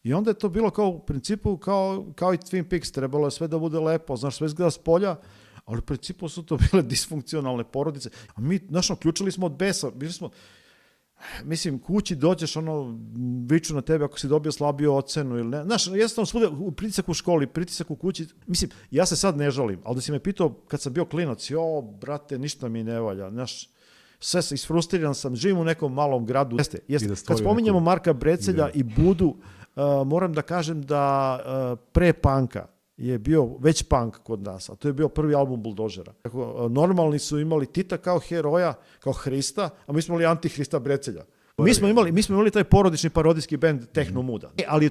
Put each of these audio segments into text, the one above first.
I onda je to bilo kao u principu kao i Twin Peaks, trebalo je sve da bude lepo, znaš, sve izgleda s polja, ali u principu su to bile disfunkcionalne porodice. A mi, znaš, ključali smo od besa, bili smo, mislim, kući dođeš, viču na tebe ako si dobio slabiju ocenu ili ne. Znaš, jednostavno svuda, pritisak u školi, pritisak u kući, mislim, ja se sad ne žalim, ali da si me pitao kad sam bio klinac, brate, ništa mi ne valja, znaš, sve isfrustriran sam, živim u nekom malom gradu. Jeste. Kad spominjemo Marka Brecelja i Budu, moram da kažem da pre panka je bio već punk kod nas, a to je bio prvi album Buldožera. Normalni su imali Tita kao heroja, kao Hrista, a mi smo imali antihrista Brecelja. Mi smo imali taj porodični parodijski bend Tehno Muda. Ali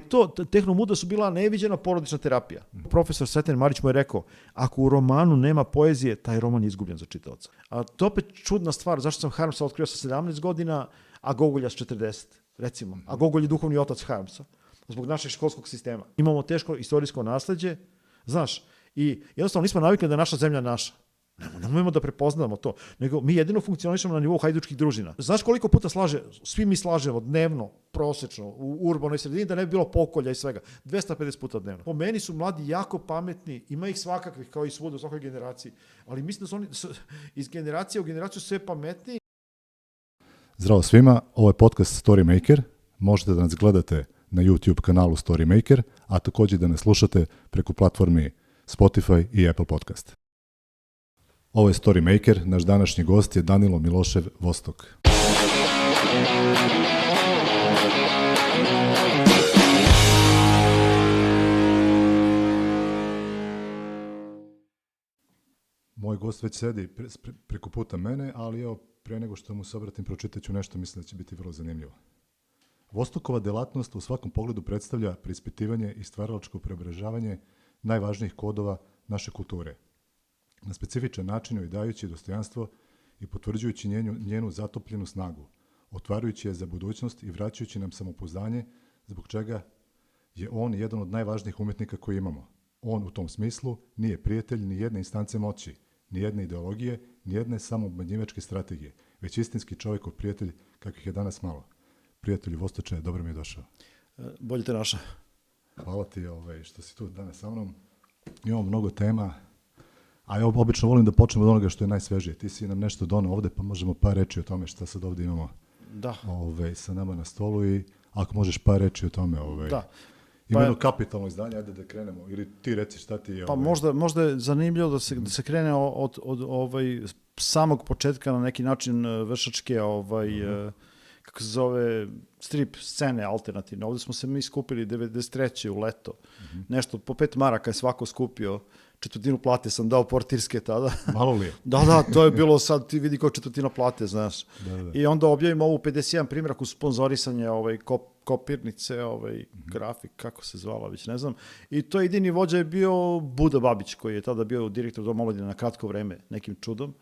Tehno Muda su bila neviđena porodična terapija. Profesor Sreten Marić mu je rekao, ako u romanu nema poezije, taj roman je izgubljen za čitaoca. A to opet čudna stvar, zašto sam Harmsa otkrio sa 17 godina, a Gogolja s 40, recimo. A Gogolj je duhovni otac Harmsa. Zbog našeg školskog sistema. Imamo teško istorijsko nasleđe, znaš, i jednostavno nismo navikli da je naša zemlja naša. Nemojmo da prepoznamo to, nego mi jedino funkcionišemo na nivou hajdučkih družina. Znaš koliko puta svi mi slažemo dnevno, prosečno, u urbanoj sredini, da ne bi bilo pokolja i svega. 250 puta dnevno. Po meni su mladi jako pametni, ima ih svakakvih, kao i svuda u svakoj generaciji, ali mislim da su oni iz generacije u generaciju sve pametniji. Zdravo svima, ovo je podcast Storymaker. Možete da nas gledate na YouTube kanalu Storymaker, a također da nas slušate preko platformi Spotify i Apple Podcast. Ovo je Storymaker, naš današnji gost je Danilo Milošev Vostok. Moj gost već sedi preko puta mene, ali evo, pre nego što mu se obratim, pročitat ću nešto, mislim da će biti vrlo zanimljivo. Vostokova delatnost u svakom pogledu predstavlja preispitivanje i stvaralačko preobražavanje najvažnijih kodova naše kulture. Na specifičan način joj dajući dostojanstvo i potvrđujući njenu zatopljenu snagu, otvarajući je za budućnost i vraćajući nam samopouzdanje, zbog čega je on jedan od najvažnijih umjetnika koje imamo. On u tom smislu nije prijatelj ni jedne instance moći, ni jedne ideologije, ni jedne samoobmanjivačke strategije, već istinski čovjekov prijatelj kakvih je danas malo. Prijatelju Vostoče, dobro mi je došao. Bolje te našao. Hvala ti što si tu danas sa mnom. Imamo mnogo tema, a ja obično volim da počnemo od onoga što je najsvežije. Ti si nam nešto donao ovde, pa možemo par reči o tome šta sad ovde imamo sa nama na stolu i ako možeš par reči o tome. Da. Ima jedno kapitalno izdanje, ajde da krenemo. Ili ti reci šta ti je... Pa možda je zanimljivo da se krene od samog početka na neki način vršačke kako se zove, strip scene alternativne. Ovdje smo se mi skupili 93. u leto. Nešto po 5 maraka je svako skupio. Četvrtinu plate sam dao portirske tada. Malo li je? Da, to je bilo sad, ti vidi kao četvrtina plate, znaš. Da. I onda objavimo ovu 51 primjerak u sponzorisanje kopirnice, grafik, kako se zvala, već ne znam. I to jedini vođa je bio Buda Babić, koji je tada bio direktor Doma omladine na kratko vreme, nekim čudom.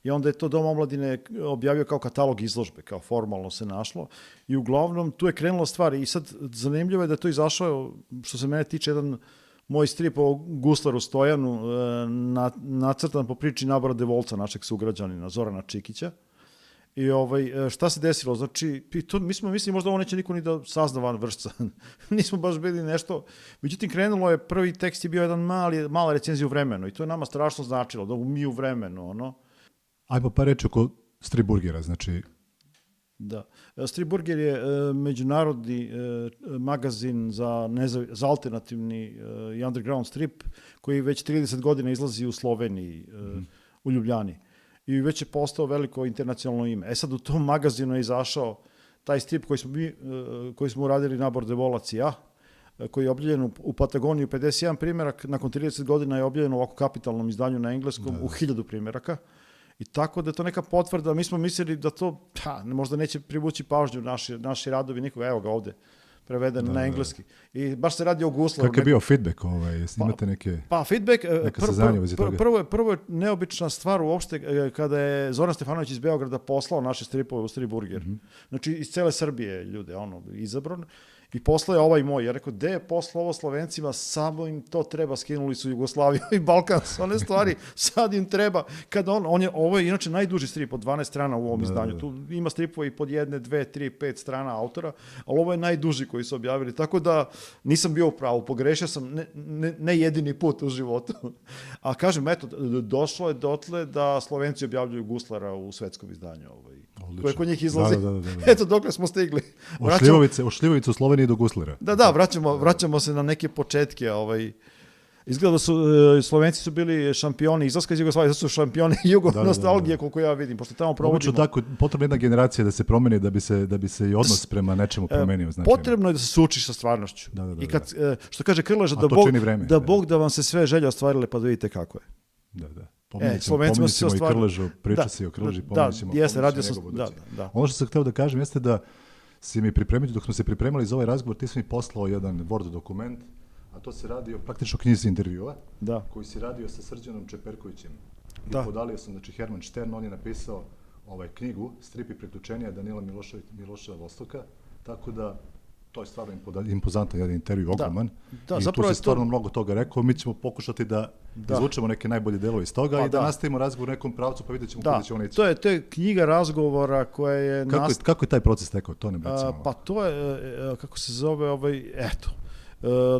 I onda je to Dom omladine objavio kao katalog izložbe, kao formalno se našlo. I uglavnom tu je krenula stvar. I sad zanimljivo je da je to izašao, što se mene tiče, jedan moj strip o Guslaru Stojanu, nacrtan po priči Nabora Devolca, našeg sugrađanina, Zorana Čikića. I šta se desilo? Znači, mi smo mislili možda ovo neće niko ni da sazna van vršca. Nismo baš bili nešto. Međutim, krenulo je, prvi tekst je bio jedan mala recenzija u Vremenu i to je nama strašno značilo, da mi u Vremenu, Ajmo pa reći oko Stripburgera, znači... Da. Stripburger je međunarodni magazin za alternativni i underground strip koji već 30 godina izlazi u Sloveniji, u Ljubljani. I već je postao veliko internacionalno ime. Sad u tom magazinu je izašao taj strip koji smo uradili Nabor Devolac i ja, koji je objavljen u Patagoniji u 51 primjerak, nakon 30 godina je objavljen u ovako kapitalnom izdanju na engleskom u 1000 primjeraka. I tako da je to neka potvrda, mi smo mislili da to možda neće privući pažnju naši radovi nikoga, evo ga ovde, preveden na engleski. I baš se radi o Guslaru. Kako je bio feedback snimate neke... Pa feedback, prvo je neobična stvar uopšte kada je Zoran Stefanović iz Beograda poslao naše stripove u Stripburger. Znači iz cele Srbije ljude, izabran. I posle je ovaj moj. Ja rekao, gde je posle ovo Slovencima? Samo im to treba. Skinuli su Jugoslaviju i Balkan. One stvari sad im treba. Kad ovo je inače najduži strip od 12 strana u ovom izdanju. Tu ima stripova i pod 1, 2, 3, 5 strana autora, ali ovo je najduži koji su objavili. Tako da nisam bio u pravu. Pogrešio sam ne jedini put u životu. A kažem, eto, došlo je dotle da Slovenci objavljuju Guslara u svetskom izdanju. Koje kod njih izlazi. Da. Eto, dokle smo stigli. Od Šljivovice u Sloveniji do Guslera. Da, vraćamo se na neke početke. Izgleda da su Slovenci su bili šampioni izlaska iz Jugoslavije, da su šampioni jugonostalgije, koliko ja vidim, pošto tamo provodimo. Tako, potrebna jedna generacija da se promeni, da bi se i odnos prema nečemu promenio. Potrebno je da se sučiš sa stvarnošću. I kad, što kaže Krleža, da Bog da vam se sve želje ostvarile, pa da vidite kako je. Da. Pominjamo i Krležu, priča se i o Krleži, pominjamo njegovu budući. Ono što sam hteo da kažem jeste da si mi pripremio, dok smo se pripremali za ovaj razgovor, ti si mi poslao jedan Word dokument, a to se radi o praktično knjizi intervjua, koji si radio sa Srđanom Čeperkovićem. I podalio sam, Herman Štern, on je napisao knjigu Strip i priključenja Danila Miloša Vostoka, tako da to je stvarno impozantan jedan intervju, ogroman. I tu si stvarno mnogo toga rekao. Mi ćemo pokušati da izvučemo neke najbolje delove iz toga i da nastavimo razgovor u nekom pravcu, pa vidjet ćemo kuda će on ići. To je knjiga razgovora koja je... Kako je taj proces tekao? To ne recimo. Pa to je, kako se zove,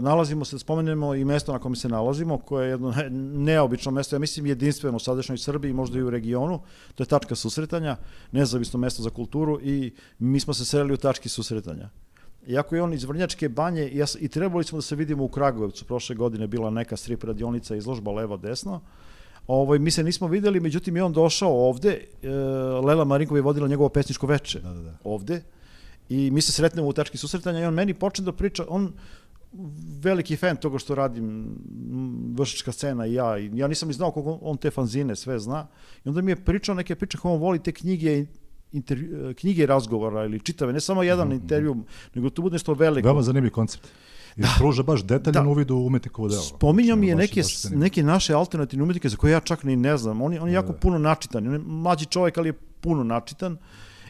nalazimo se, spomenemo i mesto na kome se nalazimo, koje je jedno neobično mesto, ja mislim jedinstveno u sadašnjoj Srbiji, možda i u regionu, to je tačka susretanja, nezavisno mesto za kulturu i mi smo se sreli u tački susretanja. Iako je on iz Vrnjačke banje i trebali smo da se vidimo u Kragujevcu, prošle godine bila neka strip radionica izložba levo-desno, mi se nismo videli, međutim je on došao ovde, Lela Marinkova je vodila njegovo pesničko veče ovde i mi se sretnemo u tački susretanja i on meni počne da priča, on veliki fan toga što radim, Vršačka scena i ja nisam ni znao koliko on te fanzine sve zna i onda mi je pričao neke priče kako on voli te knjige razgovora ili čitave, ne samo jedan intervju, nego to bude nešto veliko. Veoma zanimljiv koncept. I pruža baš detaljan uvid u umetnikovo delo. Spominjao mi je neke naše alternativne umetnike za koje ja čak ni ne znam. On je jako puno načitan. On je mlađi čovjek, ali je puno načitan.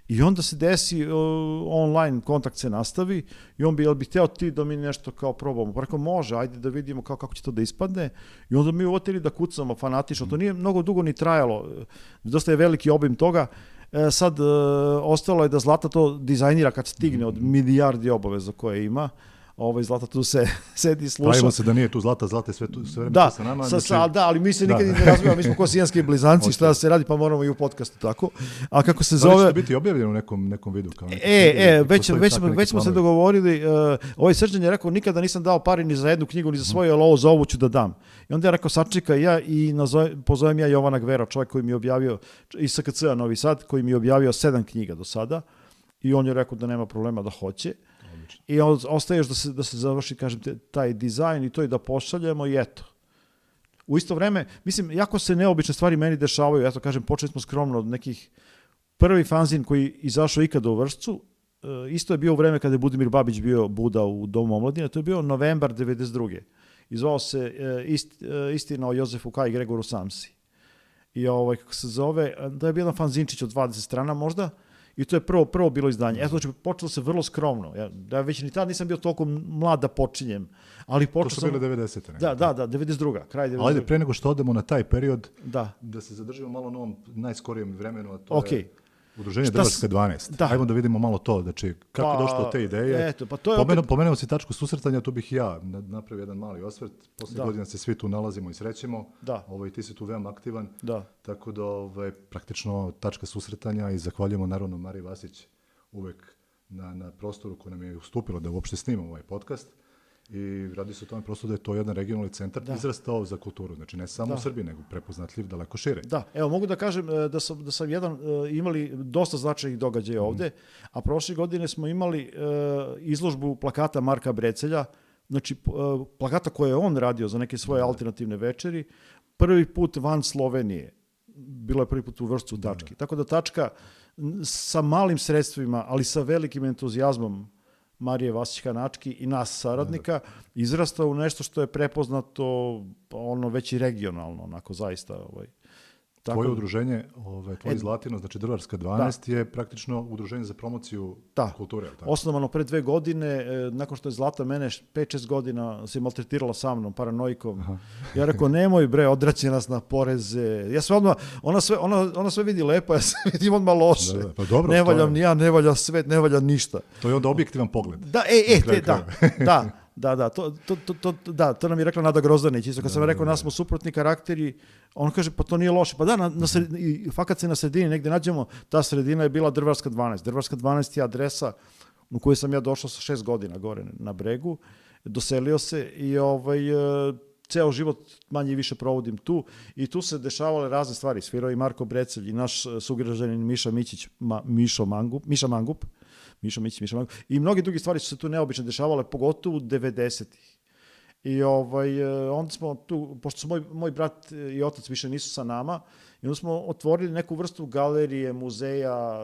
I onda se desi, online kontakt se nastavi i on bi hteo ti da mi nešto kao probamo. Pa rekao, može, ajde da vidimo kako će to da ispadne. I onda mi uvatili da kucamo fanatično. To nije mnogo dugo ni trajalo. Dosta je veliki obim toga. Sad, ostalo je da Zlata to dizajnira kad stigne od milijardi obaveza koje ima. Zlata tu sedi i sluša. Pravimo se da nije tu Zlata je sve vreme sa nama. Ali mi se nikad ne razvijamo, mi smo ko sijanski blizanci, šta se radi, pa moramo i u podcastu tako. A kako se zove... Da li će biti objavljeno u nekom vidu? Već smo se dogovorili, ovaj Srđan je rekao, nikada nisam dao pari ni za jednu knjigu, ni za svoju, ali ovo za ovu ću da dam. I onda je rekao, sačekaj ja i pozovem ja Jovana Gvera, čovjek koji mi je objavio, iz SKC-a Novi Sad, koji mi je objavio 7 knjiga do sada. I on je rekao da nema problema, da hoće. I ostaješ da se završi, kažem, taj dizajn i to i da pošaljemo i eto. U isto vreme, mislim, jako se neobične stvari meni dešavaju, eto, kažem, počeli smo skromno od nekih prvi fanzin koji izašao ikada u Vršcu, isto je bio u vreme kada je Budimir Babić bio Buda u Domu omladine, to je bio novembar 92. I zvao se Istina o Jozefu K. i Gregoru Samsi. I kako se zove, da je bio jedan fanzinčić od 20 strana možda, i to je prvo bilo izdanje. Eto, znači, počelo se vrlo skromno. Ja već ni tad nisam bio toliko mlad da počinjem. Ali to su bile 90. Da, 92. Kraj 92. Ajde, pre nego što odemo na taj period, da se zadržimo malo na ovom najskorijem vremenu, a to je Udruženje Drvarska 12. Ajmo da vidimo malo to, znači, kako je došlo do te ideje. Pomenuo si tačku susretanja, tu bih ja napravio jedan mali osvrt. Posle godina se svi tu nalazimo i srećemo. Ti si tu veoma aktivan. Tako da, praktično, tačka susretanja i zahvaljujemo naravno Mariji Vasić uvek na prostoru koji nam je ustupilo da uopšte snimamo ovaj podcast. I radi se o tome prosto da je to jedan regionalni centar izrastao za kulturu. Znači ne samo u Srbiji, nego prepoznatljiv daleko šire. Da, evo mogu da kažem da sam imali dosta značajnih događaja ovde, a prošle godine smo imali izložbu plakata Marka Brecelja, znači plakata koje je on radio za neke svoje alternativne večeri, prvi put van Slovenije. Bilo je prvi put u Vršcu tački. Tako da tačka sa malim sredstvima, ali sa velikim entuzijazmom Marije Vasić-Kanački i nas saradnika, izrasta u nešto što je prepoznato već i regionalno, onako zaista. Tvoje udruženje, tvoj Zlatino, znači Drvarska 12 je praktično udruženje za promociju kulture. Tako? Osnovano pre 2 godine, nakon što je Zlata mene 5-6 godina se maltretirala sa mnom, paranoikom. Aha. Ja rekao, nemoj bre, odraći nas na poreze. Ja sve odmah, ona sve vidi lepo, ja sve vidim odmah loše. Pa dobro, ne valjam ni ja, ne valja svet, ne valja ništa. To je onda objektivan pogled. To nam je rekla Nada Grozdanić. Isto kad sam rekao, nas smo suprotni karakteri, on kaže, pa to nije loše. Pa da, fakat se na sredini negde nađemo, ta sredina je bila Drvarska 12. Drvarska 12 je adresa u kojoj sam ja došao sa 6 godina gore na Bregu, doselio se i ceo život manje i više provodim tu i tu se dešavale razne stvari. Svirao i Marko Brecelj i naš sugrađanin Miša Mićić, Miša Mangup, i mnogi drugi stvari su se tu neobično dešavale, pogotovo u 90-ih. I onda smo tu, pošto su moj brat i otac više nisu sa nama, i onda smo otvorili neku vrstu galerije, muzeja,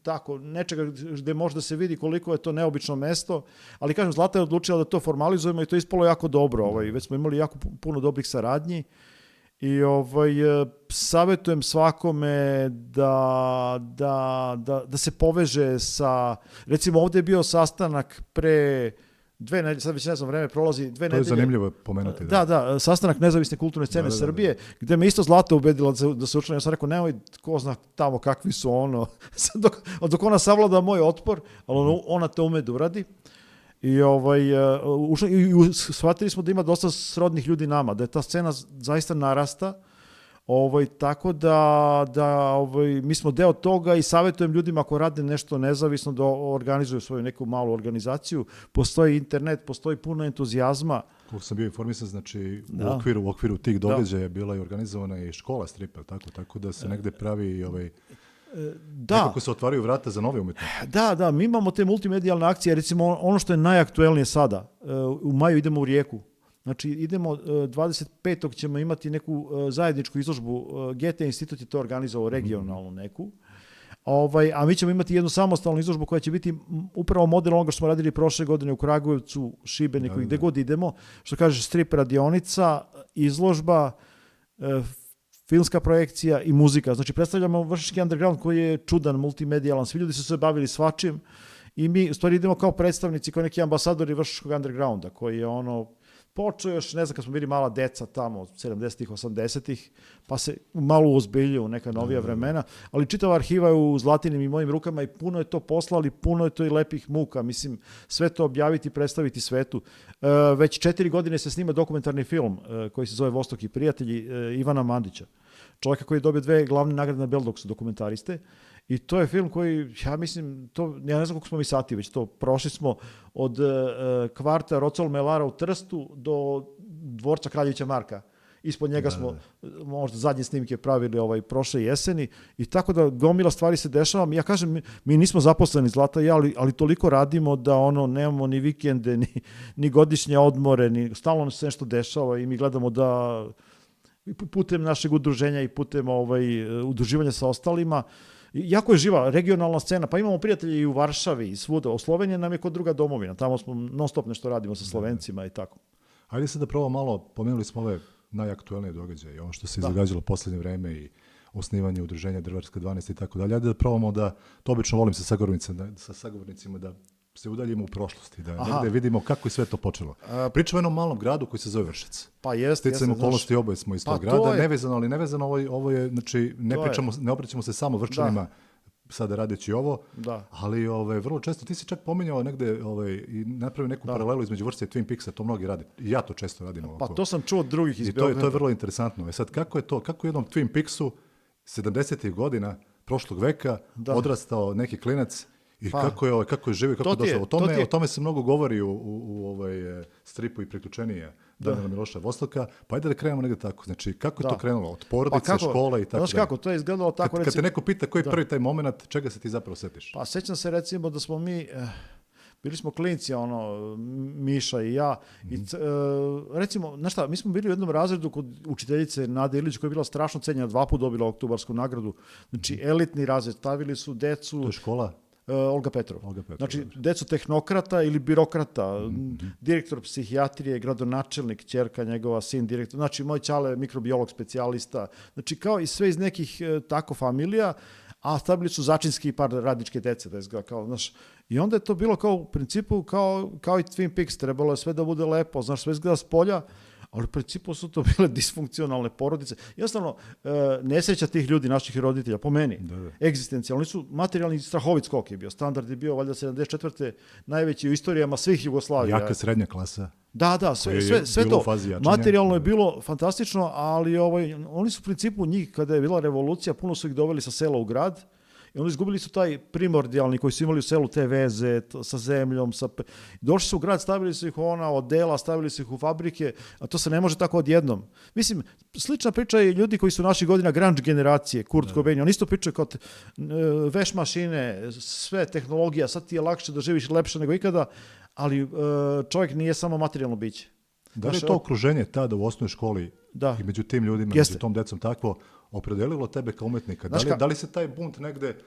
tako, nečega gde može da se vidi koliko je to neobično mesto, ali kažem, Zlata je odlučila da to formalizujemo i to je ispalo jako dobro, već smo imali jako puno dobrih saradnji i savjetujem svakome da se poveže sa, recimo ovde je bio sastanak pre 2 nedelje, sad već ne znam, vreme prolazi 2 nedelje. To je zanimljivo pomenuti. Da, sastanak nezavisne kulturne scene Srbije, gde me isto Zlata ubedila da se učlanim. Ja sam rekao, nemoj, ko zna tamo kakvi su dok ona savlada moj otpor, ali ona to ume da uradi. I shvatili smo da ima dosta srodnih ljudi nama, da je ta scena zaista narasta, tako da mi smo deo toga i savjetujem ljudima ako rade nešto nezavisno da organizuju svoju neku malu organizaciju. Postoji internet, postoji puno entuzijazma. Koliko sam bio informisan, znači u okviru tih događaja bila je organizovana i škola stripa, tako da se negde pravi nekako se otvaraju vrata za nove umetnike. Da, mi imamo te multimedijalne akcije, recimo ono što je najaktuelnije sada, u maju idemo u Rijeku. Znači, idemo 25. ćemo imati neku zajedničku izložbu, GT institut je to organizovao regionalnu neku, a mi ćemo imati jednu samostalnu izložbu koja će biti upravo model onoga što smo radili prošle godine u Kragujevcu, Šibeniku i gde god idemo, što kaže strip radionica, izložba, filmska projekcija i muzika. Znači, predstavljamo Vršački underground koji je čudan, multimedijalan, svi ljudi su se bavili svačim i mi u stvari idemo kao predstavnici, kao neki ambasadori Vršačkog undergrounda, koji je počeo još, ne znam, kad smo bili mala deca tamo, 70-ih, 80-ih, pa se malo uozbiljio u neka novija vremena, ali čitava arhiva je u Zlatinim i mojim rukama i puno je to posla, ali puno je to i lepih muka, mislim, sve to objaviti i predstaviti svetu. Već 4 godine se snima dokumentarni film koji se zove Vostoki prijatelji Ivana Mandića, čovjeka koji je dobio 2 glavne nagrade na Beldoksu, dokumentariste. I to je film koji, ja mislim, ja ne znam koliko smo mi sati već to, prošli smo od kvarta Rocol Melara u Trstu do dvorca Kraljevića Marka. Ispod njega smo možda zadnje snimke pravili prošle jeseni i tako da gomila stvari se dešava. Ja kažem, mi nismo zaposleni, Zlata i ja, ali toliko radimo da nemamo ni vikende, ni godišnje odmore, stalno se nešto dešava i mi gledamo da putem našeg udruženja i putem udruživanja sa ostalima. Jako je živa regionalna scena, pa imamo prijatelje i u Varšavi i svuda. O Sloveniji nam je kod druga domovina, tamo smo non stop nešto radimo sa Slovencima i tako. Ajde sad da probamo malo, pomenuli smo ove najaktuelnije događaje, ono što se izdogađalo poslednje vreme i osnivanje udruženja Drvarska 12 i tako dalje. Ajde da probamo da, to obično volim sa sagovornicima da se udaljimo u prošlosti, da negde vidimo kako je sve to počelo. Pričamo o jednom malom gradu koji se zove Vršac. Pa jeste. Sticajem okolnosti oboje smo iz tog grada, nevezano, ali nevezano, ovo je, znači, ne obraćamo se samo Vrčanima sada radeći ovo, ali vrlo često, ti si čak pominjao negde i napravio neku paralelu između Vršca i Twin Peaksa, to mnogi rade. I ja to često radim ovako. Pa to sam čuo od drugih iz Beograda. I to je vrlo interesantno. Sad, kako je to, kako je jednom Twin Peaksu 70-ih godina prošlog veka odrastao neki klinac i kako je živio, kako je došao. O tome se mnogo govori u stripu i priključenije Danila Miloša Vostoka, pa ajde da krenemo negde tako. Znači, kako je to krenulo? Od porodice, škole i tako dalje. Znaš kako, to je izgledalo tako. Kad te neko pita koji je prvi taj moment, čega se ti zapravo setiš? Pa sećam se recimo da smo mi, bili smo klinci, Miša i ja, i recimo, znaš šta, mi smo bili u jednom razredu kod učiteljice Nade Ilić koja je bila strašno cenjena, 2 puta dobila Oktobarsku nagradu, znači elitni razred, stavili su decu. To je škola? Olga Petrov. Znači, dobro. decu tehnokrata ili birokrata, direktor psihijatrije, gradonačelnik, ćerka njegova, sin direktor, znači moj ćale mikrobiolog specijalista, znači kao i sve iz nekih tako familija, a stavili su začinski par radničke dece, da izgleda kao, znaš, i onda je to bilo kao u principu kao i Twin Peaks, trebalo je sve da bude lepo, znaš, sve izgleda s polja, ali u principu su to bile disfunkcionalne porodice. Jednostavno, nesreća tih ljudi, naših roditelja, po meni, egzistencijalni, oni su materijalni strahovit skok je bio. Standard je bio, valjda, 74. najveći u istorijama svih Jugoslavija. Jaka srednja klasa. Da, sve to. Materijalno je bilo fantastično, ali oni su u principu njih, kada je bila revolucija, puno su ih doveli sa sela u grad, i onda izgubili su taj primordijalni koji su imali u selu, te veze sa zemljom. Došli su u grad, stavili su ih od dela, stavili su ih u fabrike, a to se ne može tako odjednom. Mislim, slična priča je ljudi koji su naših godina grunge generacije, Kurt Cobain, oni isto pričaju kao veš mašine, sve tehnologija, sad ti je lakše da živiš lepše nego ikada, ali čovjek nije samo materijalno biće. Da li je to okruženje tada u osnovnoj školi i među tim ljudima, među tom decom takvo, opredelilo tebe kao umetnika? Da li se taj bunt negde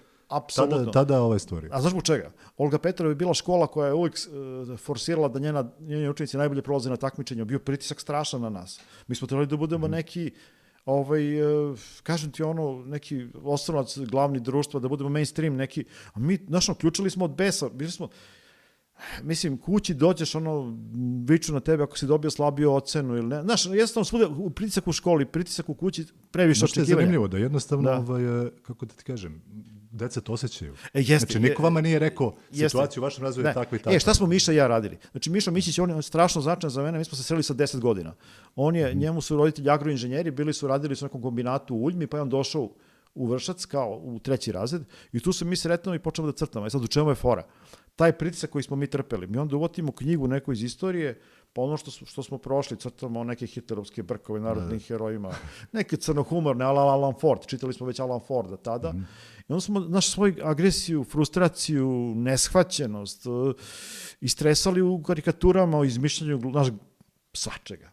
tada stvorio? A znaš zbog čega? Olga Petrov je bila škola koja je uvijek forsirala da njeni učenici najbolje prolaze na takmičenju. Bio pritisak strašan na nas. Mi smo trebali da budemo neki kažem ti neki osnovac glavni društva, da budemo mainstream neki, a mi, znaš, ključili smo od besa, bili smo, mislim, kući dođeš, viču na tebe ako si dobio slabiju ocenu ili ne. Znaš, jednostavno svuda, pritisak u školi, pritisak u kući, previše očekivanja. Znaš, je zanimljivo da jednostavno, kako da ti kažem, deca to osjećaju. Znači, niko vama nije rekao situaciju u vašem razvoju je takva i takva. Šta smo Miša i ja radili? Znači, Mišo Mićić, on je strašno značajan za mene, mi smo se sreli sa 10 godina. Njemu su roditelji agroinženjeri, radili su u nekom kombinatu u Uljmi, pa je on došao u Vršac kao u 3. razred i tu se mi sretnemo i počnemo da crtamo. I sad u čemu je fora? Taj pritisak koji smo mi trpeli. Mi onda uvatimo knjigu neku iz istorije, pa ono što smo prošli, crtamo neke hitlerovske brkove narodnim herojima, neke crnohumorne, Alan Ford, čitali smo već Alan Forda tada. I onda smo svoju agresiju, frustraciju, neshvaćenost istresali u karikaturama, o izmišljanju svačega.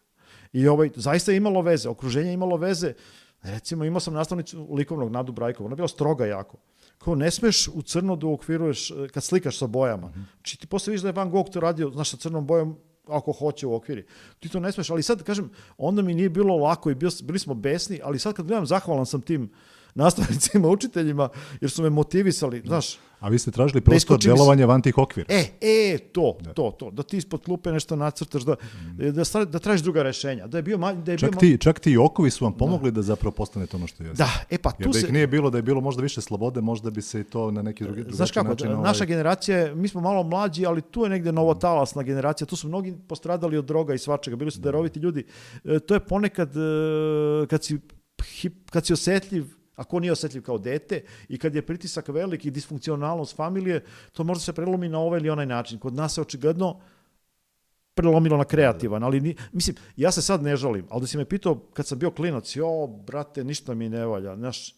I zaista je imalo veze, okruženje je imalo veze. Recimo, imao sam nastavnicu likovnog, Nadu Brajkovu, ona je bila stroga jako. Kao, ne smeš u crno da uokviruješ, kad slikaš sa bojama. Či ti posle vidiš da je Van Gogh to radio, znaš, sa crnom bojom, ako hoće u okviri. Ti to ne smeš, ali sad, kažem, onda mi nije bilo lako i bili smo besni, ali sad kad gledam, zahvalan sam tim nastavnicima, učiteljima, jer su me motivisali, znaš. A vi ste tražili prostor delovanja van tih okvira. To. Da ti ispod klupe nešto nacrtaš, da tražiš druga rešenja. Čak ti i okovi su vam pomogli da zapravo postanete ono što jeste. Pa tu da ih nije bilo, da je bilo možda više slobode, možda bi se i to na neki drugi način... Znaš kako, naša generacija, mi smo malo mlađi, ali tu je negde novotalasna generacija, tu su mnogi postradali od droga i svačega, bili su daroviti ljudi. To je ponekad, kad si osjetljiv, ako nije osjetljiv kao dete i kad je pritisak velik i disfunkcionalnost familije, to možda se prelomi na ovaj ili onaj način. Kod nas se očigledno prelomilo na kreativan, ali mislim, ja se sad ne žalim, ali da si me pitao kad sam bio klinac, brate, ništa mi ne valja, znaš,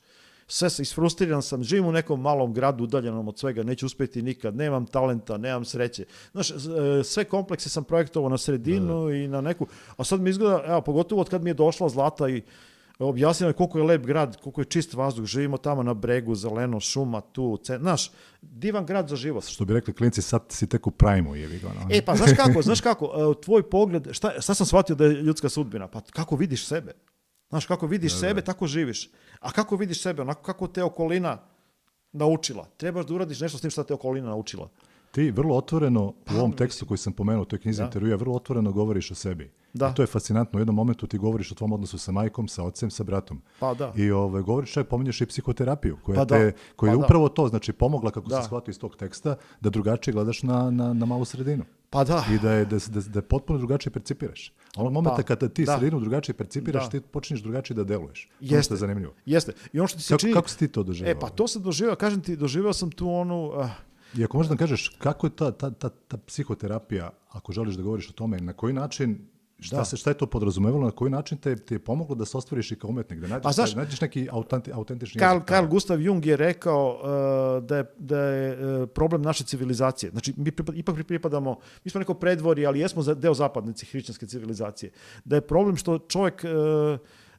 sve isfrustriran sam, živim u nekom malom gradu udaljenom od svega, neću uspjeti nikad, nemam talenta, nemam sreće. Znaš, sve komplekse sam projektovao na sredinu i na neku, a sad mi izgleda, evo, pogotovo od kad mi je došla Zlata i objasnila je koliko je lep grad, koliko je čist vazduh, živimo tamo na bregu, zeleno, šuma, tu, znaš, divan grad za život. Što bi rekli klinci, sad si tek u prajmu, jevi ga. Pa znaš kako, tvoj pogled, šta sam shvatio da je ljudska sudbina, pa kako vidiš sebe? Znaš, kako vidiš sebe, tako živiš. A kako vidiš sebe, onako kako te okolina naučila. Trebaš da uradiš nešto s tim što te okolina naučila. Ti vrlo otvoreno u ovom tekstu koji sam pomenuo u toj knjizi intervjua, vrlo otvoreno govoriš o sebi. I to je fascinantno. U jednom momentu ti govoriš o tvom odnosu sa majkom, sa ocem, sa bratom. I govoriš, pominješ i psihoterapiju, koja je upravo to, znači pomogla, kako se shvatio iz tog teksta, da drugačije gledaš na malu sredinu. I da potpuno drugačije percipiraš. Onog momenta kada ti sredinu drugačije percipiraš, ti počinješ drugačije da deluješ. Ono što je zanimljivo. Jeste. I ono što ti se čini... Kako si ti to doživao? Pa to sam doživao, kažem ti, doživao sam tu onu... I ako možda kažeš, kako je ta psihoterapija, ako želiš da govoriš o tome, na koji način, šta je to podrazumevalo, na koji način te je pomoglo da se ostvariš i kao umetnik, da nađeš neki autentični jezik? Carl Gustav Jung je rekao da je problem naše civilizacije. Znači, mi ipak pripadamo, mi smo neko predvorje, ali jesmo deo zapadnice hrišćanske civilizacije. Da je problem što čovjek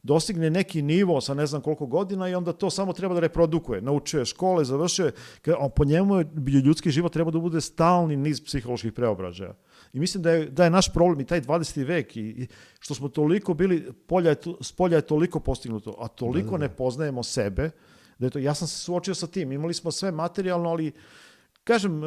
dostigne neki nivo sa ne znam koliko godina i onda to samo treba da reprodukuje. Naučio je škole, završio je, a po njemu je ljudski život treba da bude stalni niz psiholoških preobražaja. I mislim da je naš problem i taj 20. vek i što smo toliko bili, spolja je toliko postignuto, a toliko ne poznajemo sebe, da je to, ja sam se suočio sa tim, imali smo sve materijalno, ali kažem,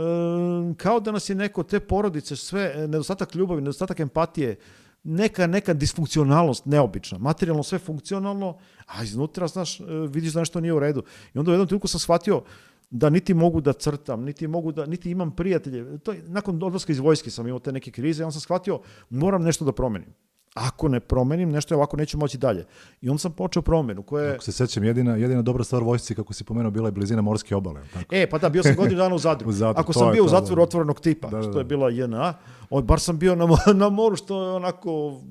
kao da nas je neko, te porodice, sve, nedostatak ljubavi, nedostatak empatije, neka disfunkcionalnost neobična, materijalno sve funkcionalno, a iznutra, znaš, vidiš da nešto nije u redu. I onda u jednom trenutku sam shvatio da niti mogu da crtam, niti imam prijatelje. Nakon odlaska iz vojske sam imao te neke krize i onda sam shvatio, moram nešto da promenim. Ako ne promenim, nešto je ovako, neću moći dalje. I onda sam počeo promenu koja... Ako se sećam, jedina dobra stvar vojsci, kako si pomenuo, bila je blizina morske obale. Tako? Pa da, bio sam godinu dana u Zadru. Ako sam bio u zatvoru otvorenog tipa, što je bila JNA, bar sam bio na moru, što je onako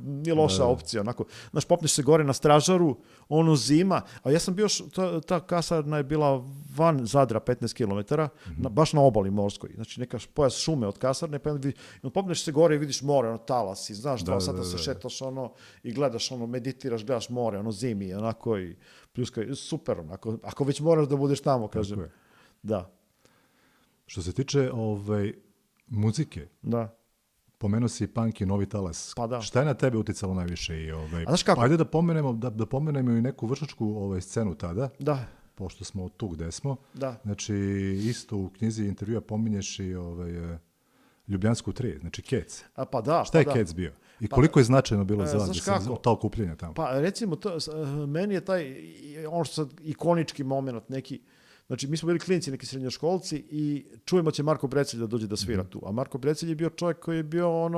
nije loša opcija. Onako, znaš, popneš se gore na Stražaru, ono zima, a ja sam bio, ta kasarna je bila van Zadra 15 km, baš na obali morskoj. Znači neka pojas šume od kasarne, pa popneš se gore i vidiš more, ono talasi, znaš, 2 sata se šetaš ono i gledaš, ono, meditiraš, gledaš more, ono zimi, onako i pljuska, super, onako, ako već moraš da budeš tamo, kažem. Da. Što se tiče muzike, pomenuo si punk i novi talas. Pa da. Šta je na tebe uticalo najviše? Ajde da pomenemo i neku vršačku scenu tada. Da. Pošto smo tu gde smo. Da. Znači, isto u knjizi intervjua pominješ i Ljubljansku 3, znači Kec. Pa da. Šta je Kec bio? I koliko je značajno bilo za vas ta okupljenja tamo? Pa recimo, meni je taj, ono što sad, ikonički moment neki. Znači, mi smo bili klinci, neki srednjoškolci i čujemo će Marko Brecelj da dođe da svira tu. A Marko Brecelj je bio čovjek koji je bio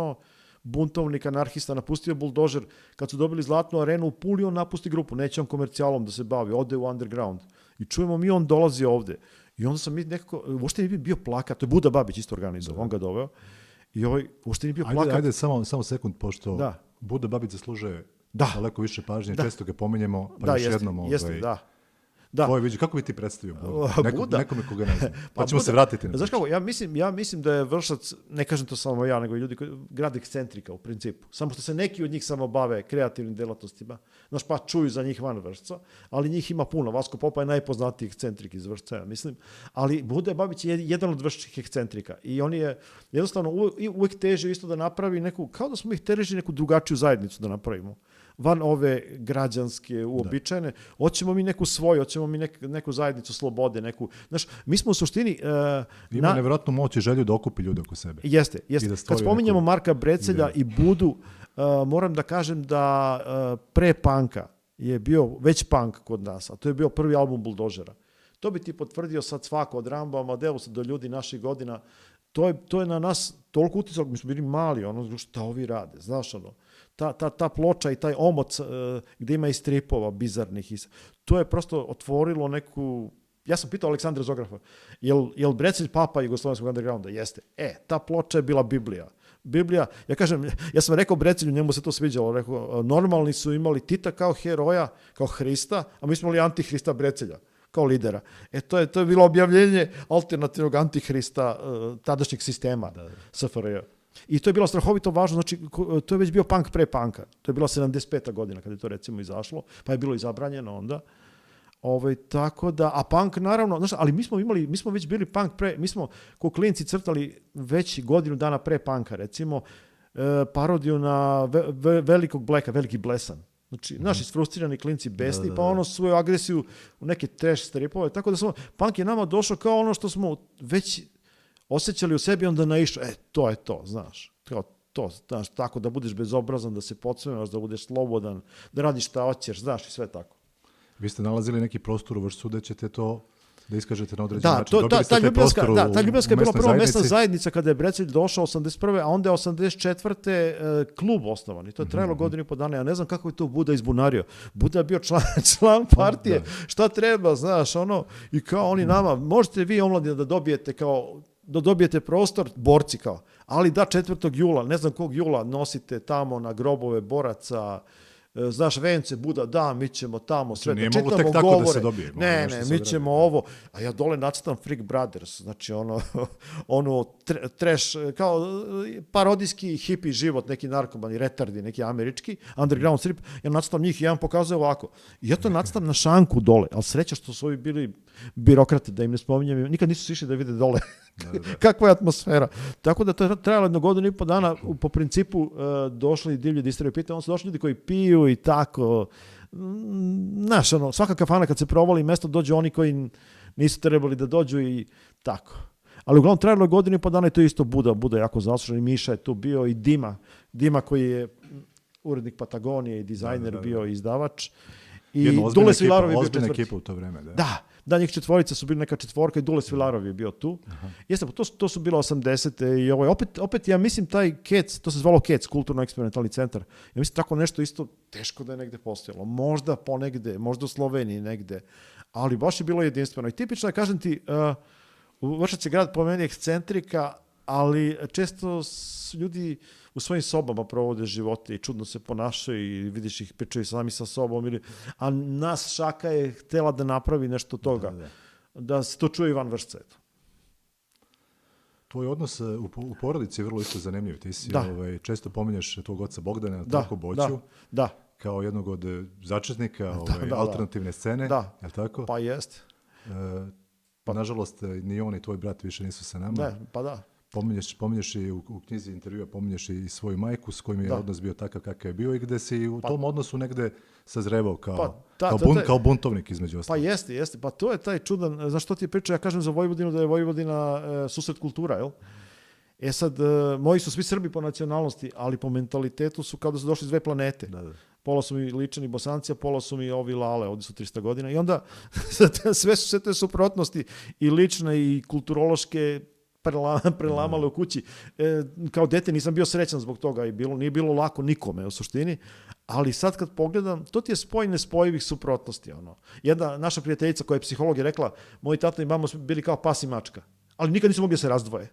buntovnik, anarhista, napustio buldožer. Kad su dobili Zlatnu arenu u Puli, on napusti grupu. Neće on komercijalom da se bavi, ode u underground. I čujemo mi, on dolazi ovde. I onda sam mi nekako, uopšte nije bio plakat, to je Buda Babić isto organizovao, on ga doveo. I uopšte nije bio plakat. Ajde, samo sekund, pošto Buda Babić zaslužuje daleko više pažnje, često ga pominjemo, pa još jednom. Da. Kako bi ti predstavio Buda? Nekome koga ne znam. Pa ćemo se vratiti na to. Znaš kako, ja mislim da je Vršac, ne kažem to samo ja, nego i ljudi koji grad ekscentrika u principu. Samo što se neki od njih samo bave kreativnim delatnostima. Znaš, pa čuju za njih van Vršca, ali njih ima puno. Vasko Popa je najpoznatiji ekscentrik iz Vršca, ja mislim. Ali Buda Babić je jedan od vrščih ekscentrika. I on je jednostavno uvijek težio isto da napravi neku, kao da smo ih težili neku drugačiju zajednicu da napravimo. Van ove građanske, uobičajene, hoćemo mi neku svoju, hoćemo mi neku zajednicu slobode, neku, znaš, mi smo u suštini... Ima nevjerojatnu moć i želju da okupi ljude oko sebe. Jeste. Kad spominjemo Marka Brecelja i Budu, moram da kažem da pre punka je bio već punk kod nas, a to je bio prvi album Buldožera. To bi ti potvrdio sad svako od Ramba, Amadeusa do ljudi naših godina. To je na nas toliko uticalo, mi smo bili mali, šta ovi rade, znaš, ta ploča i taj omot gdje ima i stripova bizarnih. To je prosto otvorilo neku... Ja sam pitao Aleksandra Zografa, jel Brecelj papa jugoslovenskog undergrounda? Jeste. Ta ploča je bila Biblija, ja sam rekao Brecelju, njemu se to sviđalo, rekao, normalni su imali Tita kao heroja, kao Hrista, a mi smo imali antihrista Brecelja kao lidera. To je bilo objavljenje alternativnog antihrista tadašnjeg sistema SFRJ. I to je bilo strahovito važno, znači to je već bio punk pre punka. To je bila 75. godina kada je to recimo izašlo, pa je bilo i zabranjeno onda. Tako da, a punk naravno, znaš, ali mi smo već bili punk pre, mi smo ko klinci crtali već godinu dana pre punka, recimo, parodiju na velikog Blacka, veliki Blesan. Znači, naši isfrustrirani klinci besni, pa svoju agresiju u neke trash stripove, tako da punk je nama došao kao ono što smo već osjećali u sebi, onda naišao, to je to, znaš, kao to, znaš, tako da budeš bezobrazan, da se podsmemaš, da budeš slobodan, da radiš šta hoćeš, znaš, i sve tako. Vi ste nalazili neki prostor u Vršcu da ćete to da iskažete na određen način. Ta Ljubljanska je bila prvo mesna zajednica kada je Brecelj došao 81. a onda je 84. klub osnovan i to je trajalo godinu i po dana. Ja ne znam kako je to Buda izbunario. Buda je bio član partije, šta treba, znaš, i kao oni nama, možete vi omladina da dobijete prostor, borci kao, ali da 4. jula, ne znam kog jula, nosite tamo na grobove boraca, znaš, vence, Buda, da, mi ćemo tamo, sve, nije da mogu čitamo tek tako govore. da se dobije, mora Ne, nešto ne, se mi odradi, ćemo da. ovo, a ja dole nacrtam Freak Brothers, znači ono trash, kao parodijski hippie život, neki narkomani, retardi, neki američki, underground strip, ja nacrtam njih i ja vam pokazuje ovako. I ja to nacrtam na šanku dole, ali sreća što su ovi bili birokrati, da im ne spominjem, nikad nisu išli da vide dole kakva je atmosfera. Tako da to je trajalo 1 godinu i po dana, po principu došli divlji distributeri, pitaju, on su došli ljudi koji piju i tako, znaš, ono, svaka kafana kad se provali mesto, dođu oni koji nisu trebali da dođu i tako. Ali uglavnom trajalo je 1 godinu i po dana i to je isto Buda jako zaslužen, i Miša je tu bio i Dima koji je urednik Patagonije i dizajner, bio i izdavač. I Dule Svilarov je bio ozbiljna četvrti. ekipa u to vreme. Da, njih 4 su bili neka 4 i Dule Svilarov je bio tu. Jeste, to su bilo 80. i opet ja mislim taj KEC, to se zvalo KEC, kulturno-eksperimentalni centar. Ja mislim tako nešto isto teško da je negde postojalo. Možda ponegde, možda u Sloveniji negde, ali baš je bilo jedinstveno. I tipično je, kažem ti, Vršac je grad po meni ekscentrika, ali često ljudi u svojim sobama provode živote i čudno se ponašaju i vidiš ih pričaju sami sa sobom. A nas Šaka je htela da napravi nešto toga. Da se to čuje i van Vršca. Tvoj odnos u porodici je vrlo isto zanimljiv. Ti si često pominješ tvog oca Bogdana, tako Boću, kao jednog od začetnika alternativne scene. Je li tako? Pa jest. Nažalost, ni on i tvoj brat više nisu sa nama. Ne, pa da. Pominješ i u knjizi intervjua, pominješ i svoju majku s kojim je odnos bio takav kakav je bio i gde si u tom odnosu negde sazrevao kao buntovnik između ostalog. Pa jeste. Pa to je taj čudan, znaš što ti je pričao, ja kažem za Vojvodinu da je Vojvodina susret kultura, jel? E sad, moji su svi Srbi po nacionalnosti, ali po mentalitetu su kao da su došli iz 2 planete. Pola su mi Ličani Bosanci, a pola su mi ovi Lale, ovdje su 300 godina. I onda sve su se te suprotnosti i lične i kulturološke prelamale u kući. Kao dete nisam bio srećan zbog toga i nije bilo lako nikome u suštini, ali sad kad pogledam, to ti je spoj nespojivih suprotnosti. Jedna naša prijateljica koja je psiholog je rekla, moji tata i mama su bili kao pas i mačka, ali nikad nisu mogli da se razdvoje.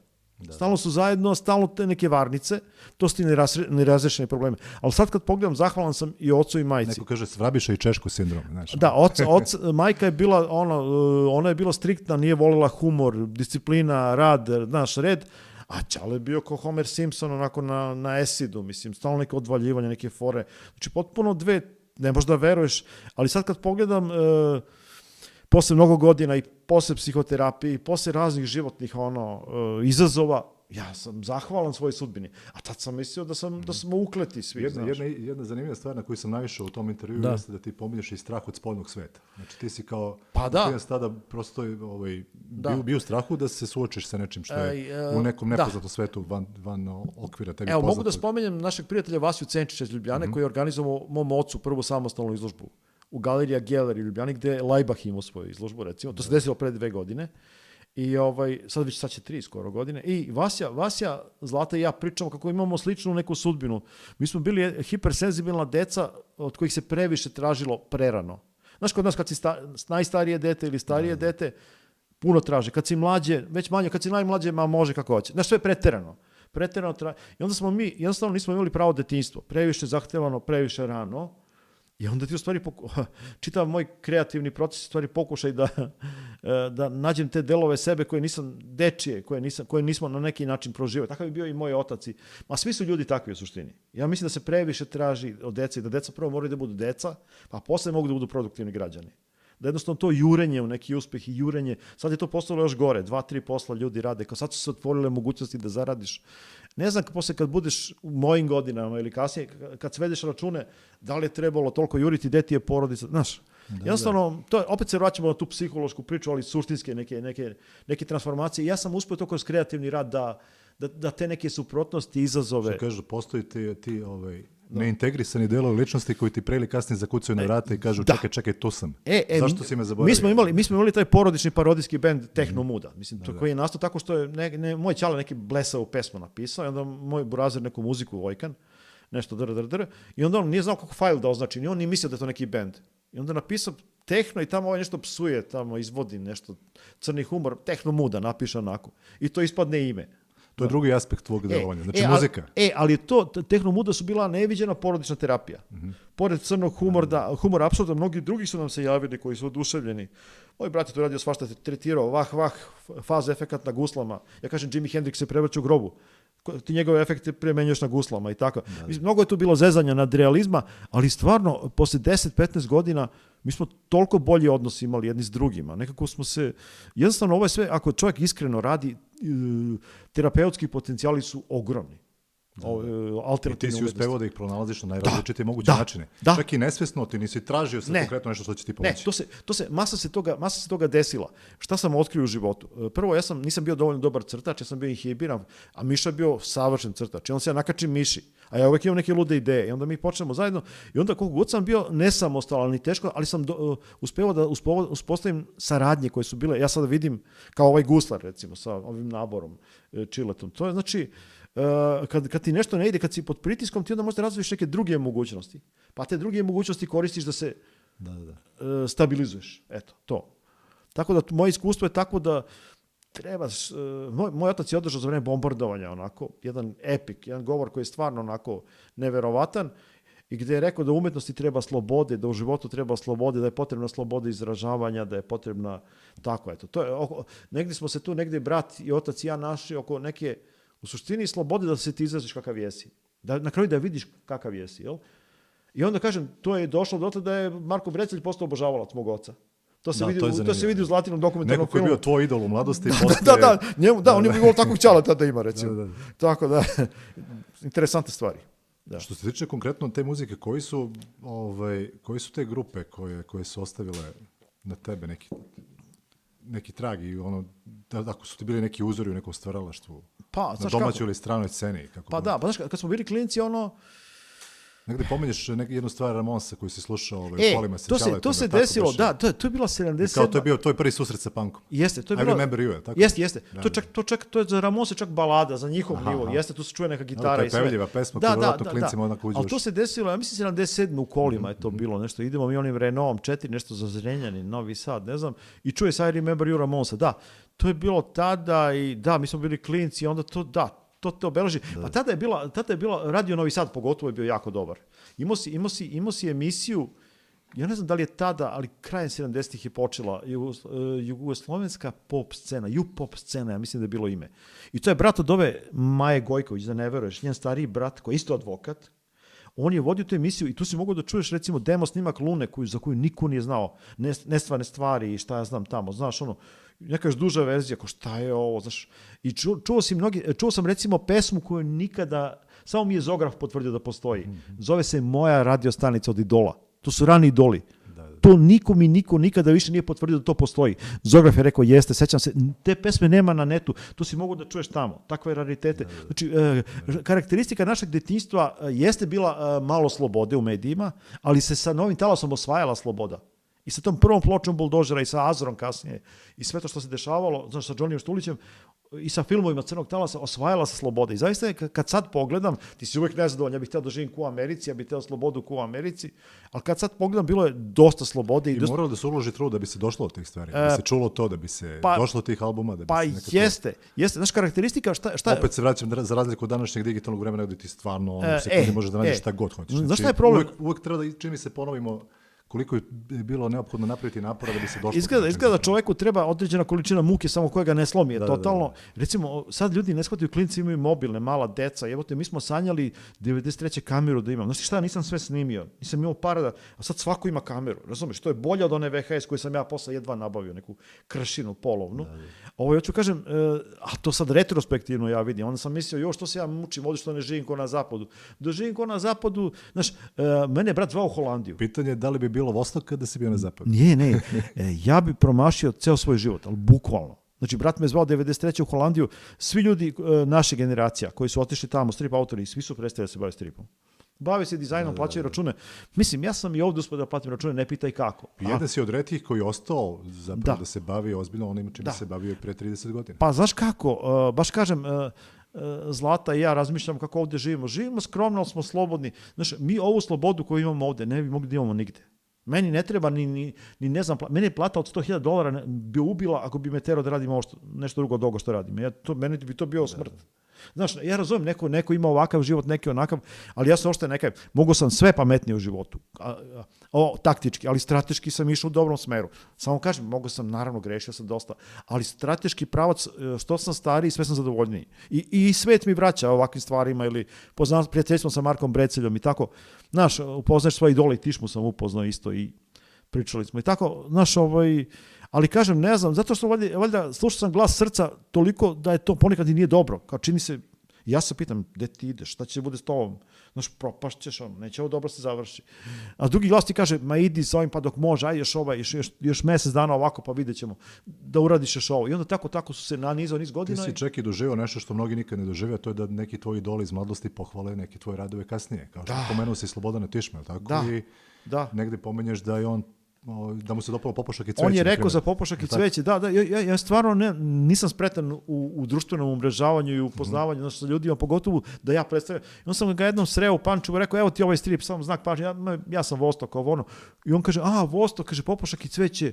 Stalno su zajedno, stalno te neke varnice, to su ti nerazrešene probleme. Ali sad kad pogledam, zahvalan sam i ocu i majci. Neko kaže Svrabiša i Češko sindrom. Znači. Da, majka je bila, ona je bila striktna, nije volila humor, disciplina, rad, red, a Ćale je bio kao Homer Simpson, onako na esidu, mislim, stalno neke odvaljivanja, neke fore. Znači, potpuno dve, ne možda veruješ, ali sad kad pogledam, posle mnogo godina i posle psihoterapije i posle raznih životnih izazova, ja sam zahvalan svojoj sudbini. A tad sam mislio da smo ukleti svi. Jedna zanimljiva stvar na koju sam naišao u tom intervju jeste da ti pominješ i strah od spoljnog sveta. Znači ti si kao tada prosto bio u strahu da se suočiš sa nečim što je u nekom nepoznatom svetu van okvira tebi poznato. Evo, mogu da spomenjem našeg prijatelja Vasiju Cenčića iz Ljubljane koji je organizovao mom ocu prvu samostalnu izložbu u Galerija Geller u Ljubljani, gde je Lajbah imao svoju izložbu, recimo. To se desilo pre 2 godine. I sad će 3 skoro godine. I Vasja, Zlata i ja pričamo kako imamo sličnu neku sudbinu. Mi smo bili hipersenzibilna deca od kojih se previše tražilo prerano. Znaš, kod nas kad si najstarije dete ili starije dete, puno traže. Kad si mlađe, već manje, kad si najmlađe, može kako hoće. Znaš, sve je preterano. I onda smo mi, jednostavno nismo imali pravo detinjstvo. Previše zahtevano, previše rano. I onda ti u stvari, čitav moj kreativni proces, u stvari pokušaj da nađem te delove sebe koje nisam dečije, koje nismo na neki način proživali. Takav je bio i moj otac. Ma svi su ljudi takvi u suštini. Ja mislim da se previše traži od dece i da deca prvo moraju da budu deca, pa posle mogu da budu produktivni građani. Da jednostavno to jurenje u neki uspeh i jurenje, sad je to postalo još gore, 2-3 posla ljudi rade, kao sad su se otvorile mogućnosti da zaradiš. Ne znam posle kad budeš u mojim godinama ili kasnije, kad svedeš račune, da li je trebalo toliko juriti, gde ti je porodica, znaš. Jednostavno, opet se vraćamo na tu psihološku priču, ali suštinske neke transformacije. Ja sam uspio to kroz kreativni rad da te neke suprotnosti, izazove... Što kažu, postoji ti neintegrisani delovi ličnosti koji ti pre ili kasnije zakucaju na vrata i kažu čekaj, tu sam. Zašto si me zaboravio? Mi smo imali taj porodični parodijski bend Tehno Muda, mislim, koji je nastao tako što je moj ćale neki blesavu pesmu napisao i onda moj burazer neku muziku Vojkan, nešto dr. I onda on nije znao kako fajl da označi, ni on nije mislio da je to neki bend. I onda napisao Tehno i tamo nešto psuje, tamo izvodi nešto, crni humor, Tehno Muda napiše onako. I to ispadne ime. To je drugi aspekt tvog delovanja. Znači muzika. Ali je to, tehno muda su bila neviđena porodična terapija. Pored crnog humora, apsolutno mnogi drugi su nam se javili koji su oduševljeni. Moj brat je to radio svašta, tretirao, faz efekat na guslama. Ja kažem, Jimi Hendrix se prevrće u grobu. Ti njegove efekte premenjuješ na guslama i tako. Mislim, mnogo je tu bilo zezanja nad realizma, ali stvarno, posle 10-15 godina, mi smo toliko bolji odnos imali jedni s drugima. Nekako smo se, jednostavno ovo je sve, ako čovjek iskreno radi, terapeutski potencijali su ogromni. I ti si uspevao da ih pronalaziš na najrazličitije moguće načine. Čak i nesvesno, ti nisi tražio se konkretno nešto što će ti pomoći. Ne, masa se toga desila. Šta sam otkrio u životu? Prvo, nisam bio dovoljno dobar crtač, ja sam bio inhibiran, a Miša je bio savršen crtač. I onda se ja nakačim Miši, a ja uvek imam neke lude ideje. I onda mi počnemo zajedno. I onda koliko god sam bio nesamostalan ni teško, ali sam uspevao da uspostavim saradnje koje su bile, ja sada vidim kao ovaj guslar, recimo, sa ovim naborom, čiletom. To je znači, kad ti nešto ne ide, kad si pod pritiskom, ti onda možda razviš neke druge mogućnosti. Pa te druge mogućnosti koristiš da se stabilizuješ. Eto, to. Tako da moje iskustvo je tako da trebaš, moj otac je održao za vreme bombardovanja onako, jedan epik, jedan govor koji je stvarno onako neverovatan i gde je rekao da u umetnosti treba slobode, da u životu treba slobode, da je potrebna sloboda izražavanja, da je potrebna tako, eto. To je, negdje smo se tu, negdje brat i otac i ja našli oko neke u suštini slobode da se ti izraziš kakav jesi. Da, na kraju da vidiš kakav jesi. Jel? I onda kažem, to je došlo do toga da je Marko Brecelj postao obožavalac mog oca. To se vidi u Zlatinom dokumentarnom filmu. Neko koji je bio tvoj idol u mladosti. On je bilo takvog čala tada ima, recimo. Tako da, interesantne stvari. Da. Što se tiče konkretno te muzike, koji su te grupe koje su ostavile na tebe neki trag i ako su ti bili neki uzori u nekom stvaralaštvu, na domaćoj ili stranoj sceni? Znaš, kad smo bili klinci, negdje pomenješ jednu stvar Ramonsa koju si slušao kolima se čale. To se desilo, to je bila 77. Kao to je bio tvoj prvi susret sa punkom. Jeste, to je bilo. I remember you, tako? Jeste. To je za Ramonsa čak balada, za njihov nivo. Jeste, tu se čuje neka gitara i sve. To je pevljiva pesma koju vjerojatno klincima onako uđeš. Ali to se desilo, ja mislim 77. u kolima je to bilo nešto. Idemo mi onim Renaultom 4, nešto za Zrenjanin, Novi Sad, ne znam. I čuje se I remember you Ramonsa. Da, to je bilo tada i da, mi smo bili klinci i onda to te obeleži. Pa tada je bila Radio Novi Sad, pogotovo je bio jako dobar. Imao si emisiju, ja ne znam da li je tada, ali krajem 70-ih je počela jugoslovenska pop scena, pop scena, ja mislim da je bilo ime. I to je brat od ove Maje Gojković, da ne veruješ, njen stariji brat, koji je isto advokat, on je vodio tu emisiju i tu si mogao da čuješ recimo demo snimak Lune za koju niko nije znao, nestvarne stvari i šta ja znam tamo, znaš neka duža verzija, ko šta je ovo, znaš, i čuo sam recimo pesmu koju nikada, samo mi je Zograf potvrdio da postoji, zove se Moja radio stanica od Idola, to su rani idoli, to niko nikada više nije potvrdio da to postoji. Zograf je rekao, jeste, sećam se, te pesme nema na netu, to si mogu da čuješ tamo, takve raritete. Znači, karakteristika našeg detinjstva jeste bila malo slobode u medijima, ali se sa Novim talasom osvajala sloboda. I sa tom prvom pločom Buldožera i sa Azorom kasnije i sve to što se dešavalo, znači sa Johnnyom Štulićem i sa filmovima Crnog talasa osvajala se sloboda. I zaista kad sad pogledam, ti si uvijek nezadovoljan, ja bih htio da živim ko u Americi, ja bih htio slobodu ko u Americi, ali kad sad pogledam, bilo je dosta slobode. I moralo da se uloži trud da bi se došlo od tih stvari, da bi se čulo to, da bi se došlo od tih albuma. Da bi se nekako... jeste. Znaš, karakteristika šta... Opet se vraćam za razliku od današnjeg digitalnog vremena gdje ti stvarno sekundi možeš da nađeš šta god hoćeš. Znaš šta je problem? Uvijek treba da, čini se, ponovimo koliko je bilo neophodno napraviti napora da bi se došlo. Izgleda da čovjeku treba određena količina muke samo koja ga ne slomi. Totalno. Recimo, sad ljudi ne shvataju, klinci imaju mobilne, mala deca. Evo te, mi smo sanjali 93. kameru da imam. Znaš šta, nisam sve snimio. Nisam imao para da... A sad svako ima kameru. Razumiješ, to je bolje od one VHS koju sam ja posle jedva nabavio, neku kršinu polovnu. Ovo hoću kažem, a to sad retrospektivno ja vidim. Onda sam mislio, što se ja mučim ovdje što ne živim ko na zapadu. Da živim ko na zapadu, znaš, mene je brat zvao u Holandiju. Pitanje je da li bi bilo Vostok da si bio na zapadu? Ne. Ja bi promašio ceo svoj život, ali bukvalno. Znači, brat me zvao 93. u Holandiju. Svi ljudi naše generacija koji su otišli tamo, strip autori, svi su prestali da se bave stripom. Bave se dizajnom, plaćaju račune. Mislim, ja sam i ovdje uspio da platim račune, ne pitaj kako. Jedan si od retkih koji je ostao zapravo da se bavi ozbiljno onim čime se bavio pre 30 godina. Pa znaš kako, baš kažem, Zlata i ja razmišljam kako ovdje živimo. Živimo skromno, ali smo slobodni. Znaš, mi ovu slobodu koju imamo ovdje ne bi mogli da imamo nigde. Meni ne treba ni ne znam, meni je plata od $100,000 bi ubila ako bi me terao da radim nešto drugo od ovoga što radim. Meni bi to bio smrt. Znaš, ja razumijem, neko ima ovakav život, neki onakav, ali ja sam ošte nekaj, mogu sam sve pametnije u životu, taktički, ali strateški sam išao u dobrom smeru. Samo kažem, mogu sam, naravno, grešio sam dosta, ali strateški pravac, što sam stariji, sve sam zadovoljniji. I svet mi vraća ovakvim stvarima, ili prijateljstvom sa Markom Breceljom i tako. Znaš, upoznaš svoje idole i Tišmu sam upoznao isto i pričali smo i tako, znaš, ali kažem, ne znam, zato što valjda slušao sam glas srca toliko da je to ponekad i nije dobro. Kao čini se, ja se pitam, gde ti ideš, šta će bude s tobom? Znaš, propašćeš, neće ovo dobro se završi. A drugi glas ti kaže, ma idi sa ovim pa dok može, aj još mesec dana ovako pa vidjet ćemo da uradiš još ovo. I onda tako su se nanizao niz godina. Ti si čak i doživio nešto što mnogi nikad ne dožive, to je da neki tvoji idoli iz mladosti pohvale neki tvoje radove kasnije. Kao što pomenuo si Slobodana Tišma, tako? Da. Negde pomenješ da je on, da mu se dopao Popušak i cveće. On je rekao za Popušak i cveće, da, ja stvarno nisam spretan u društvenom umrežavanju i upoznavanju, znači sa ljudima, pogotovo da ja predstavljam. I on sam ga jednom sreo u Pančevu, rekao, evo ti ovaj strip, samo znak pažnje, ja sam Vostok, i on kaže, Vostok, kaže Popušak i cveće,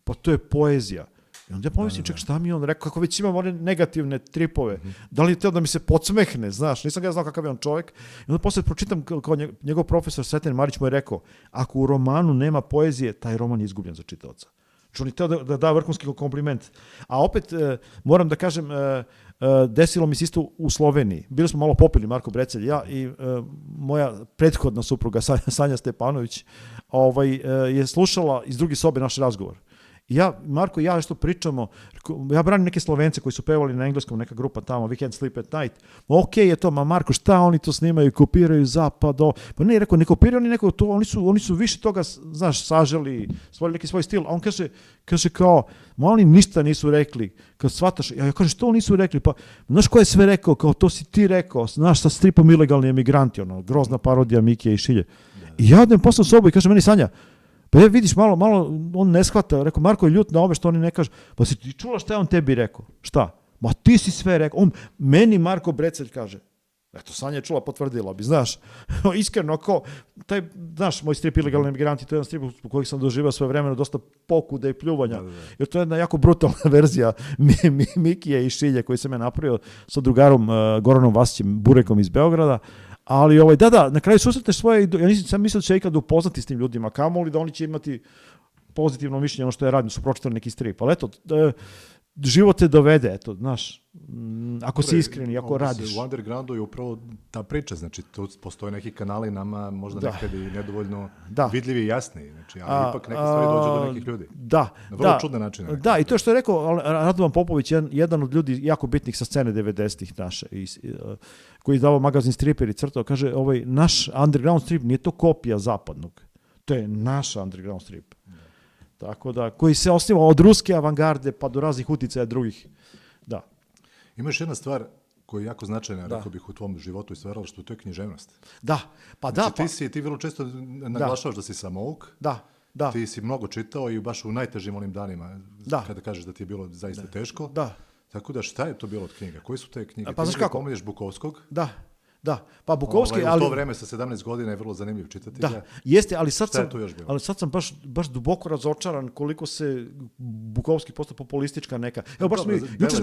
pa to je poezija. I onda ja pomislim, ček, šta mi je on rekao, kako već imam one negativne tripove, da li je teo da mi se podsmehne, znaš, nisam ga znao kakav je on čovjek. I onda posle pročitam kao njegov profesor Sreten Marić mu je rekao, ako u romanu nema poezije, taj roman je izgubljen za čitaoca. Znači on je teo da da vrhunski kompliment. A opet, moram da kažem, desilo mi se isto u Sloveniji. Bili smo malo popili, Marko Brecelj, ja i moja prethodna supruga Sanja Stepanović je slušala iz druge sobe naš razgovor. Marko i ja što pričamo, ja branim neke Slovence koji su pevali na engleskom, neka grupa tamo, We Can't Sleep at Night. Okej je to, ma Marko, šta oni to snimaju, kopiraju zapado. Pa ne, rekao, ne kopiraju oni neko, to, oni su više toga, znaš, saželi, stvorili neki svoj stil. A on kaže kao, ma oni ništa nisu rekli, kad shvataš, ja kažem, što nisu rekli, pa, znaš ko je sve rekao, kao to si ti rekao, znaš, sa stripom Ilegalni emigranti, grozna parodija Mikije i Šilje. I ja odem posle u sobu i kaže meni, Sanja, pa vidiš, malo, on ne shvata, rekao, Marko je ljut na ove što oni ne kažu, pa si ti čula šta je on tebi rekao? Šta? Ma ti si sve rekao, meni Marko Brecelj kaže, eto, Sanja je čula, potvrdila bi, znaš, iskreno, kao, taj, znaš, moj strip Ilegalni emigranti, to je jedan strip u kojeg sam doživao svoje vremeno dosta pokuda i pljuvanja, jer to je jedna jako brutalna verzija Mikije i Šilje koji sam ja napravio sa drugarom Goranom Vasićem, Burekom iz Beograda. Ali, na kraju susretneš svoje, ja nisam mislio da će ikad upoznati s tim ljudima, kamoli da oni će imati pozitivno mišljenje ono što je radim, su pročitali neki strip, ali eto, život te dovede, eto, znaš, ako si iskren i ako radiš. U undergroundu je upravo ta priča, znači tu postoje neki kanali nama možda nekad i nedovoljno vidljivi i jasni, znači, ali ipak neke stvari dođu do nekih ljudi. Na vrlo čudne načine. Da, i to što je rekao Radovan Popović, jedan od ljudi jako bitnih sa scene 90-ih naše, koji je davao magazin Striper i crtao, kaže, naš underground strip nije to kopija zapadnog, to je naš underground strip. Tako da, koji se osniva od ruske avangarde pa do raznih uticaja drugih. Da. Ima još jedna stvar koja je jako značajna, rekao bih, u tvom životu i stvaralaštvu, to je književnost. Ti vrlo često naglašavaš da si samouk. Da. Ti si mnogo čitao i baš u najtežim onim danima, kada kažeš da ti je bilo zaista teško. Da. Tako da, šta je to bilo od knjiga? Koje su te knjige? Pa znaš kako? Pomenješ Bukovskog. Da, pa Bukovski, ali... U to vreme sa 17 godina je vrlo zanimljiv čitati. Da, jeste, ali sad sam baš duboko razočaran koliko se Bukovski postao populistička neka. Evo, baš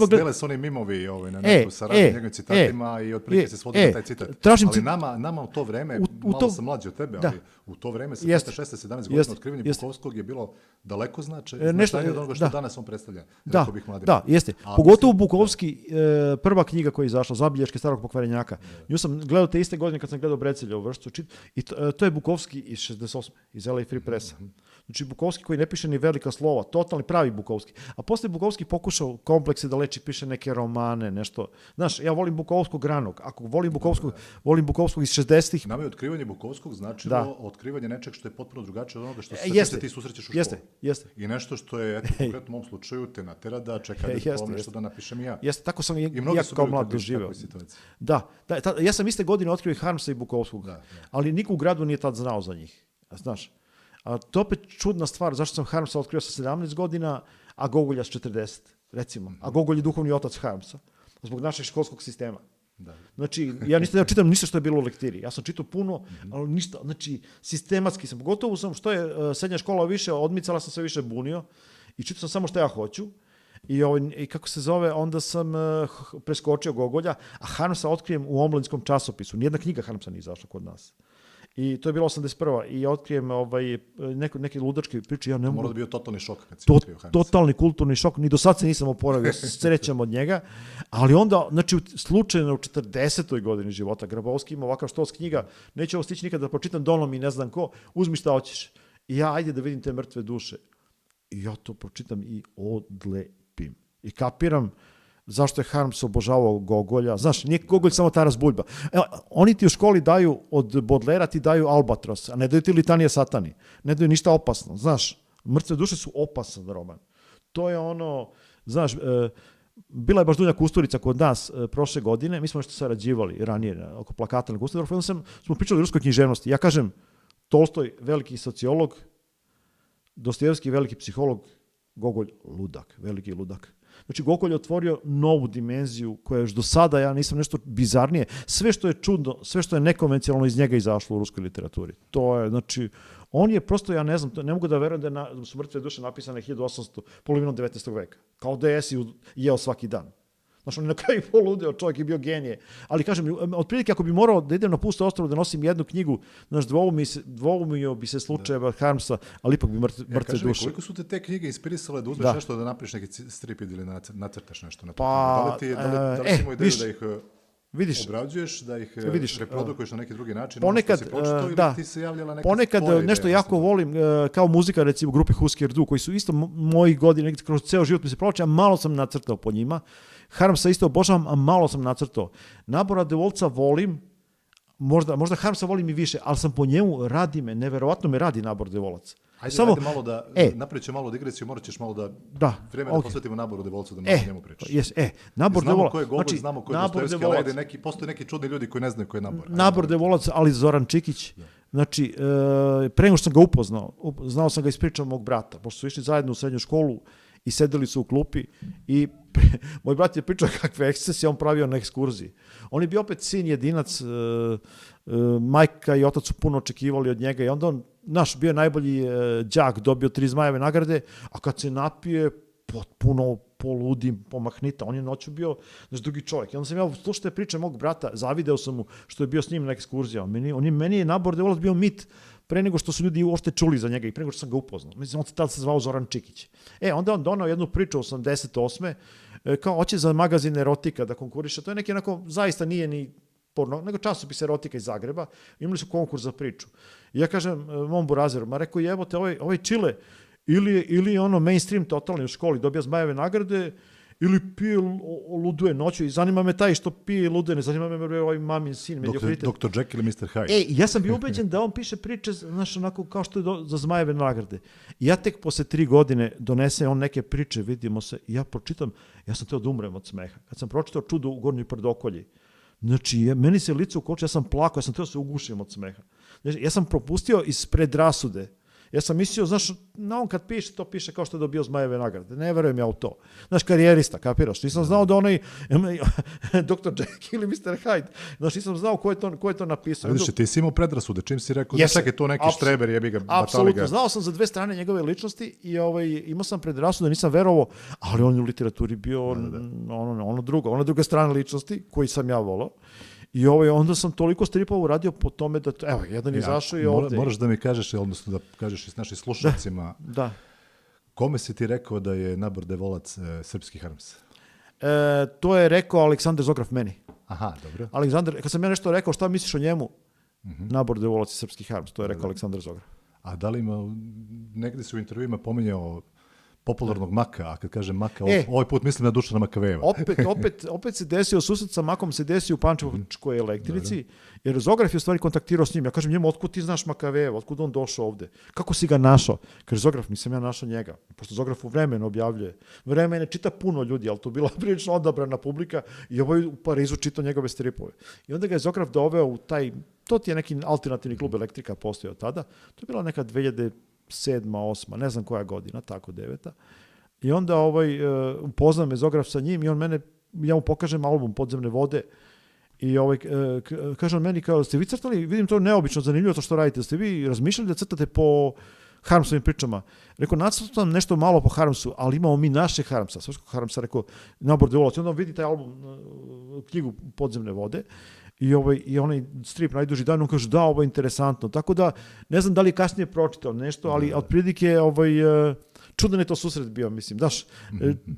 dele su oni mimovi na neku sa raznim njegovim citatima i otprilike se svodi na taj citat. Ali nama u to vreme, malo sam mlađi od tebe, ali u to vreme sa 16-17 godina otkrivanje Bukovskog je bilo daleko značajnije od onoga što danas on predstavlja. Rekao bih mladima. Da, jeste. Pogotovo Bukovski, prva knjiga koja je izašla, Zabilješke starog pokvarenjaka. Nju sam gledao te iste godine kad sam gledao Brecelja u vršcu i to je Bukovski iz 68. iz LA Free Pressa. Znači Bukovski koji ne piše ni velika slova, totalni pravi Bukovski. A posle Bukovski pokušao komplekse da leči, piše neke romane, nešto. Znaš, ja volim Bukovskog ranog. Ako volim Bukovskog iz 60-ih. Nama je otkrivanje Bukovskog značilo otkrivanje nečeg što je potpuno drugačije od onoga što se ti susrećeš u školu. Jeste. I nešto što je, eto, konkretno u mom slučaju, te natera da čekam nešto da napišem ja. Jeste, tako sam ja kao mlad doživeo. Da, ja sam iste godine otkrio i Harmsa i Bukovskog, ali niko u gradu nije tad znao za njih. Znaš, a to opet čudna stvar, zašto sam Harmsa otkrio sa 17 godina, a Gogolja s 40, recimo. A Gogolj je duhovni otac Harmsa, zbog našeg školskog sistema. Znači, ja čitam ništa što je bilo u lektiri. Ja sam čitao puno, ali ništa, znači, sistematski sam. Pogotovo sam, što je srednja škola više, odmicala sam se više bunio i čitao sam samo što ja hoću. I kako se zove, onda sam preskočio Gogolja, a Harmsa otkrijem u omladinskom časopisu. Nijedna knjiga Harmsa nije izašla kod nas. I to je bilo 81. I otkrijem neke ludačke priče. Ja ne mogu... Mora da bio totalni šok kad si otkrio Harmsa. Totalni kulturni šok. Ni do sad se nisam oporavio, srećam od njega. Ali onda, znači, slučajno u 40. godini života, Grabovski ima ovakav štos knjiga, neću ovo stići nikad da pročitam, dono mi ne znam ko, uzmi šta hoćeš. I ja, ajde da vidim te mrtve duše. I ja to pročitam i odlepim. I kapiram zašto je Harms obožavao Gogolja. Znaš, nije Gogolj samo Taras Buljba. Oni ti u školi daju od Bodlera, ti daju Albatros, a ne daju ti Litanije satani. Ne daju ništa opasno. Znaš, mrtve duše su opasan roman. To je ono, znaš, bila je baš Dunja Kusturica kod nas prošle godine, mi smo nešto sarađivali ranije oko plakata na Kusturica, onda smo pričali o ruskoj književnosti. Ja kažem, Tolstoj, veliki sociolog, Dostojevski, veliki psiholog, Gogolj, ludak, veliki ludak. Znači, Gogolj je otvorio novu dimenziju koja još do sada, ja nisam nešto bizarnije, sve što je čudno, sve što je nekonvencionalno iz njega izašlo u ruskoj literaturi. To je, znači, on je prosto, ja ne znam, ne mogu da verujem da su mrtve duše napisane 1800, polovinom 19. veka. Kao da jesi jeo svaki dan. Znaš, on je na kraju poludeo, čovjek je bio genije. Ali kažem, otprilike ako bi morao da idem na pusto ostrvo da nosim jednu knjigu, znaš, dvoumio bi se slučajeva Harmsa, ali ipak bi mrtve duše. Koliko su te knjige inspirisale da uzmeš nešto da napriš neki stripid ili nacrtaš nešto na to? Pa, da li si imao ideju da ih obrađuješ, da ih reprodukuješ na neki drugi način? Ponekad, da. Ti se javljala neka ponekad nešto jako volim, kao muzika, recimo, grupe Husker Du, koji su isto mojih godina, kroz ceo život mi se provlače, a malo sam nacrtao po njima. Harmsa isto obožavam, a malo sam nacrtao. Nabora de Volca volim, možda Harmsa volim i više, ali sam po njemu, neverovatno me radi Nabor de Volac. Ajde malo da, napravit ću malo digresiju, morat ćeš malo da vremena posvetimo Naboru de Volcu da malo njemu pričaš. Nabor de Volac. Znamo ko je Gogolj, znamo ko je Dostojevski, ali ajde, postoje neki čudni ljudi koji ne znaju ko je Nabor. Nabor de Volac, ali Zoran Čikić. Znači, pre nego što sam ga upoznao, znao sam ga iz priča mog brata, pošto su išli zajedno u srednju školu i sedeli su u klupi i moj brat je pričao kakve ekscesije on pravio na ekskurziji. On je bio opet sin jedinac, majka i otac su puno očekivali od njega i onda on, bio je najbolji đak, dobio 3 Zmajeve nagrade, a kad se napije, potpuno poludim, pomahnita. On je noću bio drugi čovjek. I onda sam ja slušao te priče mog brata, zavideo sam mu što je bio s njim na ekskurzija. Meni je Nabor de Volac bio mit pre nego što su ljudi uopšte čuli za njega i pre nego što sam ga upoznao. Mislim, on se tada se zvao Zoran Čikić. Onda on donao jednu priču 88. Kao hoće za magazin Erotika da konkuriše. To je neki onako, zaista nije ni porno, nego časopis Erotika iz Zagreba. Imali su konkurs za priču. I ja kažem mom burazeru, rekao jebote, ovaj Čile, ili ono mainstream totalni u školi, dobija Zmajeve nagrade, ili pije, luduje noću i zanima me taj što pije i luduje, ne zanima me ovaj mamin sin. Dr. Jekyll i Mr. Hyde. Ja sam bio ubeđen da on piše priče, znaš, onako kao što je za Zmajeve nagrade. I ja tek posle 3 godine donese on neke priče, vidimo se, i ja pročitam, ja sam teo da umrem od smeha. Kad sam pročitao Čudo u Gornjoj Prdokolji, znači, meni se lice ukočilo, ja sam plakao, ja sam teo se ugušim od smeha. Znači, ja sam propustio iz predrasude. Ja sam mislio, znaš, on kad piše, to piše kao što je dobio Zmajeve nagrade. Ne verujem ja u to. Znaš, karijerista, kapiraš? Nisam znao da onaj Dr. Jekyll ili Mr. Hyde. Znaš, nisam znao ko je to napisao. Vidiš, ti si imao predrasude, čim si rekao, da čak je to neki štreber, jebi ga, bataliga. Apsolutno, znao sam za 2 strane njegove ličnosti i imao sam predrasude, nisam verovao, ali on je u literaturi bio ona druga strana ličnosti, koju sam ja volao. I onda sam toliko stripova uradio po tome da, evo, jedan izašao i ovde. Moraš da mi kažeš, odnosno da kažeš i s našim slušalcima, kome si ti rekao da je Nabor de Volac srpski Harms? To je rekao Aleksandar Zograf meni. Aha, dobro. Aleksandar, kad sam ja nešto rekao, šta misliš o njemu? Nabor de Volac je srpski Harms, to je rekao Aleksandar Zograf. A da li ima, negdje se u intervjuima pominjao popularnog Maka, a kad kažem Maka, ovaj put mislim na Dušana Makavejeva. Opet se desio susret sa Makom, se desio u Pančevačkoj elektrici, jer Zograf je u stvari kontaktirao s njim. Ja kažem njemu, otkud ti znaš Makavejeva, otkud on došao ovde? Kako si ga našao? Kaže Zograf, nisam ja našao njega. Pošto Zograf u Vremenu objavljuje. Vremene čita puno ljudi, ali to bila prilično odabrana publika i ovaj u Parizu čitao njegove stripove. I onda ga je Zograf doveo u taj, to ti je neki alternativni klub Elektrika postojao tada. To je bila neka 2007. 8. ne znam koja godina, tako 9. I onda upozna me Zograf sa njim i on mene, ja mu pokažem album Podzemne vode i kaže on meni kao, ste vi crtali, vidim to neobično zanimljivo to što radite, ste vi razmišljali da crtate po Harmsovim pričama. Rekao, nacrtam nešto malo po Harmsu, ali imamo mi naše Harmsa, srpskog Harmsa, rekao, nabor devolac. I onda vidi taj album, knjigu Podzemne vode, i onaj strip Najduži dan, on kaže, da, ovo je interesantno. Tako da, ne znam da li je kasnije pročitao nešto, ali otprilike čudan je to susret bio, mislim. Daš,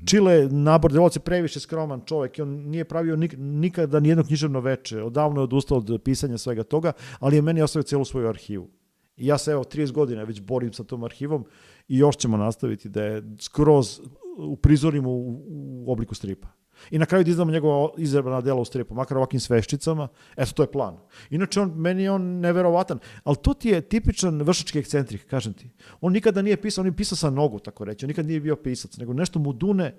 Čile, nabor devolac je previše skroman čovjek i on nije pravio nikada nijedno književno veče. Odavno je odustao od pisanja svega toga, ali je meni ostavio cijelu svoju arhivu. I ja se 30 godina već borim sa tom arhivom i još ćemo nastaviti da je skroz uprizorimo u obliku stripa. I na kraju da izdamo njegova izabrana dela u stripu, makar ovakvim sveščicama, eto, to je plan. Inače, meni je on neverovatan, ali to ti je tipičan vršački ekscentrik, kažem ti. On nikada nije pisao, on je pisao sa nogu, tako reći, on nikada nije bio pisac, nego nešto mu dune,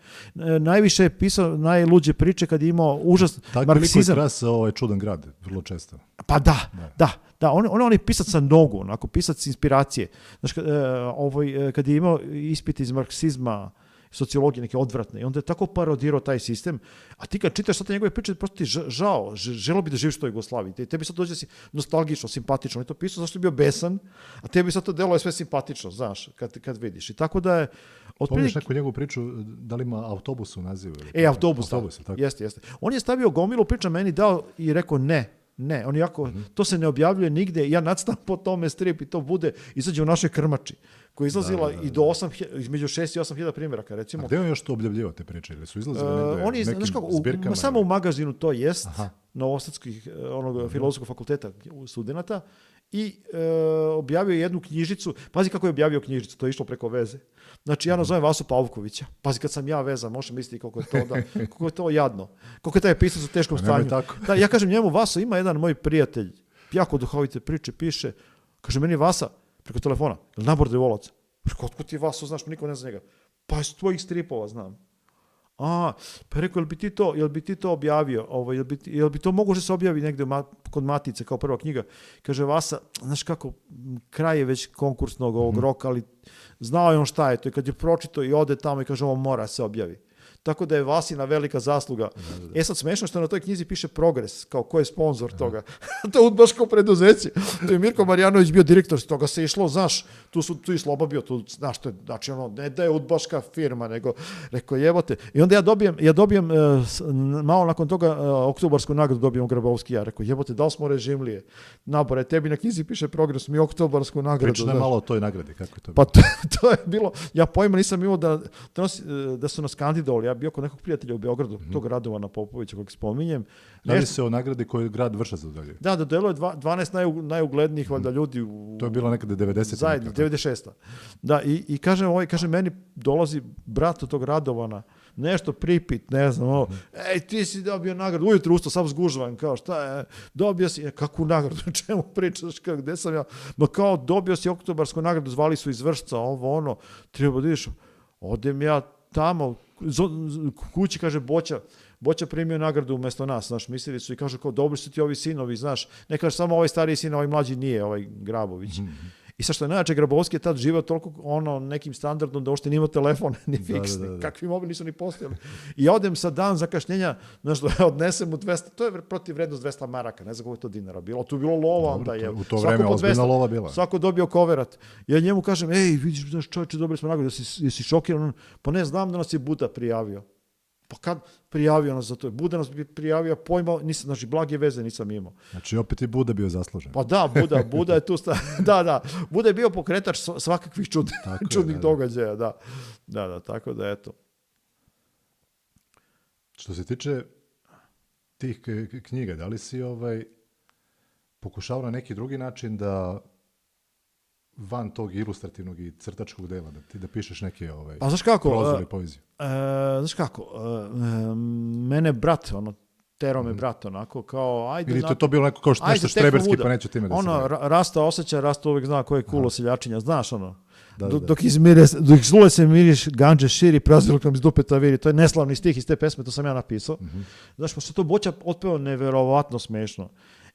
najviše je pisao najluđe priče kad je imao užas marksizam. Tako krasa ovaj čudan grad, vrlo često. Pa da, on je pisac sa nogu, onako, pisac inspiracije. Znaš, kad je imao ispit iz marksizma, sociologije neke odvratne i onda je tako parodirao taj sistem, a ti kad čitaš sad njegove priče, prosto ti žao, želeo bi da živiš u toj Jugoslaviji. Tebi sad dođe nostalgično, simpatično, on je to pisao zašto je bio besan, a tebi sad to delo je sve simpatično, znaš, kad vidiš. I tako da je... Pomniš neku njegovu priču, da li ima autobus u nazivu? Autobus, tako. Jeste. On je stavio gomilu priča, meni dao i rekao ne, on jako, to se ne objavljuje nigde, ja nacrtam po tome strip i to izađe u našoj krmači, koja je izlazila i do 8, između 6 i 8.000 primjeraka, recimo. A gde on još to objavljivao te priče? Ili su izlazile negde on je, nekim zbirkama? Samo u magazinu to jest, Novosadskih filozofskog fakulteta studenata, i objavio jednu knjižicu, pazi kako je objavio knjižicu, to je išlo preko veze. Znači, ja nazovem Vasu Pavkovića. Pazi, kad sam ja vezan, možeš misliti koliko je to jadno. Koliko je taj pisac u teškom stanju. Da, ja kažem njemu, Vaso, ima jedan moj prijatelj, jako duhovite priče, piše, kaže, meni Vasa, preko telefona, nabor devolac. Otkud ti Vaso, znaš, niko ne zna njega. Pa iz tvojih stripova znam. Pa rekao, jel bi ti to objavio? Jel bi to mogo da se objavi negde kod Matice kao prva knjiga? Kaže, Vasa, znaš kako, kraj je već konkursnog ovog roka, ali znao je on šta je to. I kad je pročito i ode tamo i kaže, ovo mora se objavi. Tako da je Vasina velika zasluga. Sad smešno što na toj knjizi piše Progres, kao ko je sponsor toga. To je udbaško preduzeće. To je Mirko Marjanović bio direktor, toga se išlo, znaš, tu i Sloba bio, znaš, to je, znači ne da je udbaška firma, nego rekao jebote. I onda ja dobijem malo nakon toga oktobarsku nagradu dobijem Grabovski, ja rekao jebote, da li smo režimlije? Nabore, tebi na knjizi piše Progres, mi oktobarsku nagradu. Priča malo o toj nagradi, kako je to bilo? Pa to je bilo, ja pojma nisam imao da su nas kandidovali. Ja bio kod nekog prijatelja u Beogradu, tog Radovana Popovića kojeg spominjem. Radi se o nagradi koju grad Vršac dodeljuje. Da, dodeljuje 12 najuglednijih valjda ljudi to je bilo nekada 90. Zajedno, 96. Da, i kaže, meni dolazi brat od tog Radovana, nešto pripit, ne znam, ti si dobio nagradu, ujutru ustao, sam zgužvan, kao šta je, dobio si, kakvu nagradu, o čemu pričaš, gde sam ja, kao dobio si oktobarsku nagradu, zvali su iz Vršca, treba da vidiš, odem ja tamo, kući, kaže, Boća primio nagradu umjesto nas, znaš, mislili su i kažu kao, dobri su ti ovi sinovi, znaš, ne kaže samo ovaj stariji sin, ovaj mlađi nije, ovaj Grabović. I sad što je najjače, Grabovski je tad živao toliko nekim standardom da uopšte nije imao telefon, ni fiksni, kakvi mobili nisu ni postojali. I ja odem sa dan zakašnjenja, znaš, odnesem mu 200, to je protiv vrednost 200 maraka, ne znam kako je to dinara bilo, tu je bilo lova onda je. U to vreme ozbiljna lova bila. Svako dobio koverat. Ja njemu kažem, ej, vidiš, znaš, čovječe, dobili smo nagradu, jesi šokiran? Pa ne, znam da nas je Buda prijavio. Pa kad prijavio nas za to? Buda nas bi prijavio, pojma, nisam, znači, blage veze nisam imao. Znači, opet i Buda bio zaslužen. Pa da, Buda je tu, da, Buda je bio pokretač svakakvih čudnih događaja, da, tako da, eto. Što se tiče tih knjiga, da li si pokušao na neki drugi način da van tog ilustrativnog i crtačkog dela, da pišeš neke prozu ili poeziju? Znaš kako, mene brat, tero me brat, onako, kao, ajde... Ili to bilo neko kao nešto štreberski, pa neću time da se... Rasta osjeća, Rasta uvijek zna ko je kulo seljačinja, znaš, dok izlule se miriš, ganđe širi, prazilkom iz dupeta viri, to je neslavni stih iz te pesme, to sam ja napisao. Znaš, pošto to Boća otpeo neverovatno smešno.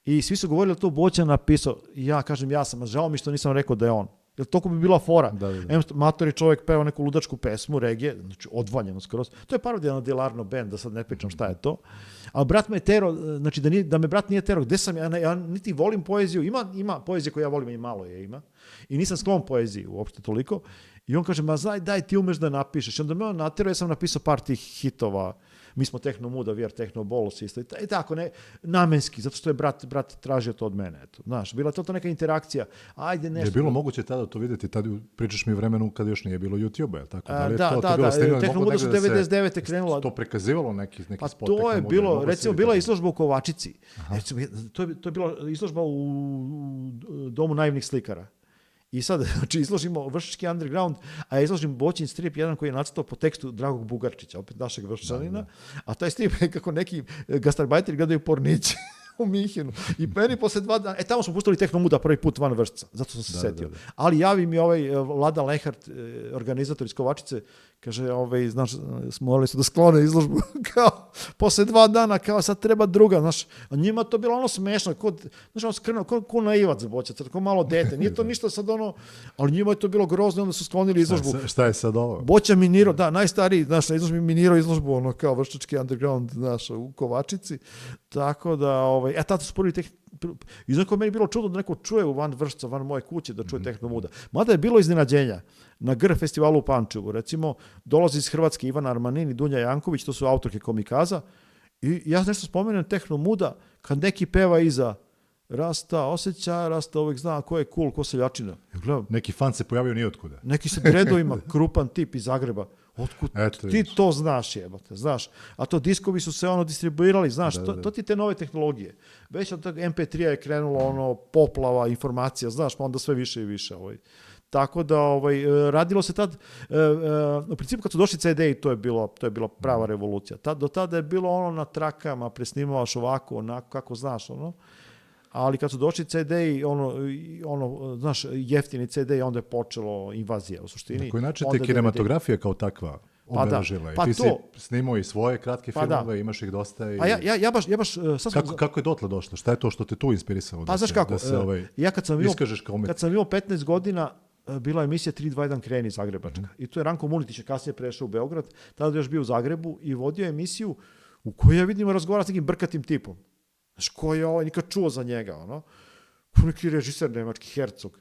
I svi su govorili da to Boća napisao. I ja kažem, ja sam, žao mi što nisam rekao da je on. Jer toliko bi bila fora. Da. Matori čovjek peva neku ludačku pesmu, regije, znači odvaljeno skroz. To je parodija na Delarno band, da sad ne pričam šta je to. Ali brat me je tero, znači da me brat nije tero, gde sam ja niti volim poeziju, ima poezije koju ja volim i malo je ima. I nisam sklon poeziji uopšte toliko. I on kaže, ma daj ti umeš da napišeš. I onda me on natjerao, ja sam napisao par tih hitova. Mi smo Tehno Muda, VR Tehno Bolos isto. I tako, namenski, zato što je brat tražio to od mene. Eto. Znaš, bila je to neka interakcija. Ajde nešto. Je bilo moguće tada to vidjeti, tad pričaš mi o vremenu kad još nije bilo YouTube-a, je tako? Da, Tehno Muda su 99. krenula. To prikazivalo neki pa spot. To je bilo, recimo, bila je izložba u Kovačici. Recimo, to je bila izložba u Domu naivnih slikara. I sad, znači, izložimo Vršački underground, a ja izložim Boćin strip, jedan koji je nacrtao po tekstu Dragog Bugarčića, opet našeg Vrščanina, a taj strip je kako neki gastarbajteri gledaju Pornići u Minhenu. I meni posle 2 dana, tamo smo pustili Tehno Muda prvi put van Vršca, zato sam se setio. Da. Ali javi mi Vlada Lehart, organizator iz Kovačice, kaže, znaš, morali su da sklone izložbu, kao, posle 2 dana, kao, sad treba druga, znaš, a njima to bilo ono smešno, znaš, ono skrno, ko naivac Boćac, ko malo dete, nije to ništa sad ono, ali njima je to bilo grozno, onda su sklonili izložbu. Šta je sad ovo? Boća minirao, da, najstariji, znaš, na izložbi minirao izložbu, ono, kao Vršački underground, znaš, u Kovačici, tako da, tato su prvi i znako meni je bilo čudno da neko čuje u van Vršca, van moje kuće, da čuje Tehno Muda. Mada je bilo iznenađenja. Na GR festivalu u Pančevu, recimo, dolazi iz Hrvatske Ivana Armanin i Dunja Janković, to su autorke komikaza, i ja nešto spomenem Tehno Muda, kad neki peva iza Rasta osjeća, Rasta uvijek zna ko je cool, ko seljačina. Neki fan se pojavio nijotkuda. Neki se redovima, krupan tip iz Zagreba. Otkud ti to znaš, jebate, znaš. A to diskovi su se distribuirali, znaš, to ti te nove tehnologije. Već od tog MP3-a je krenulo poplava informacija, znaš, pa onda sve više i više. Tako da radilo se tad, u principu kad su došli CD-i, to je bilo prava revolucija. Do tada je bilo na trakama, presnimavaš ovako, onako, kako znaš, ali kad su došli CD-i, znaš, jeftini CD-i, onda je počelo invazija u suštini. Na koji način te kinematografija kao takva obeležila? Pa ti si snimao i svoje kratke filmove, imaš ih dosta. I... A ja baš kako je dotle došlo? Šta je to što te tu inspirisalo? Pa znaš kako, ja kad sam imao 15 godina, bila je emisija 3-2-1 kreni Zagrebačka. I tu je Ranko Munitić kasnije prešao u Beograd, tada je još bio u Zagrebu i vodio emisiju u kojoj ja vidim razgovara s nekim brkatim tipom. Znaš, ko je nikad čuo za njega, neki režiser nemački, Herzog.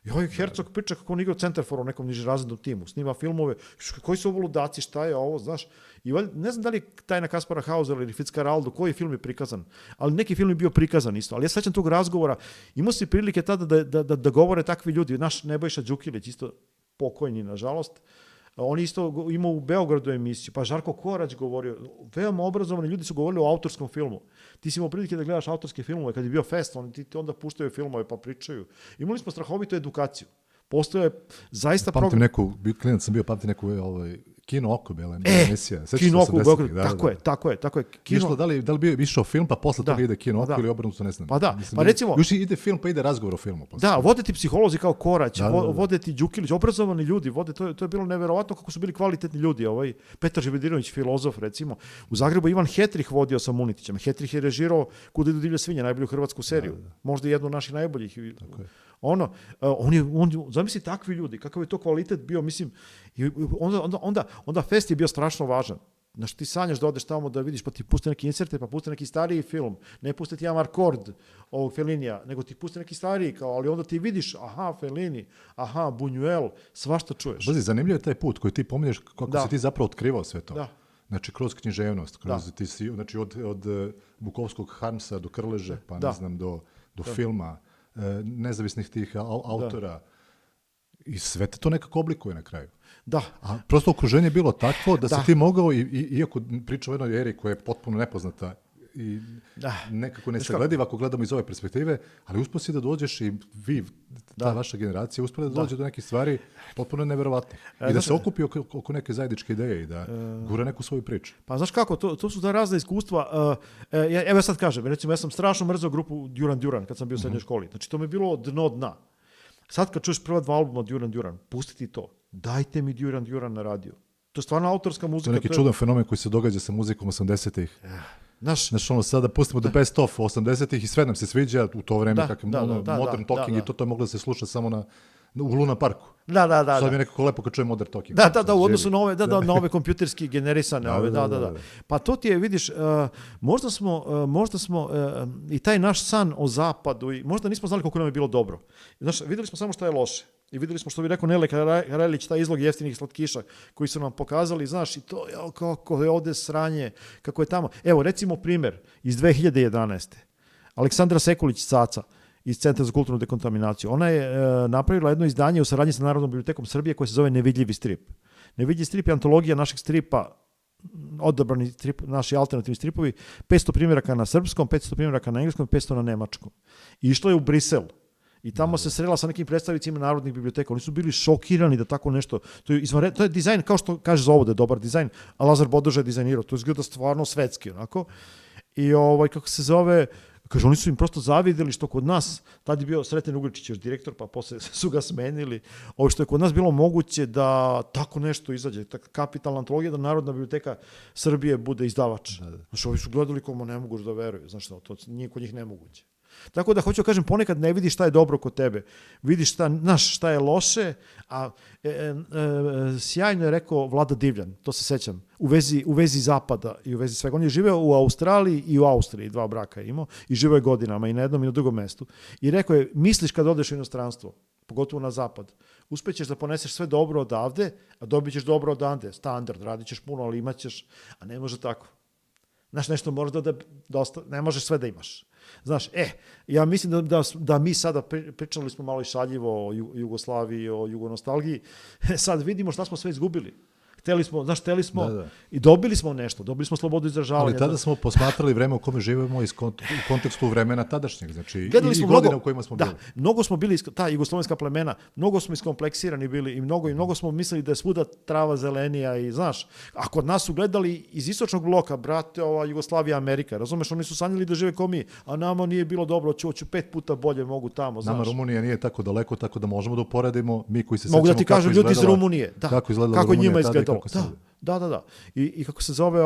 I Herzog priča kako on igrao centarfor u nekom nižerazrednom timu, snima filmove, koji su ovo ludaci, šta je ovo, znaš. I ne znam da li je Tajna Kaspara Hausera ili Fitzcarraldo, koji film je prikazan, ali neki film je bio prikazan isto. Ali ja sećam tog razgovora, imao si prilike tada da govore takvi ljudi, naš Nebojša Đukilić, isto pokojni, nažalost, on isto imao u Beogradu emisiju, pa Žarko Korać govorio, veoma obrazovani ljudi su govorili o autorskom filmu. Ti si imao prilike da gledaš autorske filmove, kad je bio fest, ti onda puštaju filmove pa pričaju. Imali smo strahovitu edukaciju. Postoje zaista program... Klinac sam bio, pamtim neku Kino oko bila emisija. Kino oko u Beogradu, tako je. Kino... Da li bi išao film, pa posle toga ide Kino oko ili obrnuto, ne znam. Pa da, pa recimo... Još ide film, pa ide razgovor o filmu. Posle. Da, vode ti psiholozi kao Korać, vode ti Đukilić, obrazovani ljudi, to je bilo neverovatno kako su bili kvalitetni ljudi. Petar Živedirović, filozof, recimo. U Zagrebu Ivan Hetrih vodio sa Munitićem. Hetrih je režirao Kuda idu divlje svinje, najbolju hrvatsku seriju. Možda jednu od naših najboljih. Zamisli takvi ljudi, kakav je to kvalitet bio, mislim, onda fest je bio strašno važan. Znaš, ti sanjaš da odeš tamo da vidiš, pa ti puste neki inserte, pa puste neki stariji film, ne puste ti Amarcord ovog Fellinija, nego ti puste neki stariji, ali onda ti vidiš, aha, Fellini, aha, Buñuel, svašta čuješ. Bazi, zanimljiv je taj put koji ti pominješ, kako si ti zapravo otkrivao sve to. Da. Znači, kroz književnost, znači od Bukovskog Harmsa do Krleže, pa ne znam, do filma, nezavisnih tih autora. I sve te to nekako oblikuje na kraju. Da. A prosto okruženje je bilo takvo da si ti mogao, iako priča o jednoj eri koja je potpuno nepoznata i nekako nesaglediva ako gledamo iz ove perspektive, ali uspio si da dođeš i vi, ta vaša generacija, uspjela da dođe do nekih stvari potpuno neverovatne. I da se okupi oko neke zajedničke ideje i da gura neku svoju priču. Pa znaš kako, to su ta razna iskustva. Evo ja sad kažem, recimo ja sam strašno mrzao grupu Duran Duran kad sam bio u srednjoj školi. Znači to mi je bilo dno dna. Sad kad čuješ prva 2 albuma od Duran Duran, pustiti to. Dajte mi Duran Duran na radio. To je stvarno autorska muzika. To je neki čudan fenomen koji se događa sa muzikom 80-ih. Znači sada pustimo the best of 80-ih i sve nam se sviđa u to vreme, modern talking i to je moglo da se sluša samo U Luna Parku. Da. Sad mi je nekako lepo kad čujem Modern Talking. Da, u odnosu na ove, na ove kompjuterski generisane, da. Pa to ti je, vidiš, možda smo i taj naš san o zapadu, i možda nismo znali koliko nam je bilo dobro. Znaš, videli smo samo što je loše. I videli smo, što bi rekao Nele Karelić, taj izlog jeftinih slatkiša koji su nam pokazali, znaš, i to kako je ovde sranje, kako je tamo. Evo, recimo primjer iz 2011. Aleksandra Sekulić-Caca iz Centra za kulturnu dekontaminaciju. Ona je napravila jedno izdanje u saradnji sa Narodnom bibliotekom Srbije koje se zove Nevidljivi strip. Nevidljivi strip je antologija našeg stripa, odabrani strip, naši alternativni stripovi, 500 primjeraka na srpskom, 500 primjeraka na engleskom, 500 na nemačkom. I išlo je u Brisel. I tamo se srela sa nekim predstavnicima narodnih biblioteka. Oni su bili šokirani da tako nešto... To je dizajn, kao što kaže za ovo da je dobar dizajn, a Lazar Bodoža je dizajnirao. To izgleda stvarno svetski, onako. I kako se zove... Kaže, oni su im prosto zavidjeli što kod nas, tad je bio Sreten Ugličić još direktor, pa posle su ga smenili, ovo što je kod nas bilo moguće da tako nešto izađe, kapitalna antologija, da Narodna biblioteka Srbije bude izdavač. Znači, ovi su gledali komu ne mogu da veruju, znaš što, to nije kod njih nemoguće. Tako da hoću kažem, ponekad ne vidiš šta je dobro kod tebe, vidiš šta je loše, a sjajno je rekao Vlada Divljan, to se sećam, u vezi zapada i u vezi svega. On je živeo u Australiji i u Austriji, 2 braka je imao i živeo je godinama i na jednom i na drugom mestu. I rekao je, misliš kad odeš u inostranstvo, pogotovo na zapad, uspećeš da poneseš sve dobro odavde, a dobit ćeš dobro odande, standard, radit ćeš puno, ali imat ćeš, a ne može tako. Znaš, nešto možda da dosta, ne možeš sve da imaš. Znaš, ja mislim da mi sada, pričali smo malo i šaljivo o Jugoslaviji, o jugonostalgiji, sad vidimo šta smo sve izgubili. Hteli smo i dobili smo nešto, dobili smo slobodu izražavanja. Ali tada smo posmatrali vreme u kome živimo u kontekstu vremena tadašnjeg, znači i godina u kojima smo bili. Da, mnogo smo bili, ta jugoslovenska plemena, mnogo smo iskompleksirani bili i mnogo smo mislili da je svuda trava zelenija i znaš, a kod nas su gledali iz istočnog bloka, brate, ova Jugoslavija, Amerika, razumeš, oni su sanjali da žive kao mi, a nama nije bilo dobro, hoću 5 puta bolje mogu tamo, znaš. Nama Rumunija nije tako daleko, tako da možemo da uporedimo, mi koji se sećamo kako izgledala. Mogu da ti kažem, ljudi iz Rumunije, kako njima izgledalo. Da. I kako se zove,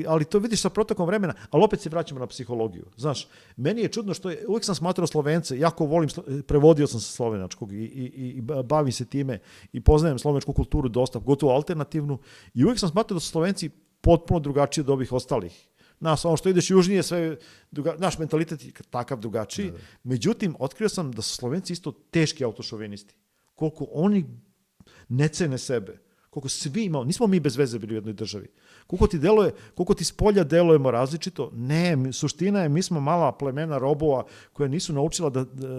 ali to vidiš sa protokom vremena, ali opet se vraćamo na psihologiju. Znaš, meni je čudno što uvijek sam smatrao Slovence, jako volim, prevodio sam sa slovenačkog i bavim se time i poznajem slovenačku kulturu dosta, gotovo alternativnu, i uvijek sam smatrao da su Slovenci potpuno drugačiji od ovih ostalih. Znaš, ono što ideš južnije, sve naš mentalitet je takav drugačiji. Međutim, otkrio sam da su Slovenci isto teški autošovinisti. Koliko oni ne cene sebe, koliko svi imamo, nismo mi bez veze bili u jednoj državi. Koliko ti s polja delujemo različito, ne, suština je, mi smo mala plemena robova koja nisu naučila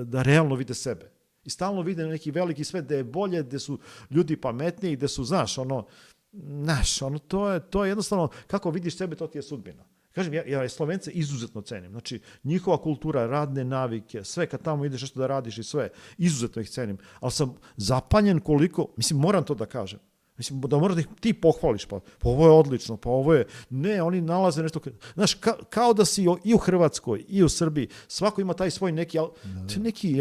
da realno vide sebe. I stalno vide neki veliki svet gde je bolje, gde su ljudi pametniji, gde su, znaš, to je jednostavno, kako vidiš sebe, to ti je sudbina. Kažem, ja Slovence izuzetno cenim. Znači, njihova kultura, radne navike, sve kad tamo ideš nešto da radiš i sve, izuzetno ih cenim. Ali sam zapanjen koliko, mislim, moram to da kažem. Mislim, da moraš da ih ti pohvališ, pa ovo je odlično, pa ovo je... Ne, oni nalaze nešto... Znaš, kao da si i u Hrvatskoj, i u Srbiji, svako ima taj svoj neki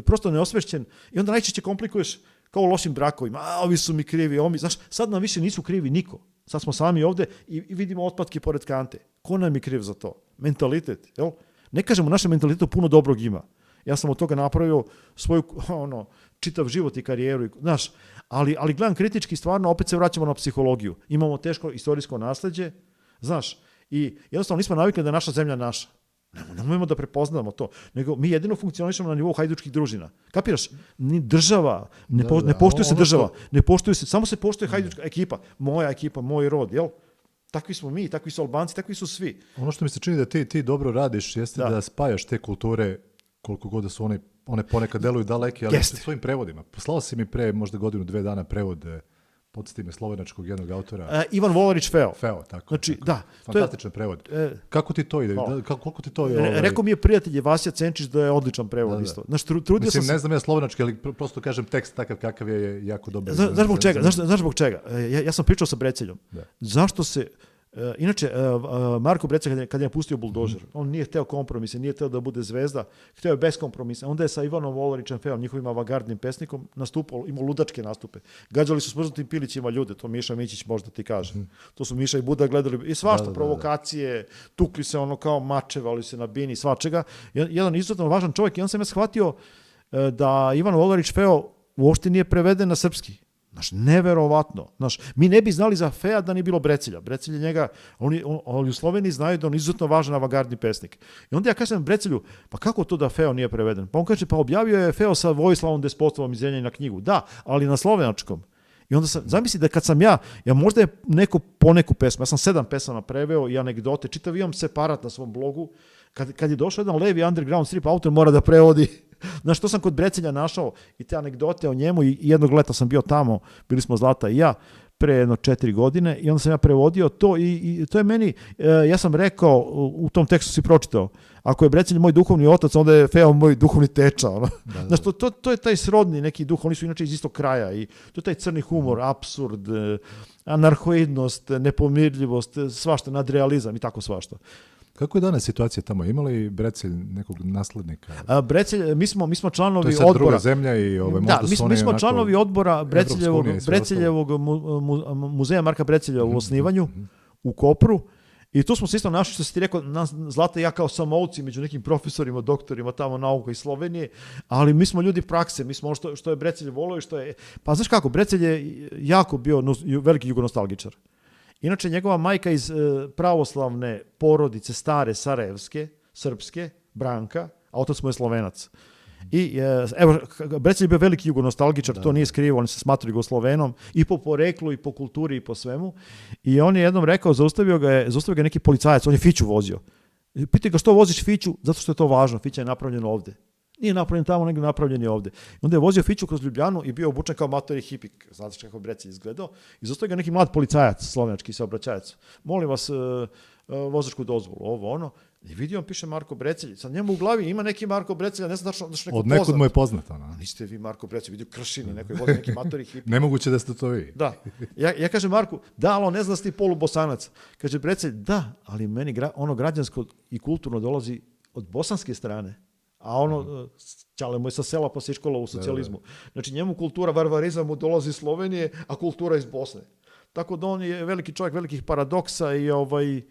prosto neosvešćen, i onda najčešće komplikuješ kao u lošim brakovima. Ovi su mi krivi, znaš, sad nam više nisu krivi niko. Sad smo sami ovde i vidimo otpatke pored kante. Ko nam je kriv za to? Mentalitet, jel? Ne kažem, u našem mentalitetu puno dobrog ima. Ja sam od toga napravio svoju, čitav život i karijeru, znaš, ali gledam kritički, stvarno, opet se vraćamo na psihologiju. Imamo teško istorijsko nasleđe, znaš, i jednostavno nismo navikli da je naša zemlja naša. Nemojmo da prepoznamo to, nego mi jedino funkcionišemo na nivou hajdučkih družina. Kapiraš? Ni država, ne poštuje se država, ne poštuje se, samo se poštuje hajdučka ekipa, moja ekipa, moj rod, jel? Takvi smo mi, takvi su Albanci, takvi su svi. Ono što mi se čini da ti dobro radiš jeste da spajaš te kulture, koliko god da su one ponekad deluju daleke, ali sa svojim prevodima. Poslao si mi pre možda 1-2 dana prevod, podsjeti me, slovenačkog jednog autora. Ivan Volarić Feo. Feo, tako. Znači, da. Fantastičan prevod. Kako ti to ide? Koliko ti to je? Rekao mi je prijatelj Vasja Cenčić da je odličan prevod isto. Znači, mislim, ne znam ja slovenački, ali prosto kažem tekst takav kakav je jako dobar. Znaš zbog čega? Ja sam pričao sa Breceljom. Zašto se... Inače, Marko Brecelj, kad je pustio Buldožer, on nije hteo kompromise, nije hteo da bude zvezda, hteo je bez kompromisa. Onda je sa Ivanom Volarićem Feom, njihovim avangardnim pesnikom, nastupao, imao ludačke nastupe. Gađali su smrznutim pilićima ljude, to Miša Mićić možda ti kaže. To su Miša i Buda gledali, i svašta, provokacije, tukli se kao mačevali se na bini, svačega. Jedan izuzetno važan čovjek, i on sam ja shvatio da Ivan Olarić Feo uopšte nije preveden na srpski. Znaš, neverovatno. Znaš, mi ne bi znali za Fea da nije bilo Brecelja. Brecelj je njega, oni u Sloveniji znaju da on izuzetno važan avangardni pesnik. I onda ja kažem Brecelju, pa kako to da Feo nije preveden? Pa on kaže, pa objavio je Feo sa Vojislavom Despotovom iz Zrenjanina knjigu. Da, ali na slovenačkom. I onda zamisli da kad sam ja možda je neko poneku pesmu, ja sam 7 pesama preveo i anegdote, čitav imam separat na svom blogu, kad je došao jedan levi underground strip autor mora da prevodi. Znaš, to sam kod Brecelja našao i te anegdote o njemu i jednog leta sam bio tamo, bili smo Zlata i ja, pre jedno 4 godine i onda sam ja prevodio to i to je meni, ja sam rekao, u tom tekstu si pročitao, ako je Brecelj moj duhovni otac, onda je Feo moj duhovni teča. Ono. Da. Znaš, to je taj srodni neki duh, oni su inače iz istog kraja i to je taj crni humor, apsurd, anarhoidnost, nepomirljivost, svašta, nadrealizam i tako svašta. Kako je danas situacija tamo? Ima li Brecelj nekog naslednika? Brecelj, mi smo članovi odbora. To je sad odbora. druga zemlja i možda su oni mi smo članovi odbora Breceljevog muzeja Marka Brecelja u osnivanju u Kopru. I tu smo se isto našli, što si ti rekao, Zlata i ja kao samouci među nekim profesorima, doktorima tamo nauka iz Slovenije, ali mi smo ljudi prakse, mi smo ono što je Brecelj volio i što je... Pa znaš kako, Brecelj je jako bio veliki jugonostalgičar. Inače, njegova majka iz pravoslavne porodice, stare, sarajevske, srpske, Branka, a otac mu je Slovenac. I evo, Brecelj je bio veliki jugonostalgičar, to nije skrivo, on se smatra Jugoslovenom i po poreklu, i po kulturi, i po svemu. I on je jednom rekao, zaustavio ga neki policajac, on je Fiću vozio. Pitaj ga što voziš Fiću, zato što je to važno, Fića je napravljeno ovde. Nije napravljen tamo, nego napravljen je ovde. Onda je vozio Fiću kroz Ljubljanu i bio obučen kao matori hipik. Znate kako Brecelj izgledao. I zaustavio ga neki mlad policajac, slovenački saobraćajac. Molim vas, vozačku dozvolu, ovo, ono. I vidio on piše Marko Brecelj. Sad njemu u glavi ima neki Marko Brecelj, ne znam da što neko poznat. Od nekud mu je poznat. Ono. Niste vi Marko Brecelj, vidio Kršini, neko je vozio neki matori hipik. Nemoguće da ste to vi. Da. Ja kažem Marku, da, ali on ne zna da si ti polubosanac. Kaže Brecelj, da, ali meni ono građansko i kulturno dolazi od bosanske strane. A ono, Ćale mu je sa sela pa se školovao u socijalizmu. Znači njemu kultura, varvarizam mu dolazi iz Slovenije, a kultura iz Bosne. Tako da on je veliki čovjek velikih paradoksa i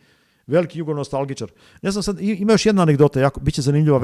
veliki jugonostalgičar. Ne znam sad, ima još jedna anegdota, bit će zanimljiva.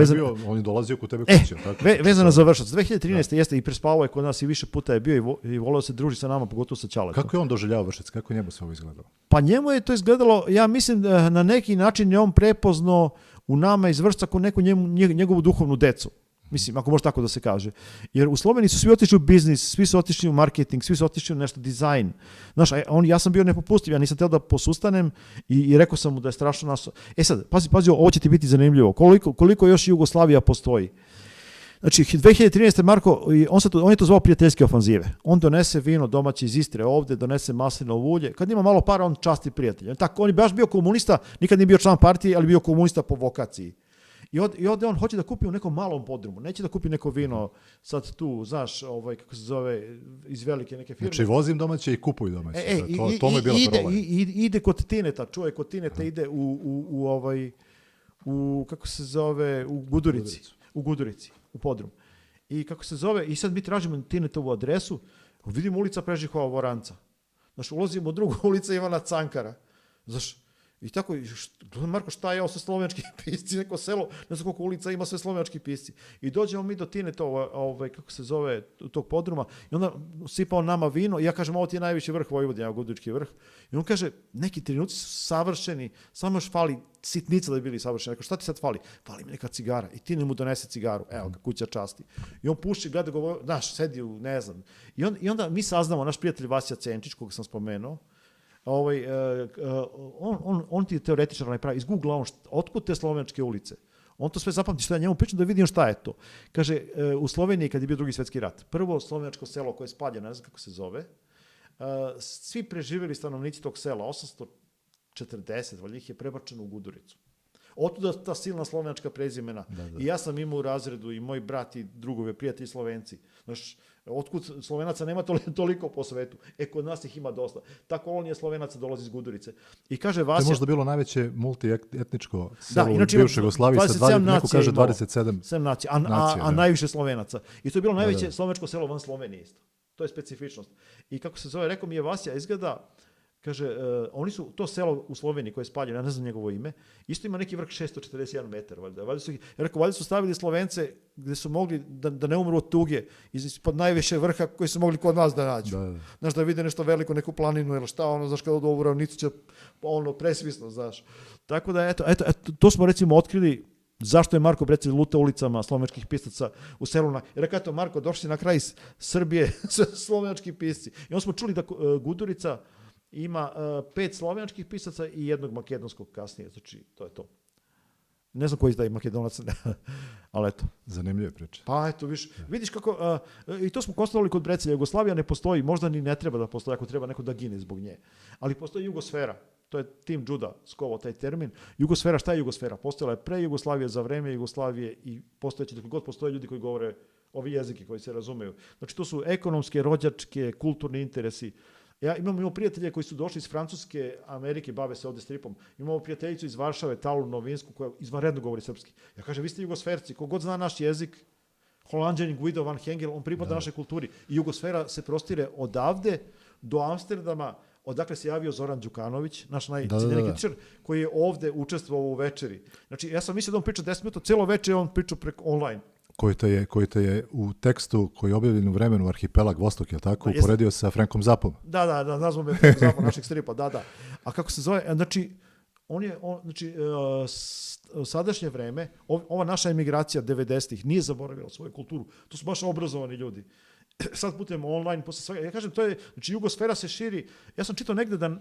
On je dolazio kod tebe kuće. Vezana za Vršac. 2013. jeste i prespavao je kod nas i više puta je bio i voleo se druži sa nama, pogotovo sa Ćaletom. Kako je on doživljavao Vršac? Kako je njemu sve ovo izgledalo? Pa njemu je to izgledalo, ja mislim da na neki način je on prepoznao u nama iz Vršca kao neku njegovu duhovnu decu. Mislim, ako može tako da se kaže. Jer u Sloveniji su svi otišli u biznis, svi su otišli u marketing, svi su otišli u nešto dizajn. Znaš, ja sam bio nepopustiv, ja nisam htio da posustanem i rekao sam mu da je strašno nas... Sad, pazi, ovo će ti biti zanimljivo. Koliko još Jugoslavija postoji? Znači, 2013. Marko, on je to zvao prijateljske ofanzive. On donese vino domaće iz Istre ovde, donese maslinovo ulje. Kad ima malo para, on časti prijatelja. Tako, on je baš bio komunista, nikad nije bio član partije, ali bio komunista po vokaciji. I ovdje on hoće da kupi u nekom malom podrumu. Neće da kupi neko vino sad tu, znaš, kako se zove, iz velike neke firme. Znači vozim domaće i kupuj domaće. To mi je bila parola. Ide kod Tineta, čuje kod Tineta, ide u kako se zove, u Gudurici, u podrum. I kako se zove, i sad mi tražimo Tinetovu adresu, vidimo ulica Prežihova Voranca. Znaš, ulazimo u drugu ulicu Ivana Cankara. Znaš, i tako, Marko, šta je ovo sve slovenački pisci, neko selo, ne znam koliko ulica ima sve slovenački pisci. I dođemo mi do Tinetova, kako se zove, tog podruma, i onda sipao nama vino, i ja kažem, ovo ti je najviši vrh Vojvodina, Gudurički vrh. I on kaže, neki trenuci su savršeni, samo još fali sitnica da bi bili savršeni. Rekao, šta ti sad fali? Fali mi neka cigara. I Tine mu donese cigaru, evo ga, kuća časti. I on puši, gleda ga, znaš, sedi u, ne znam. I onda mi saznamo, naš prijatelj Vasija Cenčić, koga sam spomenuo, on ti je teoretičar najpravi, iz Google on, otkud te slovenačke ulice? On to sve zapamti, što ja njemu pričam da vidim šta je to. Kaže, u Sloveniji kad je bio Drugi svjetski rat, prvo slovenačko selo koje je spaljeno, ne znam kako se zove, svi preživjeli stanovnici tog sela, 840, valjda ih je prebačeno u Guduricu. Otuda ta silna slovenačka prezimena. Da. I ja sam imao u razredu i moj brat i drugovi, prijatelji Slovenci. Znaš, otkud Slovenaca nema toliko po svetu. Kod nas ih ima dosta. Ta kolonija Slovenaca dolazi iz Gudurice. I kaže Vasja... To je možda bilo najveće multietničko selo u bivšoj Jugoslaviji. Neko kaže 27 nacija, a najviše Slovenaca. I to je bilo najveće slovenačko selo van Slovenije isto. To je specifičnost. I kako se zove, rekao mi je Vasja, izgleda Kaže, oni su, to selo u Sloveniji koje je spaljeno, ja ne znam njegovo ime, isto ima neki vrh 641 metar, valjda. Valjda su stavili Slovence gde su mogli da ne umru od tuge, ispod najviše vrha koji su mogli kod nas da nađu. Da. Znaš, da vide nešto veliko, neku planinu ili šta, ono, znaš, kada odu u ravnicu će, ono, presvisno, znaš. Tako da, eto, to smo recimo otkrili. Zašto je Marko Breceli lutao ulicama slovenačkih pisaca u selu? Jer rekao, eto, Marko, došli si na kraj Srbije sa slovenački pisci. I onda smo čuli da Gudurica ima 5 slovenačkih pisaca i jednog makedonskog kasnije. Znači, to je to. Ne znam koji izdaje Makedonac, ali eto. Zanimljive priče. Pa eto, vidiš kako, i to smo konstatovali kod Brecelja, Jugoslavija ne postoji, možda ni ne treba da postoji, ako treba neko da gine zbog nje. Ali postoji Jugosfera. To je Tim Đuda skovao taj termin. Jugosfera, šta je Jugosfera? Postojala je pre Jugoslavije, za vreme Jugoslavije i postojeće, dok god postoje ljudi koji govore ovi jezike koji se razumeju. Znači, to su ekonomske, rođačke, kulturni interesi. Ja imamo prijatelje koji su došli iz Francuske, Amerike, bave se ovde stripom. Imamo prijateljicu iz Varšave, Talu Novinsku, koja izvanredno govori srpski. Ja kažem, vi ste Jugosferci, kogod zna naš jezik, Holanđanin Guido van Hengel, on pripada našoj kulturi. I Jugosfera se prostire odavde do Amsterdama, odakle se javio Zoran Đukanović, naš najcenjeniji kritičar, koji je ovde učestvovao u večeri. Znači, ja sam mislio da on priča 10 minuta, celo večer on priča preko online. Koji te je u tekstu koji je objavljen u vremenu Arhipelag Vostok, je li tako, uporedio sa Frankom Zappom? Da, nazvao me Frank Zappa, našeg stripa, da. A kako se zove, znači, sadašnje vreme, ova naša emigracija 90-ih nije zaboravila svoju kulturu, to su baš obrazovani ljudi. Sad putem online, posle svega, ja kažem, to je, znači, Jugosfera se širi, ja sam čitao negde da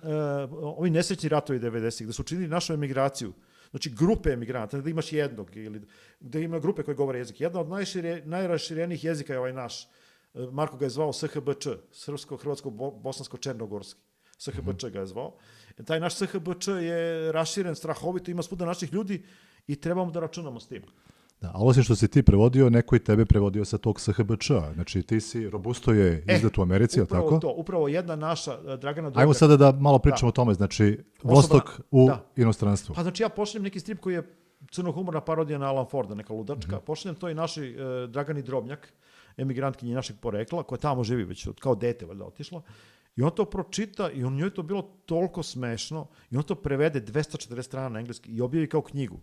ovi nesrećni ratovi 90-ih, da su učinili našu emigraciju, znači grupe emigranata, da imaš jednog, ili da ima grupe koje govore jezik. Jedna od najraširenijih jezika je ovaj naš, Marko ga je zvao SHBČ, Srpsko, Hrvatsko, Bosansko, Černogorski. SHBČ ga je zvao. Taj naš SHBČ je raširen strahovito, ima svuda naših ljudi i trebamo da računamo s tim. Da, a osim što si ti prevodio, neko i tebe prevodio sa tog SHBČ-a. Znači ti si, Robusto je izdat u Americi, je tako? Upravo jedna naša, Dragana Drobnjak. Ajmo sada da malo pričamo o tome, znači Vostok u inostranstvu. Pa znači ja pošaljem neki strip koji je crnohumorna parodija na Alan Forda, neka ludačka. Pošaljem to i našoj Dragani Drobnjak, emigrantkinji našeg porekla, koja tamo živi već kao dete, valjda otišla. I on to pročita i njoj to bilo toliko smešno i on to prevede 240 strana na engleski i objavi kao knjigu.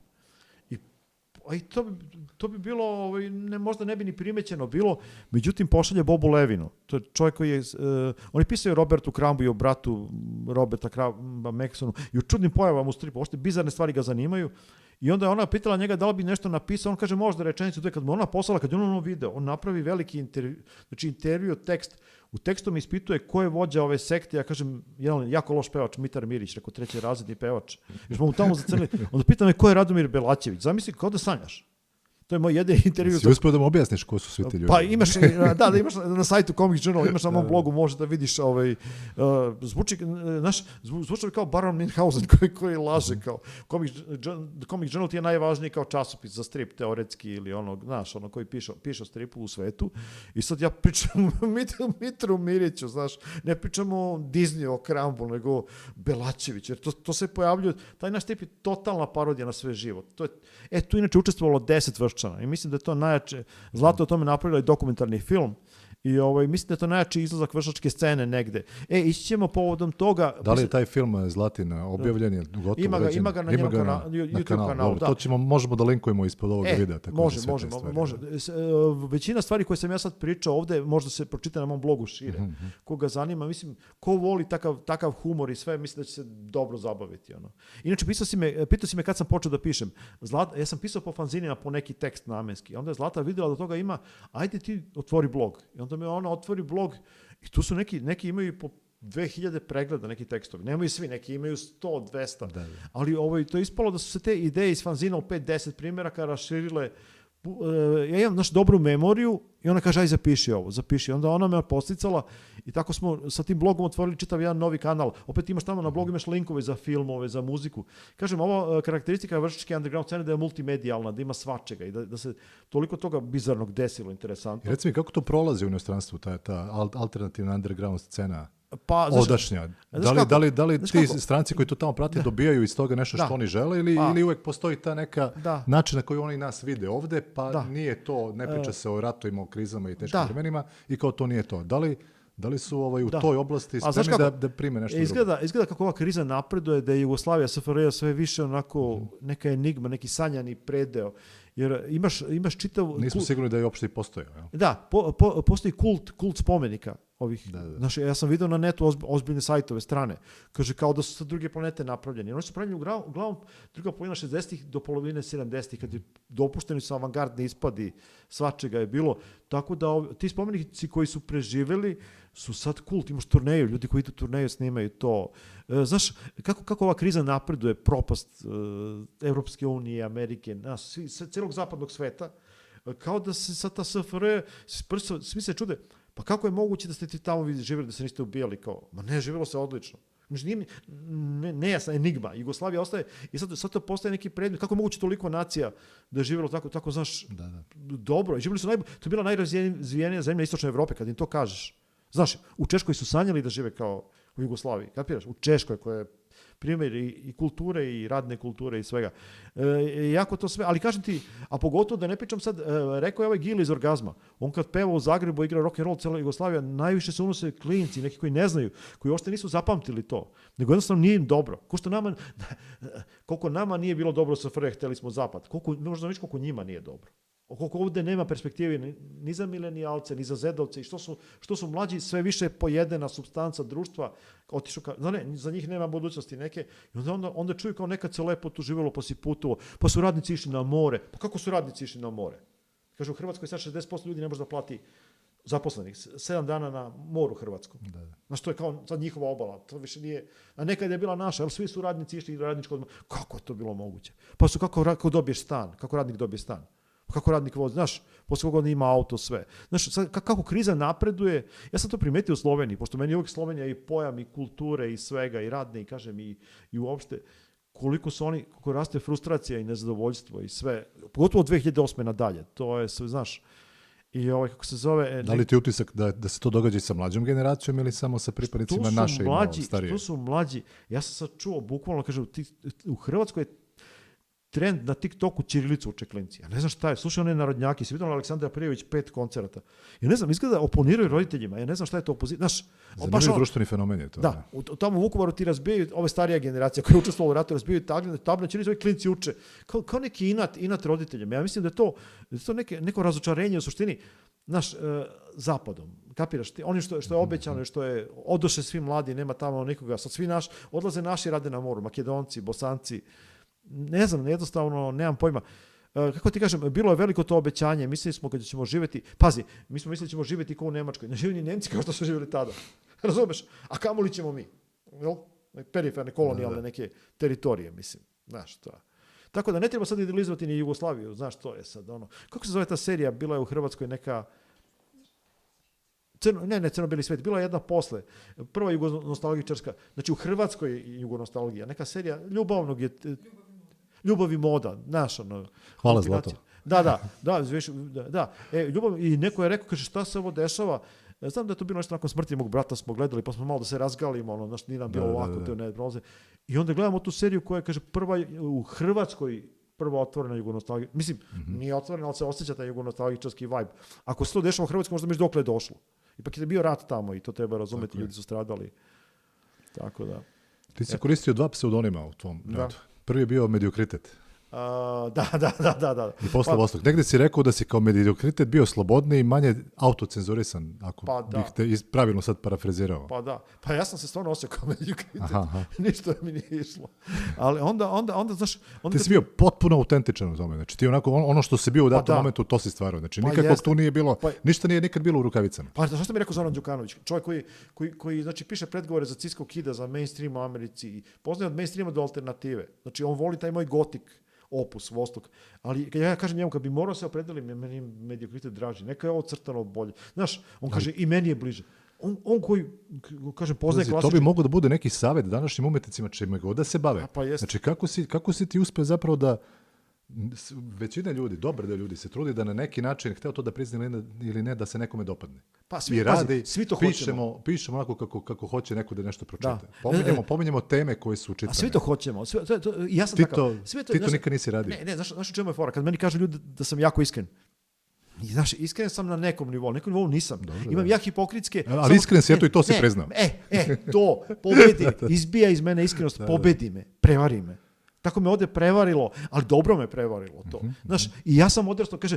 I to bi bilo, možda ne bi ni primećeno bilo, međutim pošalje Bobu Levinu. To je čovjek koji je, oni pisaju Robertu Krambu i o bratu Roberta Kramba Maxonu i u čudnim pojavama u stripu, ošte bizarne stvari ga zanimaju. I onda je ona pitala njega da li bi nešto napisao, on kaže možda rečenicu, to je kad mu ona poslala, kad je ono video, on napravi veliki intervju, tekst, u tekstu mi ispituje ko je vođa ove sekte, ja kažem, jedan jako loš pevač, Mitar Mirić, rekao 3. razredni pevač, još smo mu tamo zacrnili, onda pita me ko je Radomir Belaćević, zamisli kao da sanjaš. To je moj jedini intervju. Si uspio da mu objasniš ko su svi ti ljudi? Pa imaš, da imaš na sajtu Comic Journal, imaš na mom blogu, možeš da vidiš, zvuči kao Baron Minhausen koji laže, kao Comic Journal ti je najvažniji kao časopis za strip, teoretski, ili znaš, koji piše o stripu u svetu. I sad ja pričam Mitru Miriću, znaš, ne pričam o Disneyu, o Krambu, nego Belaćević, jer to se pojavljuje, taj naš strip je totalna parodija na sve živo. Tu inače učestvovalo 10 vršćana i mislim da je to najjače. Zlato o tome napravila i dokumentarni film i mislim da je to najjači izlazak vršačke scene negde. Ići ćemo povodom toga... Da li je taj film Zlatin objavljen? Je gotovo ima ga na njenom YouTube kanalu. To možemo da linkujemo ispod ovog videa. Može. Većina stvari koje sam ja sad pričao ovde možda se pročita na mom blogu šire. Koga zanima, mislim, ko voli takav humor i sve, mislim da će se dobro zabaviti. Inače, pitao si me kad sam počeo da pišem. Ja sam pisao po fanzinima po neki tekst namenski. Onda je Zlata videla da toga ima, ajde ti otvori blog. I onda mi ona otvori blog i tu su neki imaju po 2000 pregleda neki tekstovi. Nemaju svi, neki imaju 100, 200. Da. Ali to je ispalo da su se te ideje iz fanzina u 5-10 primjeraka raširile. Ja imam dobru memoriju i ona kaže aj zapiši. Onda ona me posticala i tako smo sa tim blogom otvorili čitav jedan novi kanal. Opet imaš tamo na blogu, imaš linkove za filmove, za muziku. Kažem, ovo karakteristika vršačke underground scene da je multimedijalna, da ima svačega i da se toliko toga bizarnog desilo, interesantno. Reci mi, kako to prolazi u inostranstvu, ta alternativna underground scena? Odašnja. Da li ti stranci koji to tamo prate dobijaju iz toga nešto što oni žele ili uvek postoji ta neka način na koji oni nas vide ovde, pa nije to, ne priča se o ratovima, o krizama i teškim vremenima i kao to nije to. Da li su u Da. toj oblasti A znaš spremni kako? da prime nešto drugo? Izgleda kako ova kriza napreduje, da je Jugoslavija, SFRJ sve više onako neka enigma, neki sanjani predeo. Jer imaš čitav... Nismo sigurni da je uopšte i postojao. Jel? Da, postoji kult spomenika ovih. Da. Znaš, ja sam vidio na netu ozbiljne sajtove, strane. Kaže kao da su sa druge planete napravljeni. Oni su pravljeni uglavnom druga polovina 60-ih do polovine 70-ih, kad je dopušteni su avangardni ispadi, svačega je bilo. Tako da ti spomenici koji su preživeli su sad kult. Imaš turneju, ljudi koji idu turneju snimaju to. Znaš, kako ova kriza napreduje, propast Evropske unije, Amerike, celog zapadnog sveta, kao da se sad ta SFRJ, svi se čude, pa kako je moguće da ste ti tamo živjeli, da se niste ubijali? Kao, ma ne, živjelo se odlično. Nejasna enigma. Jugoslavija ostaje i sad to postaje neki predmet. Kako je moguće toliko nacija da je živjelo tako znaš, dobro. Živjeli su to je bila najrazvijenija zemlja Istočne Evrope, kad im to kažeš. Znaš, u Češkoj su sanjali da žive kao u Jugoslaviji. Kapiraš? U Češkoj, koja je primjer i kulture i radne kulture i svega. Jako to sve, ali kažem ti, a pogotovo da ne pričam sad, rekao je ovaj Gil iz Orgazma, on kad peva u Zagrebu, igra rock and roll, cijela Jugoslavija, najviše se unose klinci, neki koji ne znaju, koji uopšte nisu zapamtili to, nego jednostavno nije im dobro. Koliko nama nije bilo dobro sa SFRJ, hteli smo zapad, možda viš koliko njima nije dobro. Koliko ovdje nema perspektive ni za milenijalce, ni za zedovce i što su mlađi, sve više pojedena supstanca društva, za njih nema budućnosti neke, i onda čuju kao nekad se lepo tu živjelo, pa si putovo, pa su radnici išli na more. Pa kako su radnici išli na more? Kaže, u Hrvatskoj sad 60% ljudi ne može da plati zaposlenih, 7 dana na moru hrvatskom. Znaš, to je kao sad njihova obala, to više nije, a nekad je bila naša, ali svi su radnici išli radničko odmah. Kako je to bilo moguće? Pa su kako dobiješ stan, kako radnik dobije stan? Kako radnik vozi, znaš, posle koga on ima auto, sve. Znaš, sad, kako kriza napreduje, ja sam to primetio u Sloveniji, pošto meni je uvijek Slovenija i pojam i kulture i svega, i radne, i kažem, i uopšte, koliko raste frustracija i nezadovoljstvo i sve, pogotovo od 2008. nadalje, to je sve, znaš, i kako se zove... Da li ti utisak da se to događa i sa mlađom generacijom ili samo sa pripadnicima naše i malo starije? Što su mlađi, ja sam sad čuo, bukvalno, kažem, u Hrvatskoj trend na TikToku ćirilicu uče klinci. Ja ne znam šta je. Slušaj one narodnjaki. Si vidio Aleksandra Prijović 5 koncerata. Ja ne znam, izgleda opponiraju roditeljima. Ja ne znam šta je to opozicija. Zanimljiv društveni fenomen je to. Da. Tamo u Vukovaru ti razbijaju, ove starija generacija koja je učestvovala u ratu, razbijaju table na ćirilicu, ovi klinci uče. Kao neki inat roditeljima. Ja mislim da je to neko razočarenje u suštini zapadom. Kapiraš? Oni što je obećano, što je odoše svi mladi, nema tamo nikoga. Sad svi odlaze naši, rade na moru. Makedonci, Bosanci. Ne znam, jednostavno, nemam pojma. Kako ti kažem, bilo je veliko to obećanje, mislili smo kada ćemo živjeti, pazi, mi smo mislili da ćemo živjeti kao u Nemačkoj, ne živi ni Nemci kao što su živjeli tada, razumeš, a kamoli ćemo mi, jel? Periferne, kolonijalne neke teritorije, mislim, znaš, to. Tako da ne treba sad idealizovati ni Jugoslaviju, znaš, to je sad ono, kako se zove ta serija, bila je u Hrvatskoj neka, Crno-beli svijet, bila je jedna posle, prva jugonostalgičarska, znači u Hrvatskoj jugonostalgija, neka serija ljubavnog je... Ljubav i moda, znaš, ono... Hvala, Zlato. Da. Ljubav, i neko je rekao, kaže, šta se ovo dešava? Znam da je to bilo nešto nakon smrti mog brata, smo gledali, pa smo malo da se razgalimo, ono, znaš, nije nam bilo ovako, te ne prolaze. I onda gledamo tu seriju koja je, kaže, prva u Hrvatskoj, prva otvorena jugonostalgija. Mislim, nije otvorena, ali se osjeća taj jugonostalgičarski vibe. Ako se to dešava u Hrvatskoj, možda misliš dokle je došlo. Ipak je bio rat tamo i to treba razumeti, ljudi su stradali. Tako da... Ti si koristio 2 pseudonima u tvom radu. Prvi je bio Mediokritet. Da. I posle Vostok. Negde si rekao da si kao Mediokritet bio slobodniji i manje autocenzurisan, ako bih te pravilno sad parafrazirao. Pa da. Pa ja sam se stvarno osjećao kao Mediokritet. Ništa mi nije išlo. Ali onda znaš... Ti si bio potpuno autentičan u tome. Znači ti onako, ono što si bio u datom momentu, to si stvarao. Znači nikakvog tu nije bilo, ništa nije nikad bilo u rukavicama. Pa što mi rekao Zoran Đukanović? Čovjek koji znači, piše predgovore za Cisco Kida, za mainstream u Americi i poznaje od mainstreama do alternative. Znači on voli taj moj gotik opus, Vostok. Ali ja kažem njemu, kad bi morao se opredeliti, meni je Mediokritet draži. Neka je ovo crtano bolje. Znaš, on kaže i meni je bliže. On koji, kažem, poznaje klasični... To bi moglo da bude neki savjet današnjim umetnicima čime god da se bave. Znači, kako si ti uspeo zapravo da većina ljudi, dobar deo ljudi se trudi da na neki način, hteo to da prizna ili ne, da se nekome dopadne. Pa svi to hoćemo. Pišemo onako kako hoće neko da nešto pročita. Pominjemo teme koje su čitane. A svi to hoćemo. Ja sam ti to nikad nisi radio. Ne, znaš u čemu je fora? Kad meni kažu ljudi da sam jako iskren, I, znaš, iskren sam na nekom nivou nisam. Dobro, Imam da. ja hipokritske... Ali iskren si, eto i to si priznao. To, pobedi me, izbija iz mene iskrenost, pobedi me, prevari me. Tako me ovdje prevarilo, ali dobro me prevarilo to. Znaš, i ja sam odrastao, kaže,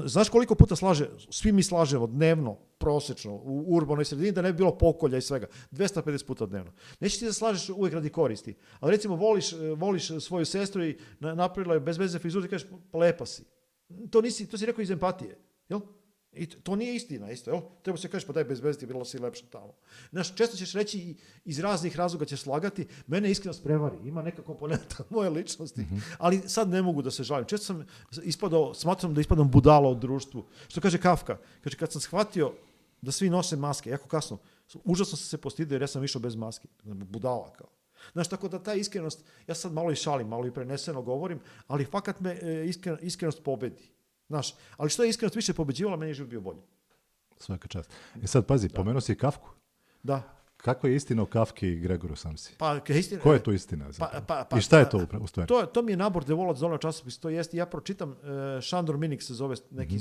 znaš koliko puta slaže, svi mi slažemo dnevno, prosječno, u urbanoj sredini, da ne bi bilo pokolja i svega. 250 puta dnevno. Neće ti da slažeš uvijek radi koristi. Ali recimo, voliš svoju sestru i napravila je bez veze frizuru i kažeš, lepa si. To si rekao iz empatije, jel? I to nije istina, isto, jel? Treba se kažeš, pa daj bez veze ti bilo si lepša tamo. Znaš, često ćeš reći iz raznih razloga ćeš slagati, mene iskrenost prevari, ima neka komponenta moje ličnosti, ali sad ne mogu da se žalim. Često sam smatram da ispadam budala u društvu. Što kaže Kafka? Kaže, kad sam shvatio da svi nose maske, jako kasno, užasno sam se postidio jer ja sam išao bez maske. Budala kao. Znaš, tako da ta iskrenost, ja sad malo i šalim, malo i preneseno govorim, ali fakat me iskrenost pobedi. Znaš, ali što je iskrenost više pobeđivala, meni je život bio bolji. Svaka čast. Sad pazi, pomenuo si Kafku. Da. Kakva je istina o Kafki i Gregoru Samsi? Istina, ko je to istina? I šta je to u stvari? To mi je nabor Devolac donio časopis, to jest, ja pročitam, Šandor Minik se zove,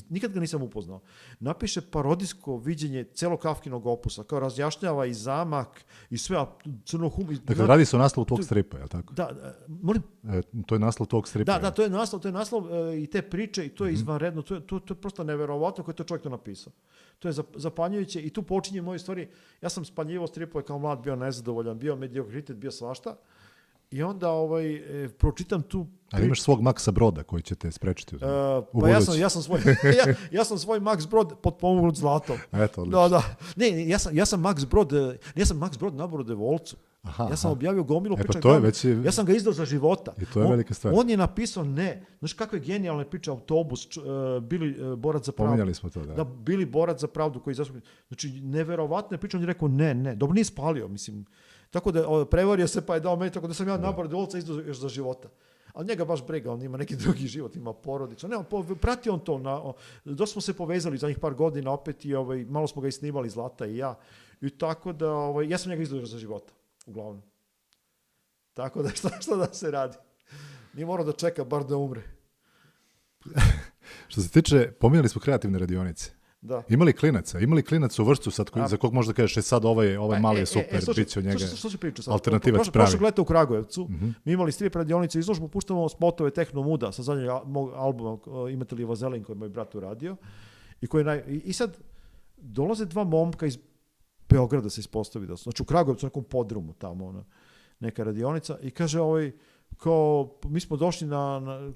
nikad ga nisam upoznao. Napiše parodijsko viđenje celog Kafkinog opusa, kao razjašnjava i zamak i sve, a crno Dakle, radi se o naslovu tvog stripa, je li tako? Da, molim? To je naslov tvog stripa. Da, to je naslov i te priče i to je izvanredno, to je prosto neverovatno koji je to čovjek to napisao. To je zapanjujuće i tu počinje moje stvari. Ja sam spaljivao stripove kao mlad, bio nezadovoljan, bio mediokritet, bio svašta. I onda pročitam tu... Ali imaš svog Maxa Broda koji će te sprečiti? Pa ja sam svoj Max Brod potpomognut zlatom. Eto, odlično. Da. Ne, ja sam Max Brod naboru Devolcu. Ja sam objavio gomilu priča. Ja sam ga izdao za života. I to je velika stvar. On je napisao ne. Znaš kakve genijalne priče, autobus, Bili borac za pravdu. Pominjali smo to, da. Bili borac za pravdu koji zastupnik. Znači, neverovatne priče, on je rekao ne. Dobro, nije spalio, mislim. Tako da prevario se pa je dao meni, tako da sam ja naboru Devolca izdao još za života. Ali njega baš briga, on ima neki drugi život, ima porodicu. Ne, prati on to. Dosta smo se povezali za njih par godina opet i malo smo ga isnimali, Zlata i ja. I tako da, ja sam njega izdao za života. Uglavnom. Tako da šta da se radi? Nije morao da čeka, bar da umre. Što se tiče, pominjali smo kreativne radionice. Da. Imali klinaca u vrstu sad za kog možda kažeš sad ovaj mali je super, bit će od njega alternativac pravi. Prošlog leta u Kragujevcu mi imali strip radionice izložbu, puštamo spotove Tehno Muda sa zadnjeg mog albuma Imate li vazelin koji je moj brat uradio i sad dolaze dva momka iz Beograda se ispostavi da su, znači u Kragujevcu, nekom podrumu tamo, neka radionica i kaže kao, mi smo došli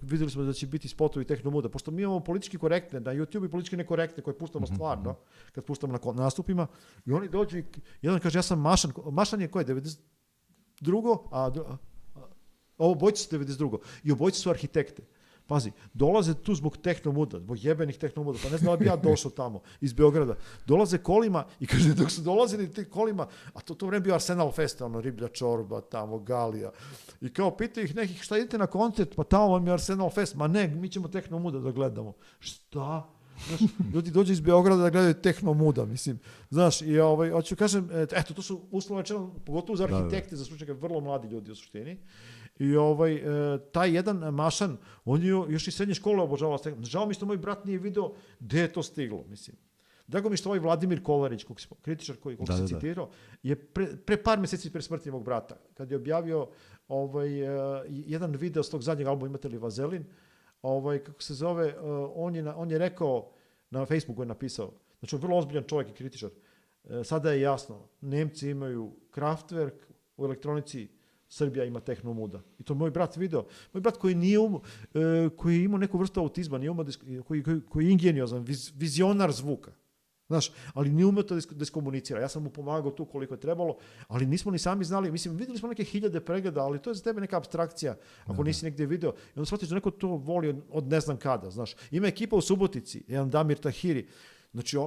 vidjeli smo da će biti spotovi Tehno Muda, pošto mi imamo politički korektne na YouTube i politički nekorektne koje puštamo stvarno, kad puštamo na nastupima i oni dođu i jedan kaže ja sam Mašan je koje, 92. a obojice su 92. I obojice su arhitekte. Pazi, dolaze tu zbog Tehno Muda, zbog jebenih Tehno Muda, pa ne znam da bi ja došao tamo iz Beograda. Dolaze kolima i kaže dok su dolazili ti kolima, a to vreme bio Arsenal Fest, Riblja čorba, tamo Galija. I kao pitaju ih nekih šta idete na koncert, pa tamo vam je Arsenal Fest, ma ne, mi ćemo Tehno Muda da gledamo. Šta? Znaš, ljudi dođu iz Beograda da gledaju Tehno Muda, mislim. Znaš, i hoću kažem, eto, to su uslovno rečeno, pogotovo za arhitekte, za stručnjake, vrlo mladi ljudi u suštini. I taj jedan Mašan, on je još i srednje škole obožavao. Žao mi što moj brat nije video gde je to stiglo, mislim. Drago mi što Vladimir Kolarić, kritičar koji se citirao, je pre par mjeseci pre smrti mog brata, kad je objavio jedan video s tog zadnjeg albuma Imate li vazelin, kako se zove, on je rekao, na Facebooku je napisao, znači on je vrlo ozbiljan čovjek i kritičar, sada je jasno, Nemci imaju Kraftwerk u elektronici, Srbija ima Tehno Muda. I to moj brat video. Moj brat koji je imao neku vrstu autizma, koji je ingeniozan, vizionar zvuka. Znaš, ali nije umeo to da iskomunicira. Ja sam mu pomagao tu koliko je trebalo, ali nismo ni sami znali. Mislim, vidjeli smo neke 1000 pregleda, ali to je za tebe neka apstrakcija, ako nisi negdje video. I onda shvatiš da neko to voli od ne znam kada, znaš. Ima ekipa u Subotici, jedan Damir Tahiri. Znači,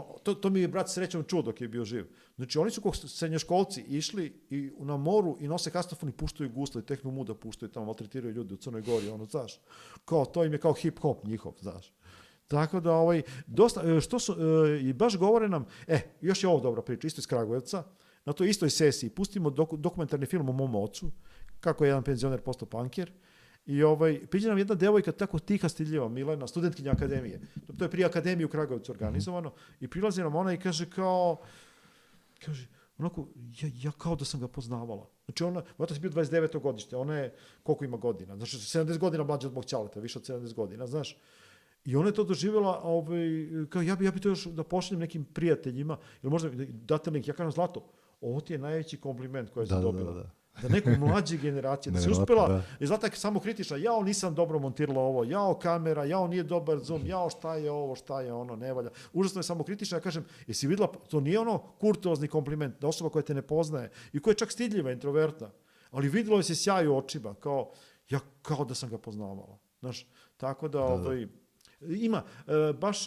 to mi je brat srećom čuo dok je bio živ. Znači, oni su kao srednjoškolci išli i na moru i nose kastofon i puštaju gusle, i Tehno Muda puštaju tamo, maltretiraju ljudi u Crnoj Gori, znaš. To im je kao hip-hop njihov, znaš. Tako da, dosta, što su, i baš govore nam, još je ovo dobra priča, isto iz Kragujevca, na toj istoj sesiji pustimo dokumentarni film o mom ocu, kako je jedan penzioner postao punker, I priđe nam jedna devojka tako tiha, stidljiva, Milena, studentkinja akademije. To je prije akademije u Kragujevcu organizovano. I prilazi nam ona i kaže onako, ja kao da sam ga poznavala. Znači ona, vjerojatno si bio 29. godište, ona je, koliko ima godina? Znači 70 godina mlađa od mog ćaleta, više od 70 godina, znaš. I ona je to doživjela, kao ja bi to još da pošaljem nekim prijateljima, ili možda date link, ja kažem Zlato, ovo ti je najveći kompliment koji sam dobila. Da neku mlađe generacije, da se uspjela, i Zlata je samo kritična, jao nisam dobro montirala ovo, jao kamera, jao nije dobar zoom, jao šta je ovo, šta je ono, ne valja. Užasno je samo kritična, ja kažem, jesi vidjela, to nije ono kurtozni kompliment, da osoba koja te ne poznaje i koja je čak stidljiva, introvertna, ali vidjelo je se sjaj u očima, kao da sam ga poznavala. Znaš, tako da, ima,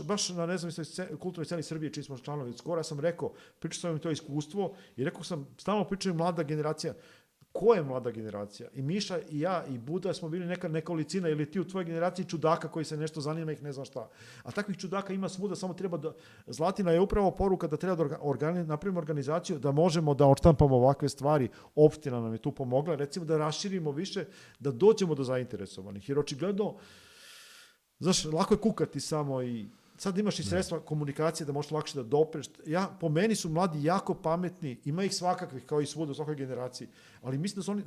baš na nezavisnoj kulturnoj sceni Srbije, čiji smo članovi skoro, ja sam rekao, pričao sam im to iskustvo i rekao sam, stalno pričam mlada generacija. Ko je mlada generacija? I Miša, i ja, i Buda smo bili neka nekolicina, ili ti u tvojoj generaciji čudaka koji se nešto zanima, ih ne znam šta. A takvih čudaka ima svuda, samo treba da... Zlatina je upravo poruka da treba da napravimo organizaciju, da možemo da odštampamo ovakve stvari. Opština nam je tu pomogla, recimo da raširimo više, da dođemo do zainteresovanih. Jer očigledno, znaš, lako je kukati samo i... Sad imaš i sredstva komunikacije da možeš lakše da dopreš. Po meni su mladi jako pametni, ima ih svakakvih kao i svuda u svakoj generaciji, ali mislim da su oni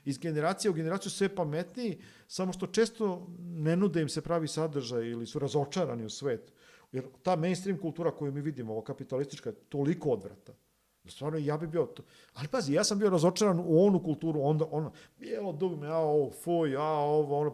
iz generacije u generaciju sve pametniji, samo što često ne nude im se pravi sadržaj ili su razočarani u svet. Jer ta mainstream kultura koju mi vidimo, ova kapitalistička, je toliko odvrata. Stvarno, ja bi bio... Ali pazi, ja sam bio razočaran u onu kulturu, onda ono, bijelo dugme, fuj,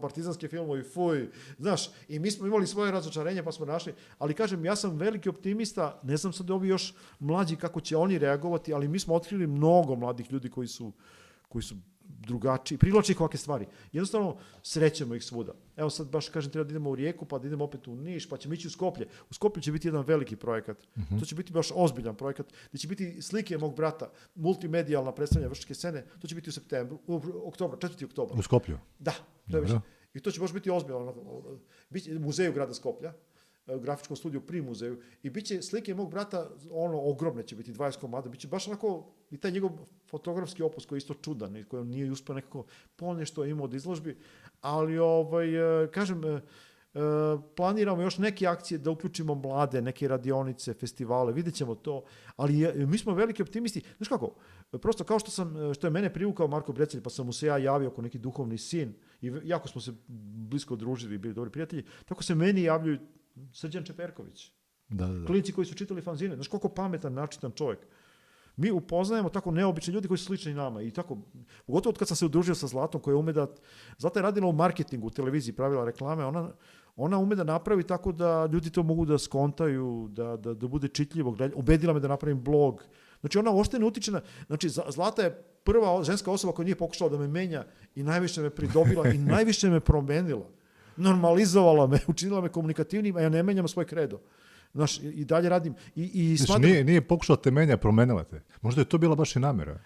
partizanske filmovi, fuj, znaš, i mi smo imali svoje razočarenje, pa smo našli, ali kažem, ja sam veliki optimista, ne znam sad ovi još mlađi kako će oni reagovati, ali mi smo otkrili mnogo mladih ljudi koji su drugačiji, privlači ih ovakve stvari. Jednostavno, srećemo ih svuda. Evo sad baš kažem, treba da idemo u Rijeku, pa da idemo opet u Niš, pa ćemo ići u Skoplje. U Skoplju će biti jedan veliki projekat. To će biti baš ozbiljan projekat, gdje će biti slike mog brata, multimedijalna predstavljanja vršačke scene, to će biti u septembru, oktobru, 4. oktobra. U Skoplju? Da, to je više. I to će baš biti ozbiljno. Biće muzeju grada Skoplja, u grafičkom studiju pri muzeju, i bit će slike mog brata, ogromne će biti, 20 komada, bit će baš onako, i taj njegov fotografski opus koji je isto čudan, i koji nije uspio nekako ponešto imao od izložbi, ali, kažem, planiramo još neke akcije da uključimo mlade, neke radionice, festivale, vidjet ćemo to, ali mi smo veliki optimisti. Znaš kako, prosto kao što je mene privukao Marko Brecelj, pa sam mu se ja javio kao neki duhovni sin, i jako smo se blisko družili, bili dobri prijatelji, tako se meni javljaju Srđan Čeperković. Klinci koji su čitali fanzine. Znaš koliko pametan, načitan čovjek. Mi upoznajemo tako neobični ljudi koji su slični nama. I tako, pogotovo od kad sam se udružio sa Zlatom, koja ume da... Zlata je radila u marketingu, u televiziji, pravila reklame. Ona ume da napravi tako da ljudi to mogu da skontaju, da bude čitljivo. Ubedila me da napravim blog. Znači ona uopšte ne utiče na... Znači Zlata je prva ženska osoba koja nije pokušala da me menja i najviše me pridobila i najviše me promenila. Normalizovala me, učinila me komunikativnim, a ja ne menjam svoj kredo. Znaš, i dalje radim. Znači, nije pokušala te menja, promenila te. Možda je to bila baš i namera.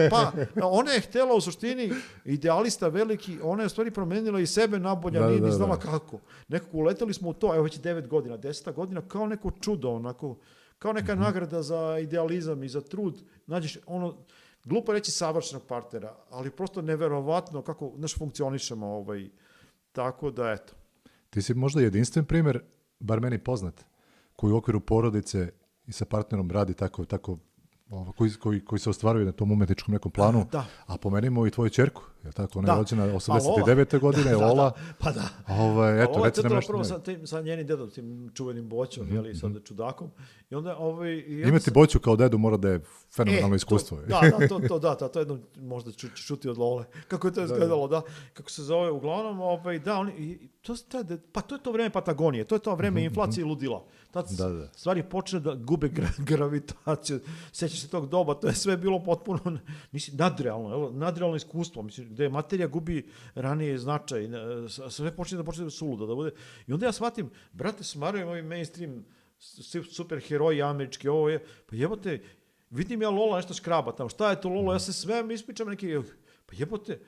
Pa, ona je htjela u suštini, idealista veliki, ona je u stvari promenila i sebe nabolja, nije ni znala kako. Nekako uleteli smo u to, evo već 9 godina, 10 godina, kao neko čudo, onako, kao neka nagrada za idealizam i za trud. Nađeš glupo reći savršenog partnera, ali prosto neverovatno kako funkcionišemo tako da, eto. Ti si možda jedinstven primjer, bar meni poznat, koji u okviru porodice i sa partnerom radi tako koji se ostvaruju na tom umetničkom nekom planu, a pomenimo i tvoju ćerku, je tako? Ona je rođena 89. godine, Lola. Pa da. Eto, reci nam nešto. Prvo sa njenim dedom, tim čuvenim Boćom, sad čudakom. I onda, imati Boću kao dedu mora da je fenomenalno iskustvo. To jedno možda čuti od Lole. Kako je to izgledalo, da. Kako se zove, uglavnom, to je to vreme Patagonije, to je to vreme inflacije i ludila. Tad stvari počne da gube gravitaciju. Sjećaš se tog doba, to je sve bilo potpuno nadrealno iskustvo, gde materija gubi ranije značaj, sve počne da suludo da bude. I onda ja shvatim, brate, smarujem ovi mainstream super heroji američki, ovo je, pa jebote, vidim ja Lola nešto škraba tamo, šta je to Lolo, ja se sve ispričam neki, pa jebote,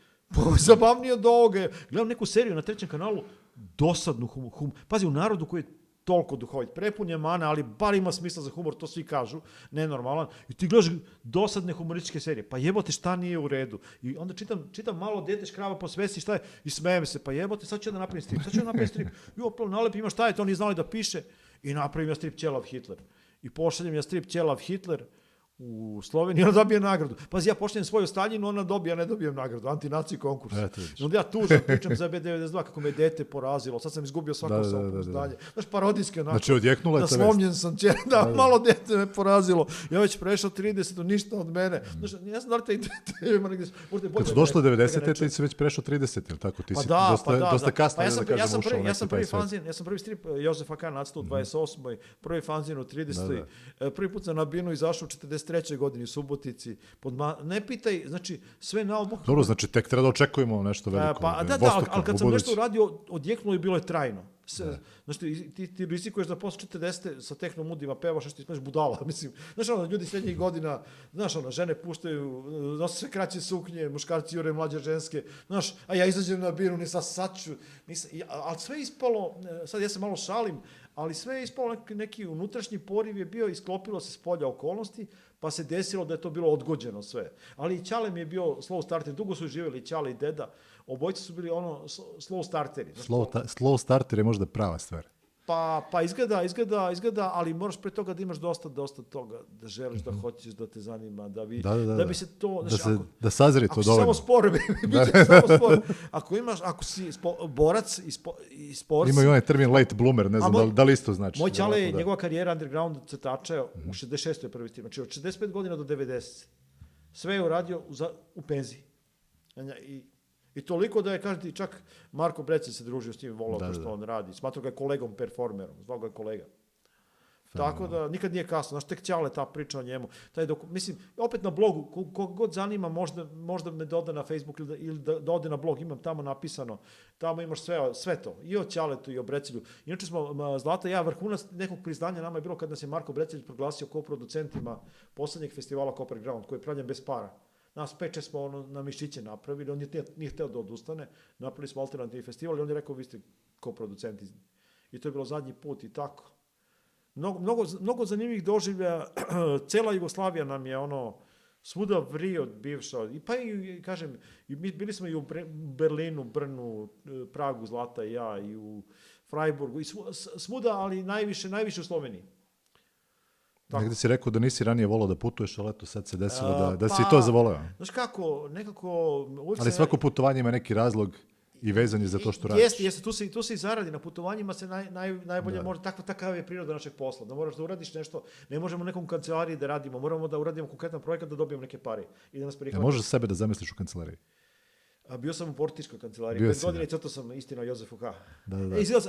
zabavnije od ovoga, gledam neku seriju na 3. kanalu, dosadnu pazi, u narodu koji je toliko duhovit. Prepun je mana, ali bar ima smisla za humor, to svi kažu, nenormalan. I ti gledaš dosadne humorističke serije. Pa jebote, šta nije u redu? I onda čitam malo dete škraba po svesti, šta je? I smejem se, pa jebote, sad ću da napravim strip. Jo, nalepim, ima šta je, to nije znali da piše. I napravim ja strip Ćelav Hitler. I pošaljem ja strip Ćelav Hitler u Sloveniji, ona dobije nagradu. Pazi, ja pošaljem svoju Staljinu, ona dobije, ja ne dobijem nagradu. Antinaciji konkurs. Onda ja tužan pričam za B92 kako me dete porazilo. Sad sam izgubio svako samopouzdanje. Znaš, parodijski onako. Znači, odjeknula je ta vest. Naslomljen sam će, malo dete me porazilo. Ja već prešao 30, ništa od mene. Znaš, ne znam da li te ima negdje. Kad su došle 90. ti si već prešao 30, ili tako? Ti si dosta kasno, da kažem, ušao ja sam prvi fanzin, ja sam prvi strip Jozefa K. nacrtao u 28. Prvi fanzin u 30. Prvi put sam na Binu izašao u 43. godini u Subotici. Ne pitaj, znači sve naobok. Dobro, znači tek treba da očekujemo nešto veliko. Ali kad sam nešto uradio, odjeknulo i bilo je trajno. Znači, ti rizikuješ da posle 40 sa tehnomudima pevaš, što ti smeš budala, mislim. Znaš, ljudi srednjih godina, znaš, žene puštaju, nose sve kraće suknje, muškarci jure mlađe ženske, znaš, a ja izađem na Binu, nisam saču, ali sve ispalo, sad ja se malo šalim, ali sve je ispalo neki unutrašnji poriv je bio, isklopilo se s polja okolnosti, pa se desilo da je to bilo odgođeno sve. Ali i Ćale mi je bio slow starter, dugo su živjeli Ćale i deda, obojice su bili slow starteri. Slow starter je možda prava stvar. Pa izgleda, ali moraš pre toga da imaš dosta toga, da želiš, da hoćeš, da te zanima, da bi se to... Da sazri to dovoljno. Ako si samo spor, biće samo spor. Ako si borac i sports... Ima i onaj termin late bloomer, ne znam da li isto znači. Moj Ćale je njegova karijera underground crtača u 66. je prvi tim, znači od 65 godina do 90. Sve je uradio u penziji. I toliko da je, kaže ti, čak Marko Brecel se družio s njim, volao to što on radi. Smatrao ga je kolegom, performerom, zvao ga je kolega. Tako da nikad nije kasno. Znaš, tek Ćale ta priča o njemu. Mislim, opet na blogu, koga god zanima, možda me doda na Facebook ili da ode na blog, imam tamo napisano. Tamo imaš sve to. I o Ćaletu i o Brecelju. Inače smo, Zlata i ja, vrhunac nekog priznanja nama je bilo kad nas je Marko Brecelj proglasio kao producentima poslednjeg festivala Copper Ground, koji je pravljen bez para. Nas 5-6 smo na mišiće napravili, on nije hteo da odustane, napravili smo alternativni festival i on je rekao, vi ste koproducenti. I to je bilo zadnji put i tako. Mnogo zanimljivih doživlja, cela Jugoslavija nam je svuda vri od bivša, pa i kažem, bili smo i u Berlinu, Brnu, Pragu, Zlata i ja, i u Freiburgu, i svuda, ali najviše u Sloveniji. Negde si rekao da nisi ranije volao da putuješ, ali eto sad se desilo da si to zavoleo. Znaš kako, nekako... Ali svako putovanje ima neki razlog i vezanje za to što radiš. Jeste, tu se i zaradi, na putovanjima se najbolje može, takav je priroda našeg posla, da moraš da uradiš nešto, ne možemo u nekom kancelariji da radimo, moramo da uradimo konkretan projekat da dobijemo neke pare i da nas prihvati. Možeš sebe da zamisliš u kancelariji? Bio sam u portičkoj kancelariji, 5 godina i crtao sam Istina o Jozefu K.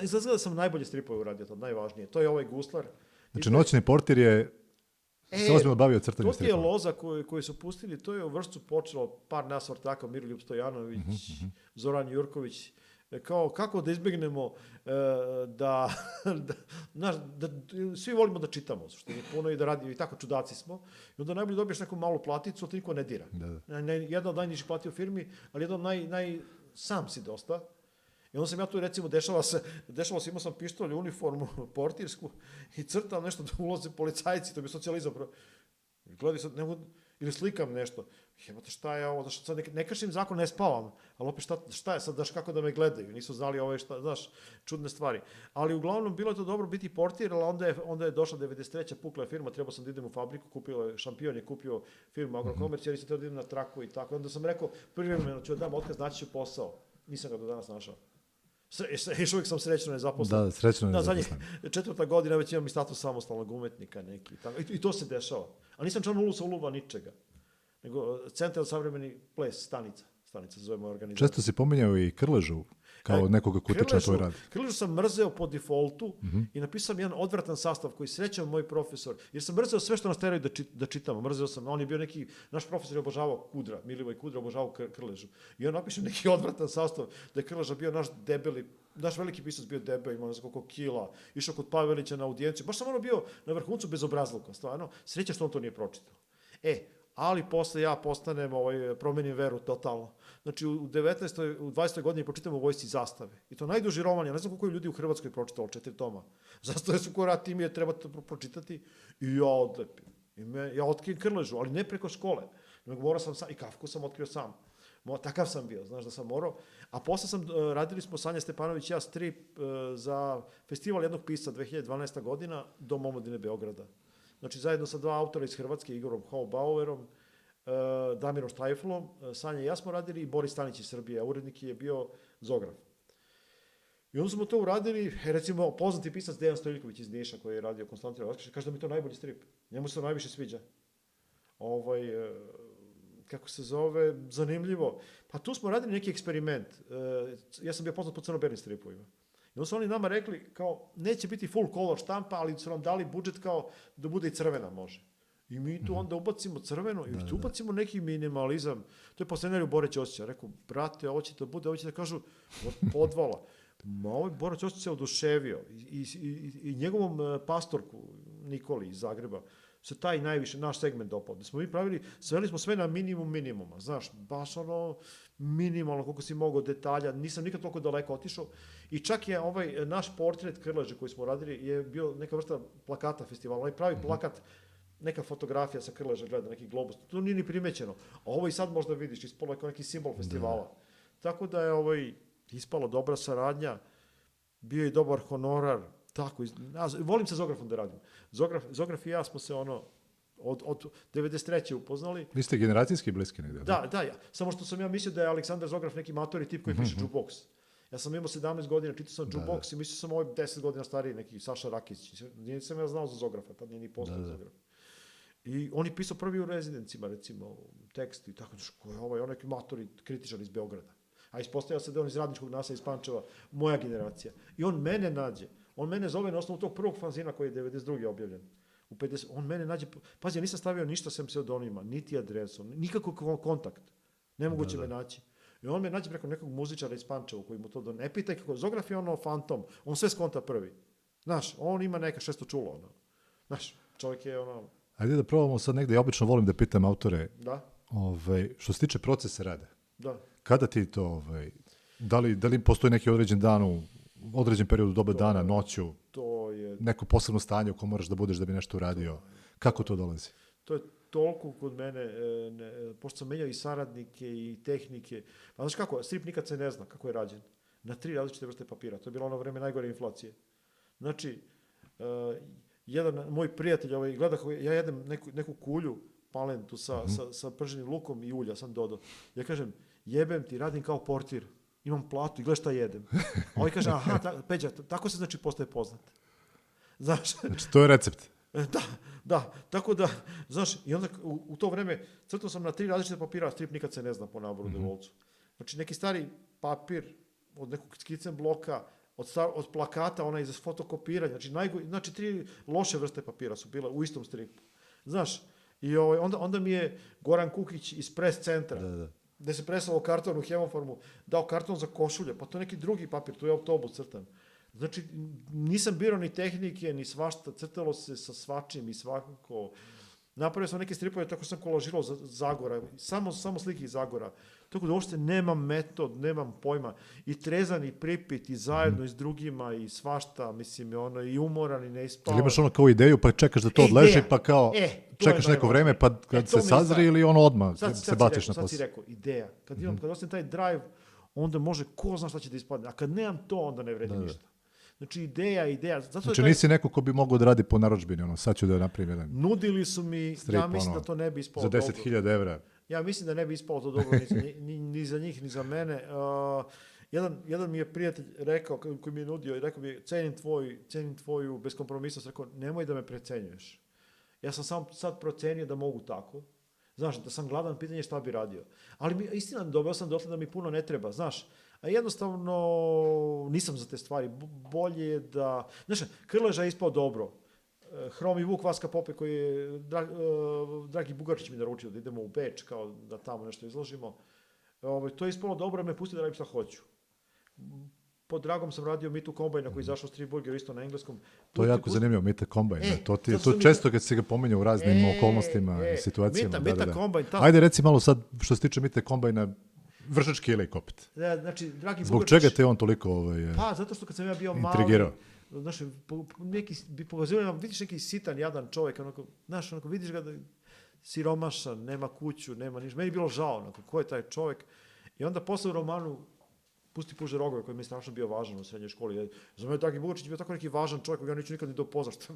Izgleda da sam najbolje stripove uradio, to najvažnije. To je ovaj Guslar. Znači, Noćni portir je se ozbiljno bavio crtanjem stripova. To je loza koju su pustili, to je u vršcu počelo par nas ortaka, Miroljub Stojanović, Zoran Jurković, kako da izbjegnemo da svi volimo da čitamo, što je puno i da radimo, i tako čudaci smo, i onda najbolje dobiješ neku malu platicu, ali ti niko ne dira. Jedna od najnižih plati u firmi, ali jedna od sam si dosta. I onda sam ja tu, recimo, dešava se, imao sam pištolj, uniformu portirsku i crtam nešto da ulaze policajci, to bi socijalizam. Gledaj sad, ili slikam nešto. Jebate, šta je ovo? Sad ne kršim zakon, ne spavam, ali opet šta je sad, daš kako da me gledaju? Nisu znali ove šta, znaš, čudne stvari. Ali uglavnom, bilo je to dobro biti portir, ali onda je došla 93. pukla je firma, trebao sam da idem u fabriku, Šampion je kupio firmu Agrokomerc, jer sam trebao da idem na traku i tako. Onda sam rekao, privremeno ću da dam otkaz, naći ću posao. Nisam ga do danas našao. Još uvijek sam srećno nezaposlen. Da, srećno nezaposlen. Zadnjih 4. godina već imam i status samostalnog umetnika neki. I to se dešava. A nisam član uluva ničega. Nego Centar za savremeni ples, stanica se zove moja organizacija. Često si pominjao i Krležu kao nekoga ko utiče na tvoj rad. Krležu sam mrzeo po defaultu i napisao sam jedan odvratan sastav koji srećao moj profesor, jer sam mrzeo sve što nas teraju da čitamo. Mrzeo sam, on je bio neki, naš profesor je obožavao Kudra, Milivoj Kudra obožavao Krležu. I on napiše neki odvratan sastav da je Krleža bio naš veliki pisac bio debel, imao ne znam koliko kila, išao kod Pavelića na audijenciju. Baš sam bio na vrhuncu bezobrazluka, stvarno. Sreća što on to nije pročitao. ali posle ja postanem, promenim veru totalno. Znači, u 20. godini pročitam u vojsci Zastave. I to najduži roman, ja ne znam koliko je ljudi u Hrvatskoj pročitalo 4 toma. Zastave su ko rat, im je treba to pročitati i ja odlepim. Ja otkrijem Krležu, ali ne preko škole. Nego morao sam sam, i Kafku sam otkrio sam. Takav sam bio, znaš da sam morao. A posle radili smo Sanja Stepanović i ja strip za festival jednog pisca 2012. godina Dom omladine Beograda. Znači zajedno sa 2 autora iz Hrvatske, Igorom Hau-Bauerom, Damirom Štajflom, Sanja i ja smo radili i Boris Stanić iz Srbije, a urednik je bio Zograf. I onda smo to uradili, recimo poznati pisac Dejan Stojiljković iz Niša koji je radio Konstantin Vaskić, kaže da mi to najbolji strip. Njemu se to najviše sviđa. Kako se zove, zanimljivo. Pa tu smo radili neki eksperiment. Ja sam bio poznat po crno-belim stripovima. I onda su oni nama rekli, kao, neće biti full color štampa, ali su nam dali budžet kao da bude i crvena može. I mi tu onda ubacimo crveno i tu ubacimo neki minimalizam. To je po scenariju Bore Ćosića. Rekao, brate, ovo će da bude, ovo će da kažu od podvala. Ovaj Bora Ćosić se oduševio i njegovom pastorku Nikoli iz Zagreba se taj najviše, naš segment dopao. Da smo mi pravili, sveli smo sve na minimum minimuma, znaš, baš minimalno koliko si mogao detalja, nisam nikad toliko daleko otišao i čak je naš portret Krleže koji smo radili je bio neka vrsta plakata festivala, onaj pravi plakat, neka fotografija sa Krleže gleda, neki globus, to nije ni primećeno, a ovo i sad možda vidiš, ispalo je kao neki simbol festivala. Tako da je ispalo dobra saradnja, bio je dobar honorar, tako, volim sa Zografom da radim. Zograf i ja smo se od 93. upoznali. Vi ste generacijski bliski negdje? Da, ja. Samo što sam ja mislio da je Aleksandar Zograf neki matori tip koji piše jukebox. Ja sam imao 17 godina, čitao sam jukebox i mislio sam 10 godina stariji, neki Saša Rakić. Nisam ja znao za Zografa, tad nije ni postao Zograf. I on je pisao prvi u rezidencima, recimo, tekst i tako, on je neki matori kritičar iz Beograda. A ispostavio se da on iz radničkog naselja iz Pančeva, moja generacija. I on mene nađe. On mene zove na osnovu tog prvog fanzina koji je 92. objavljen. On mene nađe, pazi, ja nisam stavio ništa sem pseudonima, niti adresu, nikakav kontakt. Nemoguće me naći. I on me nađe preko nekog muzičara iz Pančeva koji mu to ne pitaj kako, Zograf je fantom, on sve skonta prvi. Znaš, on ima neka šesto čulo. Znaš, čovjek je Ajde da probamo sad negdje, ja obično volim da pitam autore, što se tiče procesa rada. Da. Kada ti to, da li postoji neki određen dan u određen period doba dana, noću, neko posebno stanje u kojem moraš da budeš da bi nešto uradio? Kako to dolazi? To je toliko kod mene, pošto sam menjao i saradnike i tehnike. Pa znaš kako, strip nikad se ne zna kako je rađen. Na 3 različite vrste papira. To je bilo ono vreme najgore inflacije. Znači, jedan moj prijatelj gleda kako ja jedem neku kulju, palentu sa prženim lukom i ulja, sam dodao. Ja kažem, jebem ti, radim kao portir. Imam platu i gledaj šta jedem. A ovaj kaže, Peđa, tako se znači postaje poznat. Znaš? Znači, to je recept. Da, tako da, znaš, i onda u to vreme crtao sam na 3 različite papira, a strip nikad se ne zna po naboru Devolcu. Znači, neki stari papir od nekog skicen bloka, od plakata, onaj za fotokopiranje, znači 3 loše vrste papira su bile u istom stripu. Znaš, i onda mi je Goran Kukić iz pres centra, gde se presalo karton u hemoformu, dao karton za košulje, pa to je neki drugi papir, tu je autobus crtan. Znači, nisam birao ni tehnike, ni svašta, crtalo se sa svačim i svakako. Napravio sam neke stripove, tako sam kolažirao Zagora, samo slike iz Zagora. Tako da uopšte nemam metod, nemam pojma. I trezan, i pripit, i zajedno, i s drugima, i svašta, mislim, i umoran, i neispavan. Ili imaš kao ideju, pa čekaš da to odleži, pa kao čekaš neko vreme, pa kad se sazri ili odmah se baciš na posao. Sad si rekao, ideja. Kad ostavim taj drive, onda može, ko zna šta će da ispadne. A kad nemam to, onda ne vredi ništa. Znači, ideja. Znači, nisi neko ko bi mogao da radi po narudžbini, sad ću da napravim jedan strip, nudili su mi, ja mislim da to ne bi ispalo za 10.000 evra. Ja mislim da ne bi ispalo to dobro ni za njih, ni za mene. Jedan mi je prijatelj rekao, koji mi je nudio, rekao mi je, cenim tvoju beskompromisnost, rekao, nemoj da me precenjuješ. Ja sam sam sad procenio da mogu tako. Znaš, da sam gladan, pitanje šta bi radio. Ali istina, dobio sam dotle da mi puno ne treba, znaš. A jednostavno nisam za te stvari. Bolje je da... Znaš, Krleža je ispao dobro. Hrom i Vuk Vaska Pope koji je Dragi Bugarčić mi naručio da idemo u Beč, kao da tamo nešto izložimo. To je ispalo dobro, me pustio da radim šta hoću. pod Dragom sam radio Mitu Kombajna koji je izašao Street Burger isto na engleskom. To je jako zanimljivo, Mita Kombajn. To zato su mi- često kad se ga pominja u raznim okolnostima i situacijama. Mita Kombajn, Ajde reci malo sad što se tiče Mite Kombajna, vršački ili kopit. znači, dragi Zbog Bugačić- čega te on toliko Pa, zato što kad sam ja bio intrigirao? mali, znaš, neki bi pokazivali, vidiš neki sitan, jadan čovjek, onako, znaš, onako, vidiš ga da je siromašan, nema kuću, nema ništa. Meni je bilo žao, onako, ko je taj čovjek. I onda posle u romanu Pusti puže rogove, koji mi je strašno bio važan u srednjoj školi. Za mene Dragi Bugačić bio tako neki važan čovjek koga ja neću nikad ni dopoznat.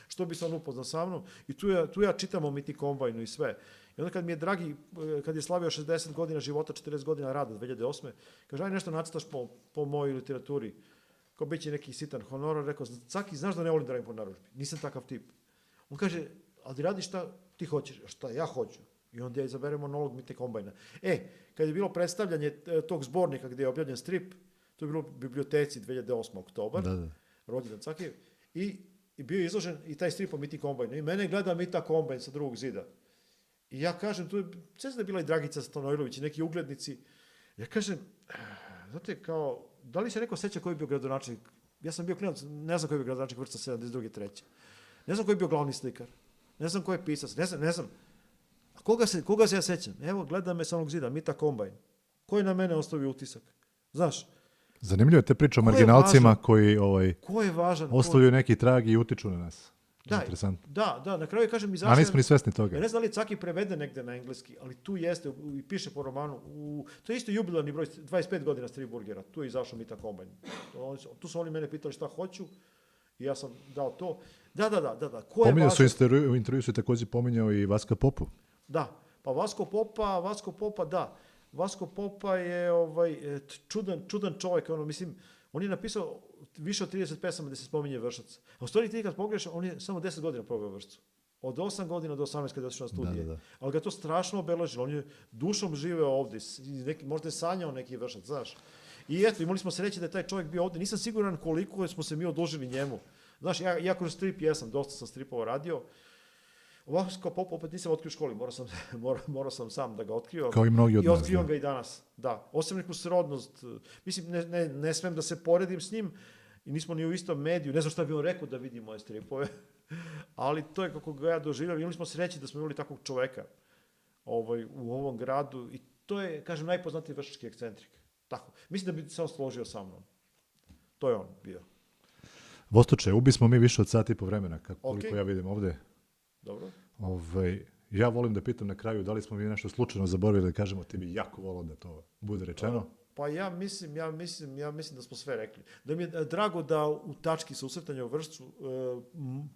Što bi se on upoznao sa mnom. I tu ja čitam o Miti Kombajnu i sve. I onda kad mi je Dragi, kad je slavio 60 godina života, 40 godina rada, 2008. Kaže, aj nešto nacrtaš po mojoj literaturi. Kao bit će neki sitan honorar. Rekao, Caki, znaš da ne volim da radim po narudžbi. Nisam takav tip. On kaže, ali radi šta ti hoćeš. Šta ja hoću. I onda ja izaberem monolog Mite Kombajna. Kad je bilo predstavljanje tog zbornika gdje je objavljen strip, to je bilo u biblioteci 2008. oktobar, rođendan Cakijev, i bio je izložen i taj strip o Miti Kombajnu. I mene gleda Mita Kombajn sa drugog zida. I ja kažem, tu je, sve da je bila i Dragica Stanojlović i neki uglednici. Ja kažem, znate, kao, da li se neko seća koji je bio gradonačelnik? Ja sam bio klinac, ne znam koji je bio gradonačelnik Vršca 72. 3. Ne znam koji je bio glavni slikar. Ne znam koji je pisac. Ne znam. A koga se ja sećam? Evo, gleda me sa onog zida, Mita Kombajn. Ko je na mene ostavio utisak? Znaš? Zanimljivo je te priče o marginalcima koji ko je važan? ostavljaju neki trag i utiču na nas. Da, interesantno. Da, na kraju kažem A nismo ni svesni toga. Ja ne znam da li Caki prevede negde na engleski, ali tu jeste i piše po romanu. To je isto jubilarni broj, 25 godina Street Burgera. Tu je izašao Mita Kombajn. Tu su oni mene pitali šta hoću i ja sam dao to. Da. Ko je Pominjao važan? su u intervju su također pominjao i Vaska Popu. Da, pa Vasko Popa, da. Vasko Popa je čudan čovjek, mislim, on je napisao više od 30 pesama da se spominje Vršac. A u stvari ti kad pogledaš, on je samo 10 godina probao Vršcu. Od 8 godina do 18 kada je otišao na studije. Da. Ali ga to strašno obeležilo. On je dušom živeo ovdje, možda je sanjao neki Vršac, znaš. I eto, imali smo sreće da je taj čovjek bio ovdje. Nisam siguran koliko smo se mi odužili njemu. Znaš, ja kroz strip jesam, dosta sam stripova radio. Vasko Popa opet nisam otkrio u školi, morao sam sam da ga otkrio. Kao i mnogi od nas. I otkrivam ga i danas, da. Osim neku srodnost, mislim, ne smem da se poredim s njim, i nismo ni u istom mediju, ne znam šta bi on rekao da vidi moje stripove, ali to je kako ga ja doživljam. Imali smo sreći da smo imali takvog čoveka u ovom gradu i to je, kažem, najpoznatiji vršački ekscentrik. Tako. Mislim da bi se on složio sa mnom. To je on bio. Vostoče, ubismo mi više od sat i po vremena, koliko Okay. ja vidim ovdje. Dobro. Ja volim da pitam na kraju da li smo mi nešto slučajno zaboravili da kažemo, ti bi jako volao da to bude rečeno. Pa ja mislim da smo sve rekli. Da mi je drago da u tački susretanja u Vršcu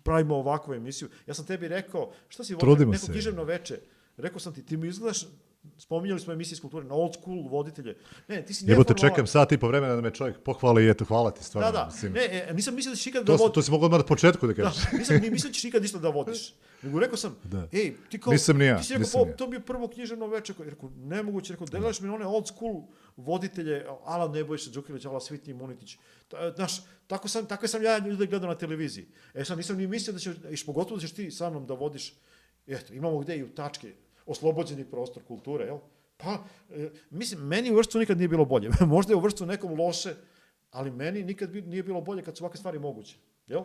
pravimo ovakvu emisiju. Ja sam tebi rekao, šta si volio, neko književno veče. Rekao sam ti mi izgledaš, spominjali smo emisije iz kulture, na old school voditelje. Ne, ti si Jebote, čekam sat i po vremena da me čovjek pohvali i eto, hvala ti stvarno. Da. Mislim. Nisam mislio da ćeš ikad da vodiš. To si mogao odmah na početku da kažeš. Da, nisam ni mislio da ćeš ikad ništa da vodiš. Nego rekao sam, ti kao... Nisam ni ja. Ti si rekao, to bi je prvo književno veče. Rekao, nemoguće, delaš mi one old school voditelje, ala Nebojša Đukanović, ala Svitni Munitić. Znaš, tako sam ja ljude gledao na televiziji. Sad nisam ni mislio da ćeš, pogotovo da ćeš ti sa mnom da vodiš. Eto, imamo gde i u tačke oslobođeni prostor kulture, jel? Pa, mislim, meni u Vršcu nikad nije bilo bolje. Možda je u Vršcu nekom loše, ali meni nikad nije bilo bolje kad su ovakve stvari moguće. Jel?